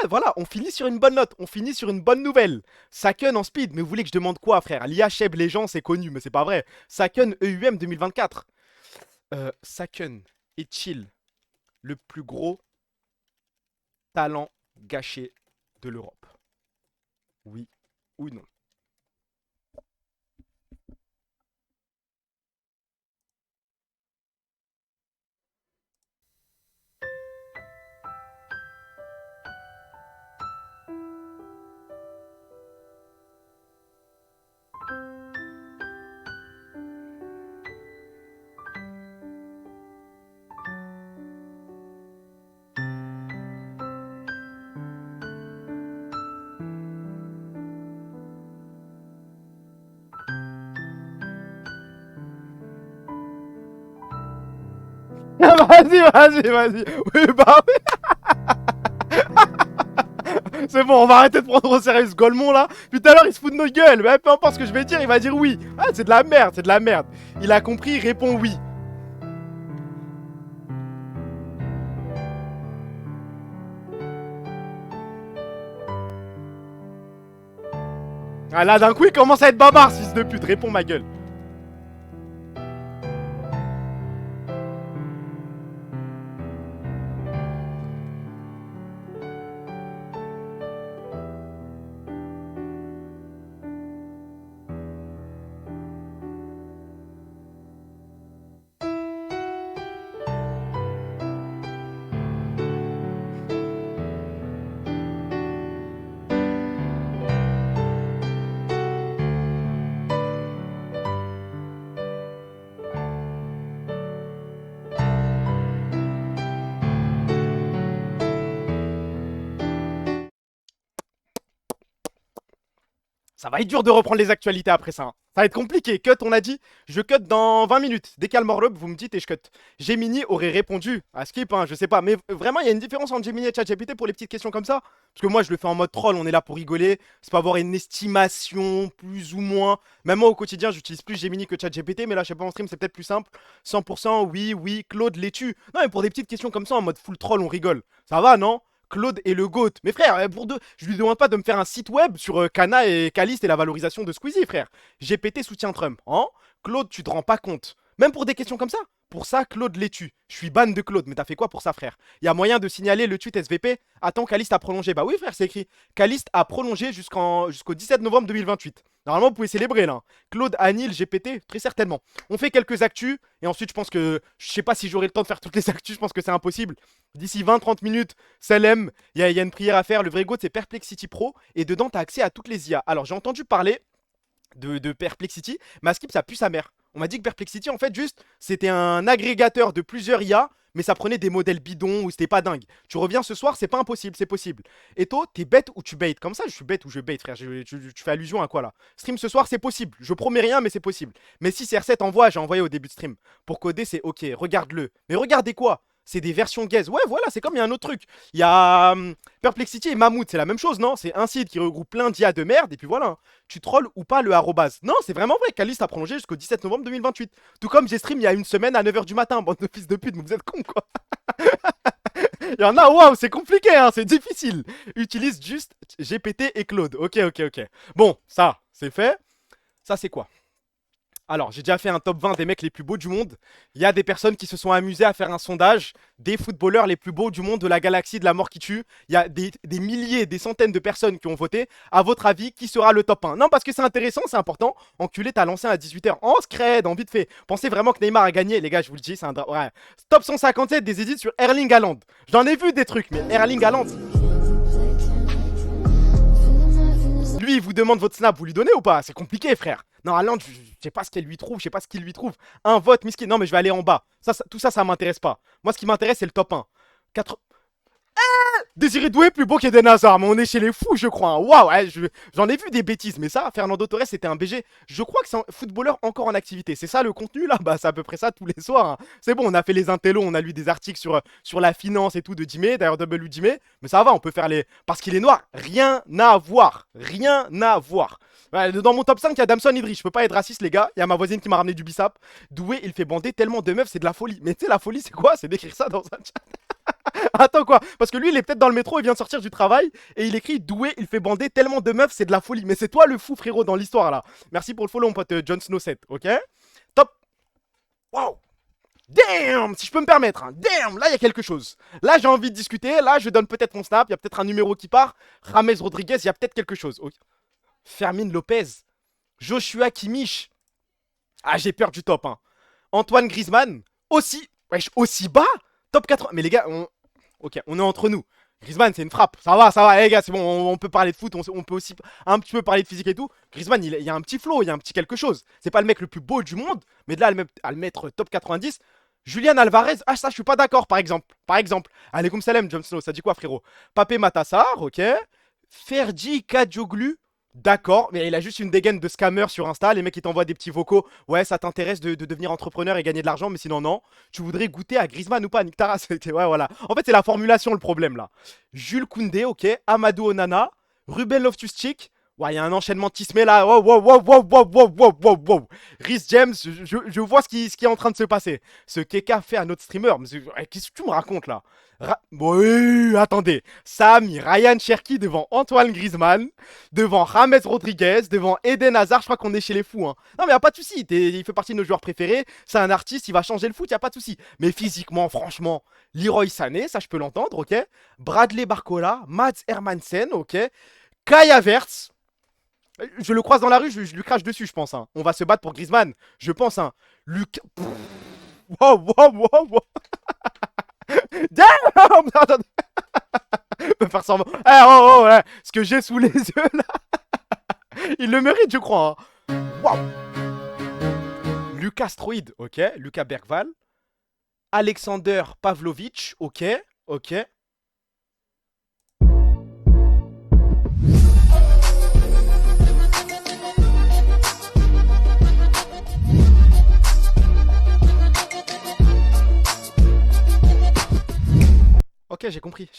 S2: voilà, on finit sur une bonne note, on finit sur une bonne nouvelle. Saken en speed, mais vous voulez que je demande quoi, frère? L'IA Cheb les gens, c'est connu, mais c'est pas vrai. Saken EUM 2024. Saken est-il le plus gros talent gâché de l'Europe? Oui ou non? Vas-y, vas-y, vas-y. Oui, bah oui. C'est bon, on va arrêter de prendre au sérieux ce Golemon là. Puis tout à l'heure, il se fout de nos gueules. Mais peu importe ce que je vais dire, il va dire oui. Ah, c'est de la merde, c'est de la merde. Il a compris, il répond oui. Ah là, d'un coup, il commence à être bavard, fils de pute. Réponds, ma gueule. Ça va être dur de reprendre les actualités après ça. Hein. Ça va être compliqué. Cut, on a dit. Je cut dans 20 minutes. Décale Morlob, vous me dites et je cut. Gemini aurait répondu à Skip, hein, je sais pas. Mais vraiment, il y a une différence entre Gemini et ChatGPT pour les petites questions comme ça. Parce que moi, je le fais en mode troll. On est là pour rigoler. C'est pas avoir une estimation, plus ou moins. Même moi, au quotidien, j'utilise plus Gemini que ChatGPT. Mais là, je sais pas, en stream, c'est peut-être plus simple. 100%, oui, oui. Claude, l'es-tu? Non, mais pour des petites questions comme ça, en mode full troll, on rigole. Ça va, non? Claude est le GOAT. Mais frère, pour deux, je lui demande pas de me faire un site web sur Kana et Caliste et la valorisation de Squeezie, frère. GPT soutient Trump. Hein? Claude, tu te rends pas compte. Même pour des questions comme ça. Pour ça, Claude les tue. Je suis ban de Claude, mais t'as fait quoi pour ça, frère? Il y a moyen de signaler le tweet SVP. Attends, Caliste a prolongé. Bah oui, frère, c'est écrit. Caliste a prolongé jusqu'au 17 novembre 2028. Normalement, vous pouvez célébrer là. Claude annule GPT, très certainement. On fait quelques actus. Et ensuite, je pense que. Je sais pas si j'aurai le temps de faire toutes les actus. Je pense que c'est impossible. D'ici 20-30 minutes, Salem, il y a une prière à faire. Le vrai GOAT, c'est Perplexity Pro. Et dedans, t'as accès à toutes les IA. Alors, j'ai entendu parler de Perplexity. Mais à Skip, ça pue sa mère. On m'a dit que Perplexity, en fait, juste, c'était un agrégateur de plusieurs IA, mais ça prenait des modèles bidons ou c'était pas dingue. Tu reviens ce soir, c'est pas impossible, c'est possible. Et toi, t'es bête ou tu bait? Comme ça, je suis bête ou je bait, frère. Tu fais allusion à quoi là? Stream ce soir, c'est possible. Je promets rien, mais c'est possible. Mais si CR7 envoie, j'ai envoyé au début de stream. Pour coder, c'est ok, regarde-le. Mais regardez quoi? C'est des versions gaze. Ouais, voilà, c'est comme il y a un autre truc. Il y a Perplexity et Mammouth, c'est la même chose, non? C'est un site qui regroupe plein d'IA de merde, et puis voilà. Tu trolls ou pas le arrobase. Non, c'est vraiment vrai. Caliste a prolongé jusqu'au 17 novembre 2028. Tout comme j'ai stream il y a une semaine à 9h du matin. Bande de fils de pute, mais vous êtes cons, quoi. Il y en a, waouh, c'est compliqué, hein, c'est difficile. Utilise juste GPT et Claude. Ok, ok, ok. Bon, ça, c'est fait. Ça, c'est quoi? Alors, j'ai déjà fait un top 20 des mecs les plus beaux du monde. Il y a des personnes qui se sont amusées à faire un sondage des footballeurs les plus beaux du monde, de la galaxie, de la mort qui tue. Il y a des milliers, des centaines de personnes qui ont voté. À votre avis, qui sera le top 1? Non, parce que c'est intéressant, c'est important. Enculé, t'as lancé à 18h. En scred, en vite fait. Pensez vraiment que Neymar a gagné, les gars, je vous le dis, c'est un... Ouais. Top 157 des édits sur Erling Haaland. J'en ai vu des trucs, mais Erling Haaland... Lui, il vous demande votre snap, vous lui donnez ou pas? C'est compliqué, frère. Non, Haaland, je sais pas ce qu'elle lui trouve, je sais pas ce qu'il lui trouve. Un vote, miskin. Non, mais je vais aller en bas. Tout ça, ça m'intéresse pas. Moi, ce qui m'intéresse, c'est le top 1. 4... Désiré Doué plus beau qu'Eden Hazard, mais on est chez les fous, je crois. Hein. Waouh, ouais, j'en ai vu des bêtises, mais ça, Fernando Torres, c'était un BG. Je crois que c'est un footballeur encore en activité. C'est ça le contenu là? Bah, c'est à peu près ça tous les soirs. Hein. C'est bon, on a fait les intellos, on a lu des articles sur la finance et tout de Dime, d'ailleurs W Dime, mais ça va, on peut faire les. Parce qu'il est noir, rien à voir. Rien à voir. Ouais, dans mon top 5, il y a Damson Idriss. Je peux pas être raciste, les gars. Il y a ma voisine qui m'a ramené du bissap. Doué, il fait bander tellement de meufs, c'est de la folie. Mais tu sais, la folie, c'est quoi? C'est d'écrire ça dans un chat. Attends quoi? Parce que lui il est peut-être dans le métro, il vient de sortir du travail et il écrit Doué, il fait bander tellement de meufs, c'est de la folie. Mais c'est toi le fou frérot dans l'histoire là. Merci pour le follow mon pote Jon Snow 7, ok? Top. Waouh. Damn, si je peux me permettre, hein. Damn, là il y a quelque chose. Là j'ai envie de discuter, là je donne peut-être mon snap, il y a peut-être un numéro qui part. James Rodriguez, il y a peut-être quelque chose. Okay. Fermin Lopez, Joshua Kimmich. Ah j'ai peur du top, hein. Antoine Griezmann, aussi, wesh, aussi bas. Top 80. Mais les gars, ok, on est entre nous. Griezmann, c'est une frappe. Ça va, les gars, c'est bon, on peut parler de foot, on peut aussi un petit peu parler de physique et tout. Griezmann, il y a un petit flow, il y a un petit quelque chose. C'est pas le mec le plus beau du monde, mais de là, à le mettre top 90. Julian Alvarez, ah ça, je suis pas d'accord, par exemple. Alaikum salam, Jon Snow, ça dit quoi, frérot? Papé Matassar, ok. Ferdi Kadjoglu. D'accord, mais il a juste une dégaine de scammer sur Insta. Les mecs, ils t'envoient des petits vocaux. Ouais, ça t'intéresse de devenir entrepreneur et gagner de l'argent, mais sinon, non. Tu voudrais goûter à Griezmann ou pas, Nick Taras? Ouais, voilà. En fait, c'est la formulation le problème là. Jules Koundé, ok. Amadou Onana. Ruben Loftus-Cheek. Ouais, il y a un enchaînement tismé là. Wow. Rhys James, je vois ce qui est en train de se passer. Ce Keka fait à notre streamer. Qu'est-ce que tu me racontes là? Oui, attendez. Sami, Ryan Cherki devant Antoine Griezmann, devant James Rodriguez, devant Eden Hazard. Je crois qu'on est chez les fous. Hein. Non, mais y a pas de souci. Il fait partie de nos joueurs préférés. C'est un artiste, il va changer le foot, y a pas de souci. Mais physiquement, franchement, Leroy Sané, ça je peux l'entendre, ok. Bradley Barcola, Mats Hermansen, ok. Kai Havertz. Je le croise dans la rue, je lui crache dessus, je pense. Hein. On va se battre pour Griezmann, je pense. Hein. Lucas. Wow. Damn! Me faire semblant. Ouais. Ce que j'ai sous les yeux là. Il le mérite, je crois. Hein. Wow. Lucas Stroid, ok. Lucas Bergval. Alexander Pavlovic, ok. Ok, j'ai compris.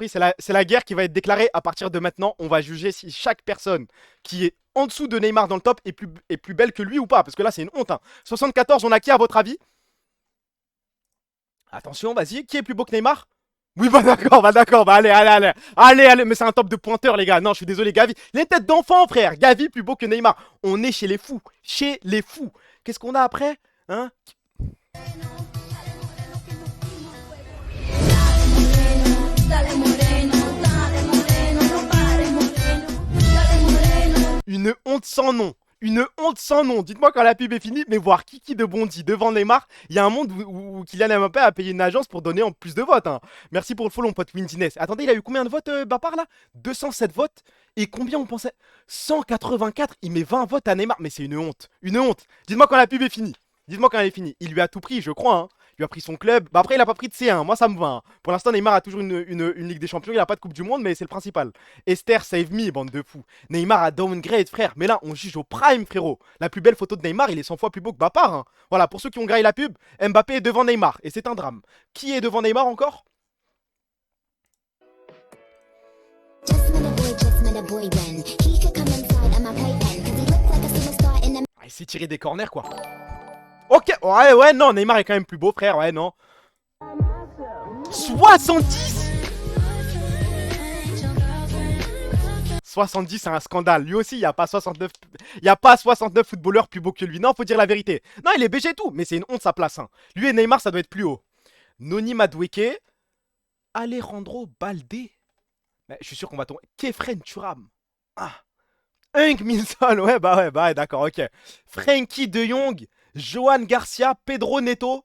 S2: C'est la guerre qui va être déclarée à partir de maintenant. On va juger si chaque personne qui est en dessous de Neymar dans le top est plus belle que lui ou pas. Parce que là, c'est une honte. Hein. 74, on a qui à votre avis? Attention, vas-y. Qui est plus beau que Neymar? Oui, bah d'accord. Allez. Mais c'est un top de pointeur, les gars. Non, je suis désolé, Gavi. Les têtes d'enfant, frère. Gavi plus beau que Neymar. On est chez les fous. Qu'est-ce qu'on a après? Hein? Une honte sans nom. Dites-moi quand la pub est finie, mais voir Kiki de Bondy devant Neymar, il y a un monde où Kylian Mbappé a payé une agence pour donner en plus de votes. Hein. Merci pour le follow, mon pote Windiness. Attendez, il a eu combien de votes, Bapar, là? 207 votes. Et combien on pensait? 184. Il met 20 votes à Neymar. Mais c'est une honte. Dites-moi quand la pub est finie. Il lui a tout pris, je crois. Hein. Il a pris son club. Bah après, il a pas pris de C1. Moi, ça me va. Hein. Pour l'instant, Neymar a toujours une Ligue des Champions. Il a pas de Coupe du Monde, mais c'est le principal. Esther, save me, bande de fous. Neymar a downgrade, frère. Mais là, on juge au prime, frérot. La plus belle photo de Neymar, il est 100 fois plus beau que Bapar. Hein. Voilà, pour ceux qui ont graillé la pub, Mbappé est devant Neymar. Et c'est un drame. Qui est devant Neymar encore? Ah, il s'est tiré des corners, quoi. Ok, ouais, non, Neymar est quand même plus beau, frère, ouais, non. 70 70, c'est un scandale. Lui aussi, il n'y a pas 69... Il y a pas 69 footballeurs plus beaux que lui. Non, faut dire la vérité. Non, il est BG tout, mais c'est une honte sa place. Hein. Lui et Neymar, ça doit être plus haut. Noni Madueke. Alejandro Balde. Mais je suis sûr qu'on va tomber. Kefren Thuram. Ah. Hunk Minson. Ouais, d'accord, ok. Frankie de Jong. Johan Garcia. Pedro Neto.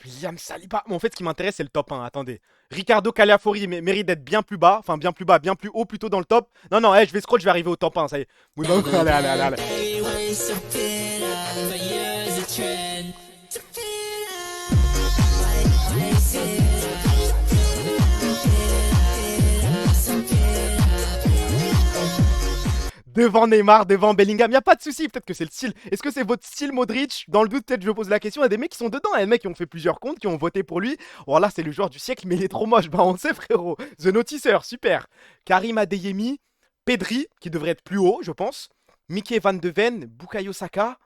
S2: William Saliba. Mais en fait, ce qui m'intéresse, c'est le top 1. Attendez. Ricardo Calafiori mérite d'être bien plus bas. Enfin, bien plus bas, bien plus haut plutôt dans le top. Non, non, je vais scroll, je vais arriver au top 1. Ça y est. Allez. Devant Neymar, devant Bellingham, y a pas de souci, peut-être que c'est le style. Est-ce que c'est votre style Modric? Dans le doute, peut-être je pose la question. Il y a des mecs qui sont dedans, il y a des mecs qui ont fait plusieurs comptes, qui ont voté pour lui. Oh là, c'est le joueur du siècle, mais il est trop moche. Bah on le sait frérot. The Notisseur, super. Karim Adeyemi, Pedri, qui devrait être plus haut, je pense. Mickey Van de Ven, Bukayo Saka.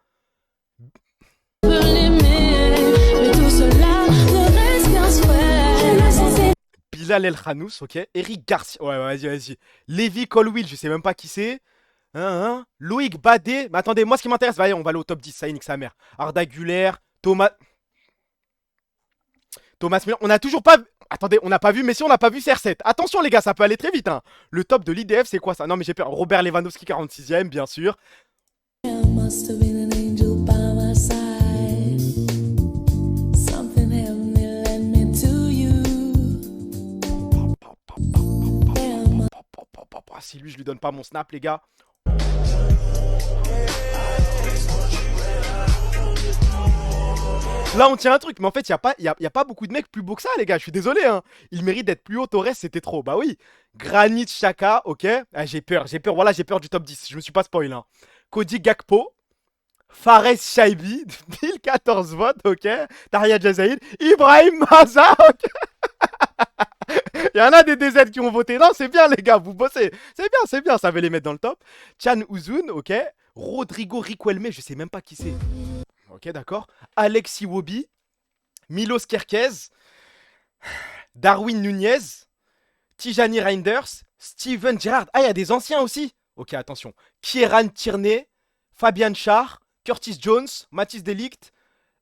S2: Bilal El Khanous, ok. Eric Garcia, ouais, vas-y. Lévi Colwill, je sais même pas qui c'est. Loïc Badé. Mais attendez, moi ce qui m'intéresse, on va aller au top 10, ça y est, nique sa mère. Arda Güler, Thomas Müller. On a toujours pas. Attendez, on n'a pas vu Messi, on n'a pas vu CR7. Attention les gars, ça peut aller très vite. Hein. Le top de l'IDF, c'est quoi ça? Non mais j'ai peur. Robert Lewandowski, 46ème, bien sûr. Si lui, je lui donne pas mon snap, les gars. Là, on tient un truc, mais en fait, il y a pas beaucoup de mecs plus beaux que ça, les gars. Je suis désolé, hein. Il mérite d'être plus haut. Torres, c'était trop. Bah oui. Granit Xhaka, ok. Ah, j'ai peur. Voilà, j'ai peur du top 10. Je me suis pas spoil, hein. Cody Gakpo. Fares Shaibi. 1014 votes, ok. Taria Jazaïd. Ibrahim Maza, ok. Il y en a des DZ qui ont voté. Non, c'est bien, les gars, vous bossez. C'est bien, ça va les mettre dans le top. Chan Uzun, ok. Rodrigo Riquelme, je sais même pas qui c'est. Ok, d'accord. Alexis Wobi. Milos Kerkez. Darwin Nunez. Tijani Reinders. Steven Gerrard. Ah, il y a des anciens aussi. Ok, attention. Kieran Tierney. Fabian Schär. Curtis Jones. Mathis Delict.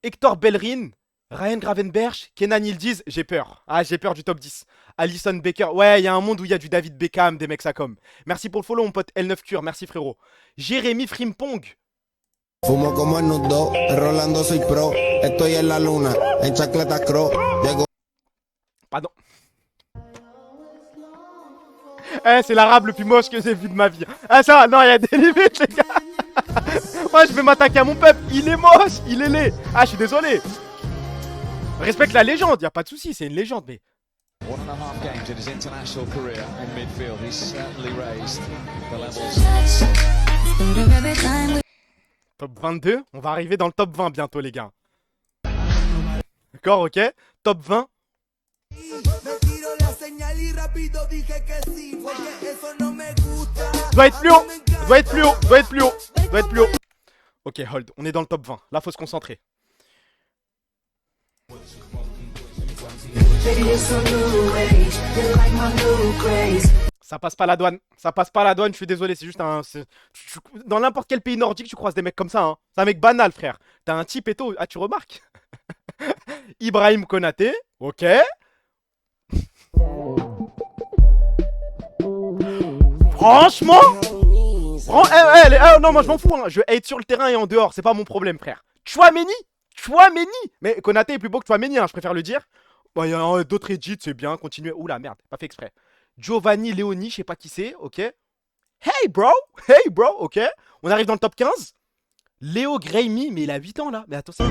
S2: Hector Bellerin. Ryan Gravenberch, Kenan Yildiz, j'ai peur. Ah, j'ai peur du top 10. Alison Baker. Ouais, il y a un monde où il y a du David Beckham, des mecs ça comme. Merci pour le follow, mon pote L9 Cure. Merci, frérot. Jérémy Frimpong.
S4: Fumo como el nudo, Rolando soy pro, estoy en la luna, en chancleta croc, llego.
S2: Pardon. C'est l'arabe le plus moche que j'ai vu de ma vie. Ah ça, non, il y a des limites, les gars. Moi, je vais m'attaquer à mon peuple. Il est moche, il est laid. Ah, je suis désolé. Respecte la légende, y a pas de souci, c'est une légende, mais. Top 22, on va arriver dans le top 20 bientôt, les gars. D'accord, ok. Top 20. Doit être plus haut. Ok, hold, on est dans le top 20. Là, faut se concentrer. Ça passe pas la douane, je suis désolé, c'est juste un... Dans n'importe quel pays nordique, tu croises des mecs comme ça, hein. C'est un mec banal, frère. T'as un type et tout, ah tu remarques. Ibrahim Konaté, ok. Franchement non, moi je m'en fous, hein. Je hate sur le terrain et en dehors, c'est pas mon problème, frère. Chouameni. Mais Konaté est plus beau que Chouameni, hein, je préfère le dire. Bon, il y a d'autres edits, c'est bien, continuez. Oula, merde, pas fait exprès. Giovanni Leoni, je sais pas qui c'est, ok. Hey bro, ok. On arrive dans le top 15. Léo Graimi, mais il a 8 ans là. Mais attention.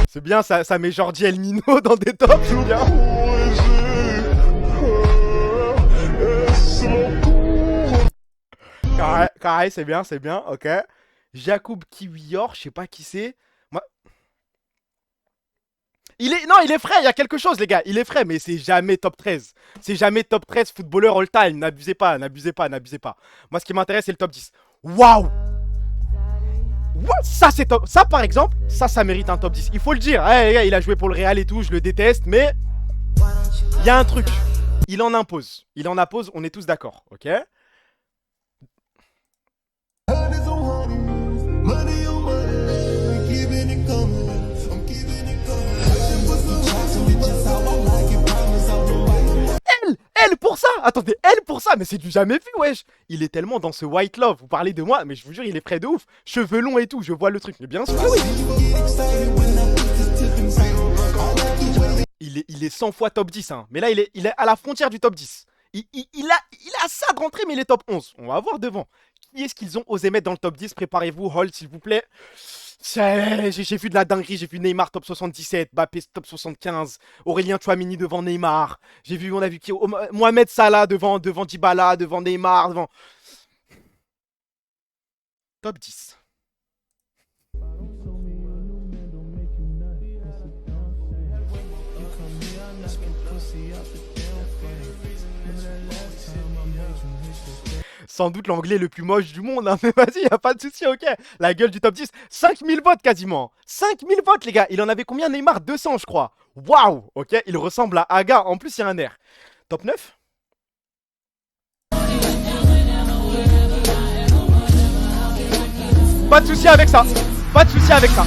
S2: C'est bien, ça met Jordi El Nino dans des tops, c'est bien. Carré, c'est bien, ok. Jacob Kiwior, je sais pas qui c'est. Moi... Non, il est frais, il y a quelque chose, les gars. Il est frais, mais c'est jamais top 13. C'est jamais top 13 footballeur all-time. N'abusez pas, n'abusez pas, n'abusez pas. Moi, ce qui m'intéresse, c'est le top 10. Waouh! Ça, c'est top. Ça, par exemple, ça mérite un top 10. Il faut le dire. Hey, les gars, il a joué pour le Real et tout, je le déteste, mais il y a un truc. Il en impose. Il en impose, on est tous d'accord, ok? Elle pour ça! Attendez, elle pour ça! Mais c'est du jamais vu, wesh! Il est tellement dans ce white love, vous parlez de moi, mais je vous jure, il est près de ouf! Cheveux longs et tout, je vois le truc, mais bien sûr que oui! Il est 100 fois top 10, hein. Mais là, il est à la frontière du top 10. Il a ça de rentrer, mais il est top 11. On va voir devant. Qui est-ce qu'ils ont osé mettre dans le top 10? Préparez-vous, hold, s'il vous plaît. J'ai vu de la dinguerie, j'ai vu Neymar top 77, Mbappé top 75, Aurélien Tchouameni devant Neymar. On a vu qui? Mohamed Salah devant Dybala, devant Neymar, devant... Top 10. Sans doute l'anglais le plus moche du monde, hein. Mais vas-y, y a pas de souci, ok. La gueule du top 10, 5000 votes quasiment. 5000 votes, les gars. Il en avait combien, Neymar? 200, je crois. Waouh, ok. Il ressemble à Aga. En plus, il y a un air. Top 9. Pas de souci avec ça. Pas de souci avec ça.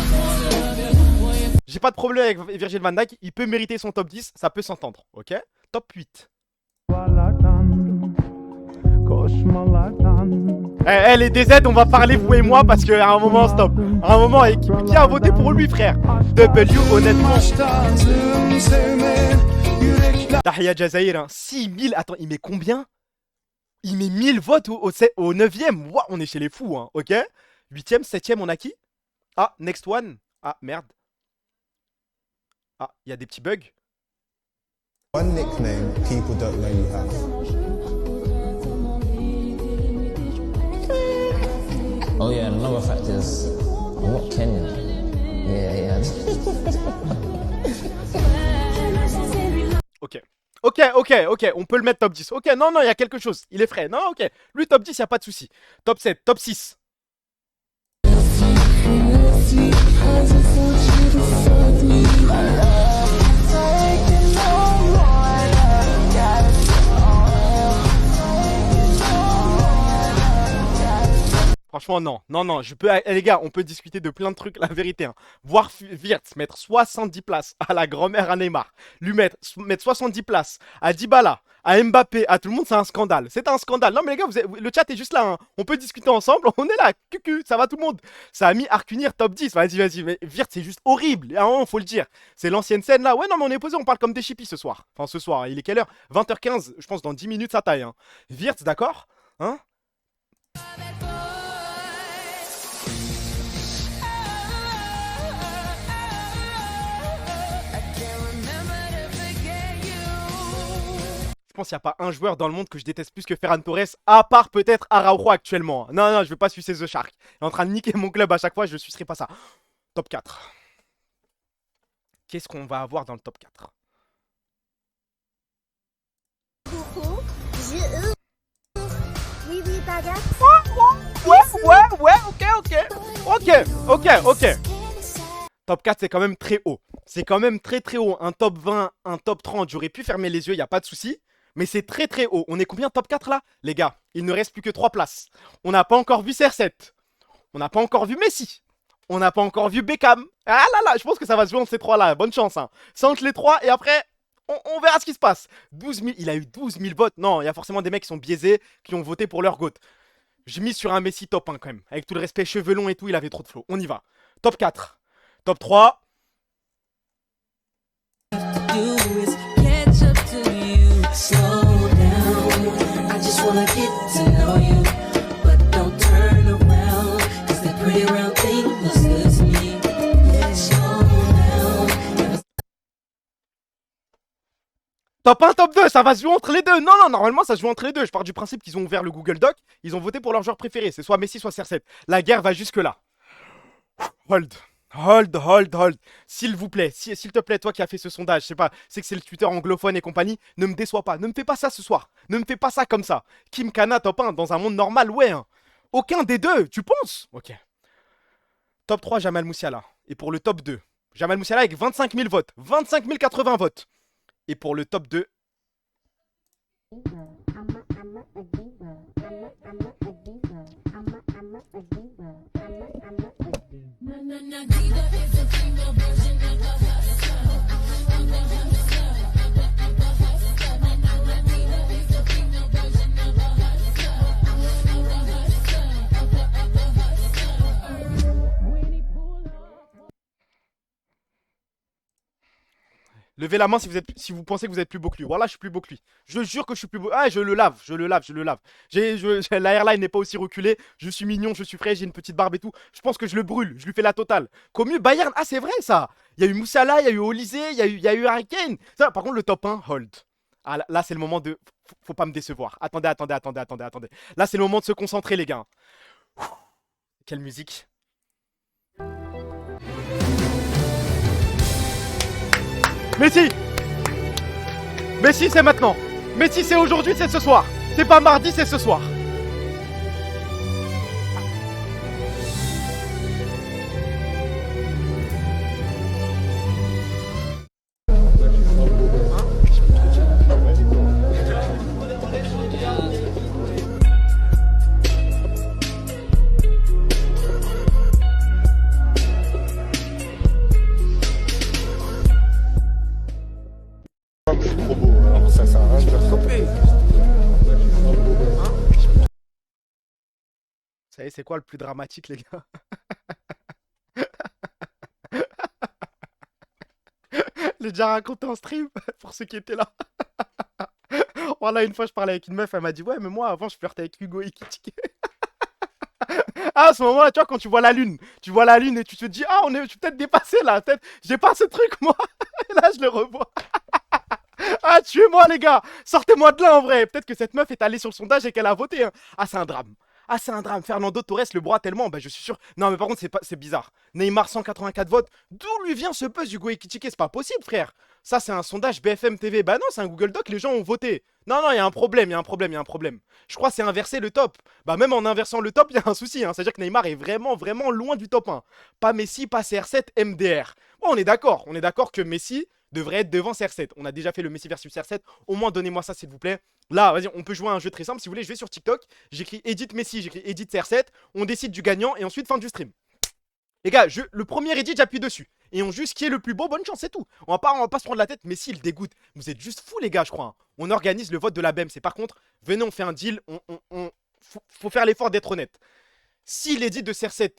S2: J'ai pas de problème avec Virgil van Dijk. Il peut mériter son top 10. Ça peut s'entendre, ok. Top 8. Les DZ, on va parler vous et moi parce qu'à un moment, stop. À un moment, qui a voté pour lui, frère? W, honnêtement. Tahia Jazair, hein. 6000. Attends, il met combien? Il met 1000 votes au 9ème. Wow, on est chez les fous, hein, ok? 8ème, 7ème, on a qui? Ah, next one. Ah, merde. Ah, il y a des petits bugs.
S5: One nickname people don't know you have.
S6: Oh yeah, and another fact is, I'm not Kenyan. Yeah.
S2: Ok, on peut le mettre top 10. Ok, non, il y a quelque chose. Il est frais. Non, ok. Lui, top 10, il n'y a pas de souci. Top 7, top 6. Franchement, non, je peux... les gars, on peut discuter de plein de trucs, la vérité. Hein. Voir Wirtz mettre 70 places à la grand-mère à Neymar, lui mettre 70 places à Dybala, à Mbappé, à tout le monde, c'est un scandale. C'est un scandale. Non mais les gars, le chat est juste là. Hein. On peut discuter ensemble, on est là. Cucu, ça va tout le monde. Ça a mis Arcunir top 10. Vas-y. Mais Wirtz, c'est juste horrible. À un moment, faut le dire. C'est l'ancienne scène là. Ouais, non, mais on est posé, on parle comme des chippies ce soir. Enfin, ce soir, il est quelle heure? 20h15, je pense dans 10 minutes, ça taille. Hein. Wirtz, d'accord? Hein? Je pense qu'il n'y a pas un joueur dans le monde que je déteste plus que Ferran Torres, à part peut-être Araujo actuellement. Non, je veux pas sucer The Shark. Il est en train de niquer mon club à chaque fois, je ne sucerai pas ça. Top 4. Qu'est-ce qu'on va avoir dans le top 4? Ouais, ok. Top 4, c'est quand même très haut. C'est quand même très haut. Un top 20, un top 30, j'aurais pu fermer les yeux, il n'y a pas de souci. Mais c'est très haut. On est combien top 4 là? Les gars, il ne reste plus que 3 places. On n'a pas encore vu CR7. On n'a pas encore vu Messi. On n'a pas encore vu Beckham. Ah là, je pense que ça va se jouer entre ces 3 là. Bonne chance. Hein. C'est entre les 3 et après, on verra ce qui se passe. 12 000, il a eu 12 000 votes. Non, il y a forcément des mecs qui sont biaisés, qui ont voté pour leur goat. Je mise sur un Messi top 1 quand même. Avec tout le respect, cheveux longs et tout, il avait trop de flow. On y va. Top 4. Top 3. Top 1, top 2, ça va se jouer entre les deux. Non, normalement ça se joue entre les deux. Je pars du principe qu'ils ont ouvert le Google Doc. Ils ont voté pour leur joueur préféré. C'est soit Messi, soit CR7. La guerre va jusque là. Hold. Hold, hold, hold. S'il vous plaît, s'il te plaît, toi qui as fait ce sondage, je sais pas, c'est que c'est le Twitter anglophone et compagnie, ne me déçois pas. Ne me fais pas ça ce soir. Ne me fais pas ça comme ça. Kim Kana, top 1, dans un monde normal, ouais. Hein. Aucun des deux, tu penses? Ok. Top 3, Jamal Moussiala. Et pour le top 2, Jamal Moussiala avec 25 000 votes. 25 080 votes. Et pour le top 2, levez la main si vous pensez que vous êtes plus beau que lui. Voilà, je suis plus beau que lui. Je jure que je suis plus beau. Ah, je le lave, je le lave, je le lave. La hairline n'est pas aussi reculée. Je suis mignon, je suis frais, j'ai une petite barbe et tout. Je pense que je le brûle, je lui fais la totale. Commu, Bayern, ah, c'est vrai ça. Il y a eu Moussala, il y a eu Olysée, il y a eu Harry Kane. Ça, par contre, le top 1, hold. Ah, là, c'est le moment de. Faut pas me décevoir. Attendez. Là, c'est le moment de se concentrer, les gars. Quelle musique. Messi! Messi, c'est maintenant! Messi, c'est aujourd'hui, c'est ce soir! C'est pas mardi, c'est ce soir! Vous savez, c'est quoi le plus dramatique, les gars? Je l'ai déjà raconté en stream, pour ceux qui étaient là. Voilà, une fois, je parlais avec une meuf, elle m'a dit, ouais, mais moi, avant, je flirtais avec Hugo Ekitike. Ah, à ce moment-là, tu vois, quand tu vois la lune et tu te dis, ah, je suis peut-être dépassé, là, peut-être, j'ai pas ce truc, moi. Et là, je le revois. Ah, tuez-moi, les gars. Sortez-moi de là, en vrai. Peut-être que cette meuf est allée sur le sondage et qu'elle a voté. Hein. Ah, c'est un drame. Ah, c'est un drame. Fernando Torres le broie tellement. Bah, je suis sûr. Non, mais par contre, c'est bizarre. Neymar, 184 votes. D'où lui vient ce buzz, Hugo Ekitike? C'est pas possible, frère. Ça, c'est un sondage BFM TV. Bah non, c'est un Google Doc. Les gens ont voté. Non, il y a un problème. Je crois que c'est inversé le top. Bah, même en inversant le top, il y a un souci. Hein. C'est-à-dire que Neymar est vraiment, vraiment loin du top 1. Pas Messi, pas CR7, MDR. Bon, on est d'accord. On est d'accord que Messi devrait être devant CR7. On a déjà fait le Messi versus CR7. Au moins, donnez-moi ça, s'il vous plaît. Là, vas-y, on peut jouer à un jeu très simple. Si vous voulez, je vais sur TikTok. J'écris Edit Messi, j'écris Edit CR7. On décide du gagnant et ensuite, fin du stream. Les gars, le premier Edit, j'appuie dessus. Et on juge qui est le plus beau. Bonne chance, c'est tout. On va pas se prendre la tête. Messi, il dégoûte. Vous êtes juste fous, les gars, je crois. Hein. On organise le vote de la BEM. C'est par contre, venez, on fait un deal. Faut faire l'effort d'être honnête. Si l'Edit de CR7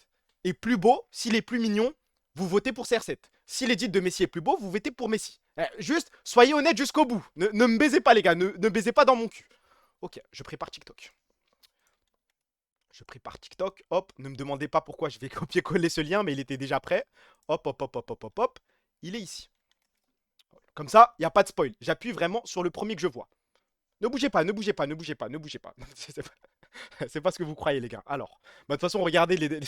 S2: est plus beau, s'il est plus mignon, vous votez pour CR7. Si l'édit de Messi est plus beau, vous votez pour Messi. Juste, soyez honnête jusqu'au bout. Ne me baisez pas, les gars. Ne baisez pas dans mon cul. Ok, je prépare TikTok. Hop, ne me demandez pas pourquoi je vais copier-coller ce lien, mais il était déjà prêt. Hop. Il est ici. Comme ça, il n'y a pas de spoil. J'appuie vraiment sur le premier que je vois. Ne bougez pas. C'est pas ce que vous croyez, les gars. Alors, de toute façon, regardez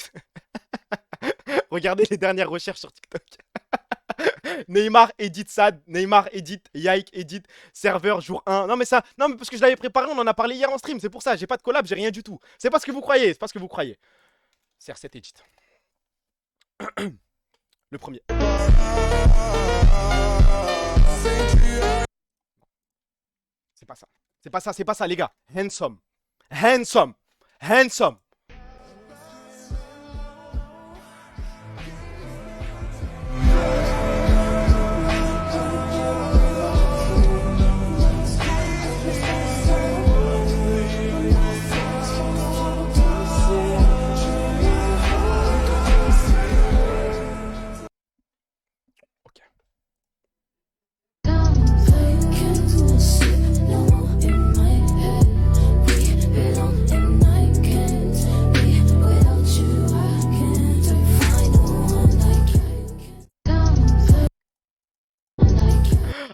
S2: regardez les dernières recherches sur TikTok. Neymar edit Sad, Neymar edit, Yike edit, serveur jour 1. Non mais parce que je l'avais préparé, on en a parlé hier en stream, c'est pour ça, j'ai pas de collab, j'ai rien du tout. C'est pas ce que vous croyez, CR7 edit. Le premier. C'est pas ça, les gars. Handsome.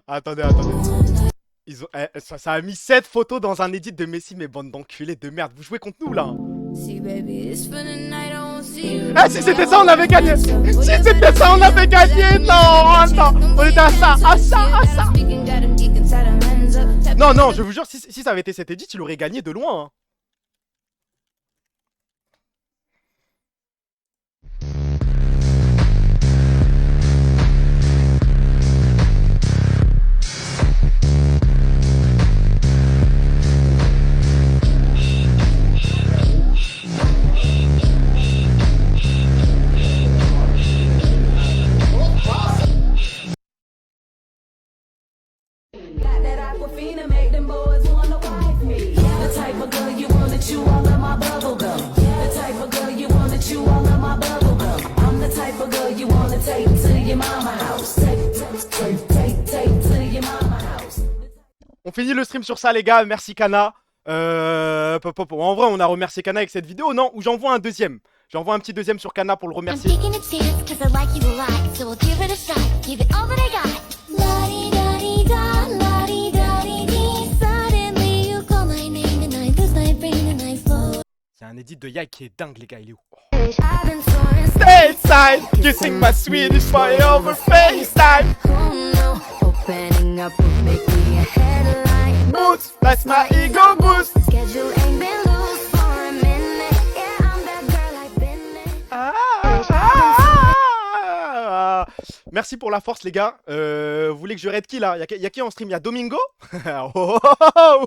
S2: Attendez. Ça a mis 7 photos dans un edit de Messi, mais bande d'enculés de merde. Vous jouez contre nous là.
S1: See, baby, it's for the night.
S2: Ah, si c'était ça, on avait gagné. Si c'était ça, on avait gagné. Non, non. On était à ça, à ça, à ça. Non, non, je vous jure, si ça avait été cet edit, il aurait gagné de loin. Hein.
S7: Got that Aquafina, make them boys wanna wife me. The type of girl you wanna chew all of my bubble gum. The type of girl you wanna chew all of my bubble gum. I'm the type of girl you wanna take to your mama house. Take to your mama house.
S2: On finit le stream sur ça, les gars. Merci, Kana. En vrai, on a remercié Kana avec cette vidéo, non? Ou j'envoie un deuxième. J'envoie un petit deuxième sur Kana pour le
S1: I'm
S2: remercier.
S1: taking a chance 'cause I like you a lot, so we'll give it a shot. Give it all that I got. La-di-da-di-da, la-di-da-di-dee. Suddenly you call my name and I lose my brain and I float.
S2: Il y a un edit de Yai qui est dingue, les gars. Il est où?
S1: I've been soaring
S2: Stateside, kissing my Swedish boy over FaceTime.
S1: Oh no, opening up would make me a headline.
S2: Boots, that's my ego boost.
S1: Schedule ain't been loose for a minute. Yeah, I'm that girl I've been
S2: Merci pour la force, les gars. Vous voulez que je raid qui là? Y'a qui en stream? Y'a Domingo? Oh, oh, oh.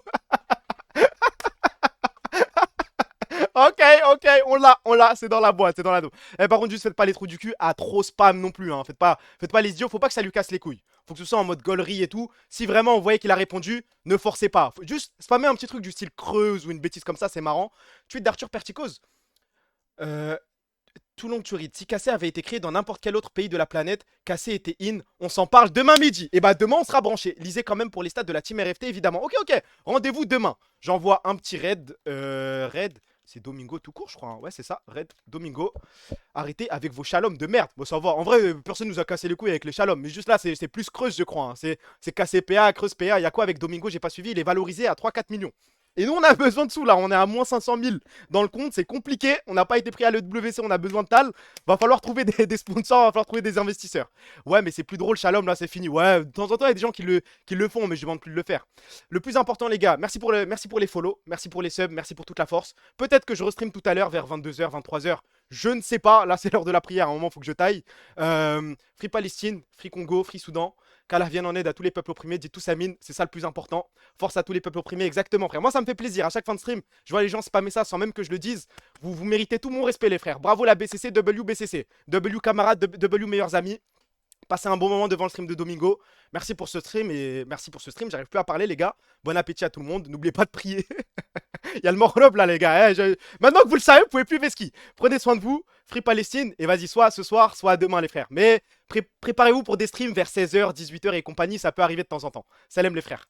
S2: Ok, on l'a, c'est dans la boîte, c'est dans la dos. Par contre, juste faites pas les trous du cul à trop spam non plus, hein. Faites pas les idiots, faut pas que ça lui casse les couilles. Faut que ce soit en mode gaulerie et tout. Si vraiment vous voyez qu'il a répondu, ne forcez pas. Faut juste spammer un petit truc du style creuse ou une bêtise comme ça, c'est marrant. Tweet d'Arthur Perticose. Toulon Turid, si Cassé avait été créé dans n'importe quel autre pays de la planète, Cassé était in, on s'en parle demain midi. Et bah demain on sera branché. Lisez quand même pour les stats de la team RFT évidemment. Ok, rendez-vous demain. J'envoie un petit raid. C'est Domingo tout court je crois. Hein. Ouais c'est ça, raid Domingo. Arrêtez avec vos shalom de merde. Bon ça va, en vrai personne nous a cassé les couilles avec les shalom. Mais juste là c'est plus creuse je crois. Hein. C'est Cassé PA, creuse PA. Il y a quoi avec Domingo, j'ai pas suivi. Il est valorisé à 3-4 millions. Et nous on a besoin de sous là, on est à moins 500 000 dans le compte, c'est compliqué, on n'a pas été pris à l'EWC, on a besoin de tal, va falloir trouver des sponsors, va falloir trouver des investisseurs. Ouais mais c'est plus drôle Shalom là, c'est fini, ouais de temps en temps il y a des gens qui le font mais je demande plus de le faire. Le plus important les gars, merci pour les follow, merci pour les subs, merci pour toute la force. Peut-être que je restream tout à l'heure vers 22h, 23h, je ne sais pas, là c'est l'heure de la prière, à un moment il faut que je taille. Free Palestine, Free Congo, Free Soudan. Qu'Allah vienne en aide à tous les peuples opprimés, dit tous Amine, c'est ça le plus important. Force à tous les peuples opprimés, exactement frère. Moi ça me fait plaisir, à chaque fin de stream, je vois les gens spammer ça sans même que je le dise. Vous méritez tout mon respect les frères. Bravo la BCC, WBCC, W camarades, W meilleurs amis. Passez un bon moment devant le stream de Domingo. Merci pour ce stream et merci pour ce stream. J'arrive plus à parler les gars. Bon appétit à tout le monde. N'oubliez pas de prier. Il y a le morlob là les gars. Maintenant que vous le savez, vous pouvez plus ski. Prenez soin de vous. Free Palestine. Et vas-y, soit ce soir, soit demain les frères. Mais préparez-vous pour des streams vers 16h, 18h et compagnie. Ça peut arriver de temps en temps. Salam les frères.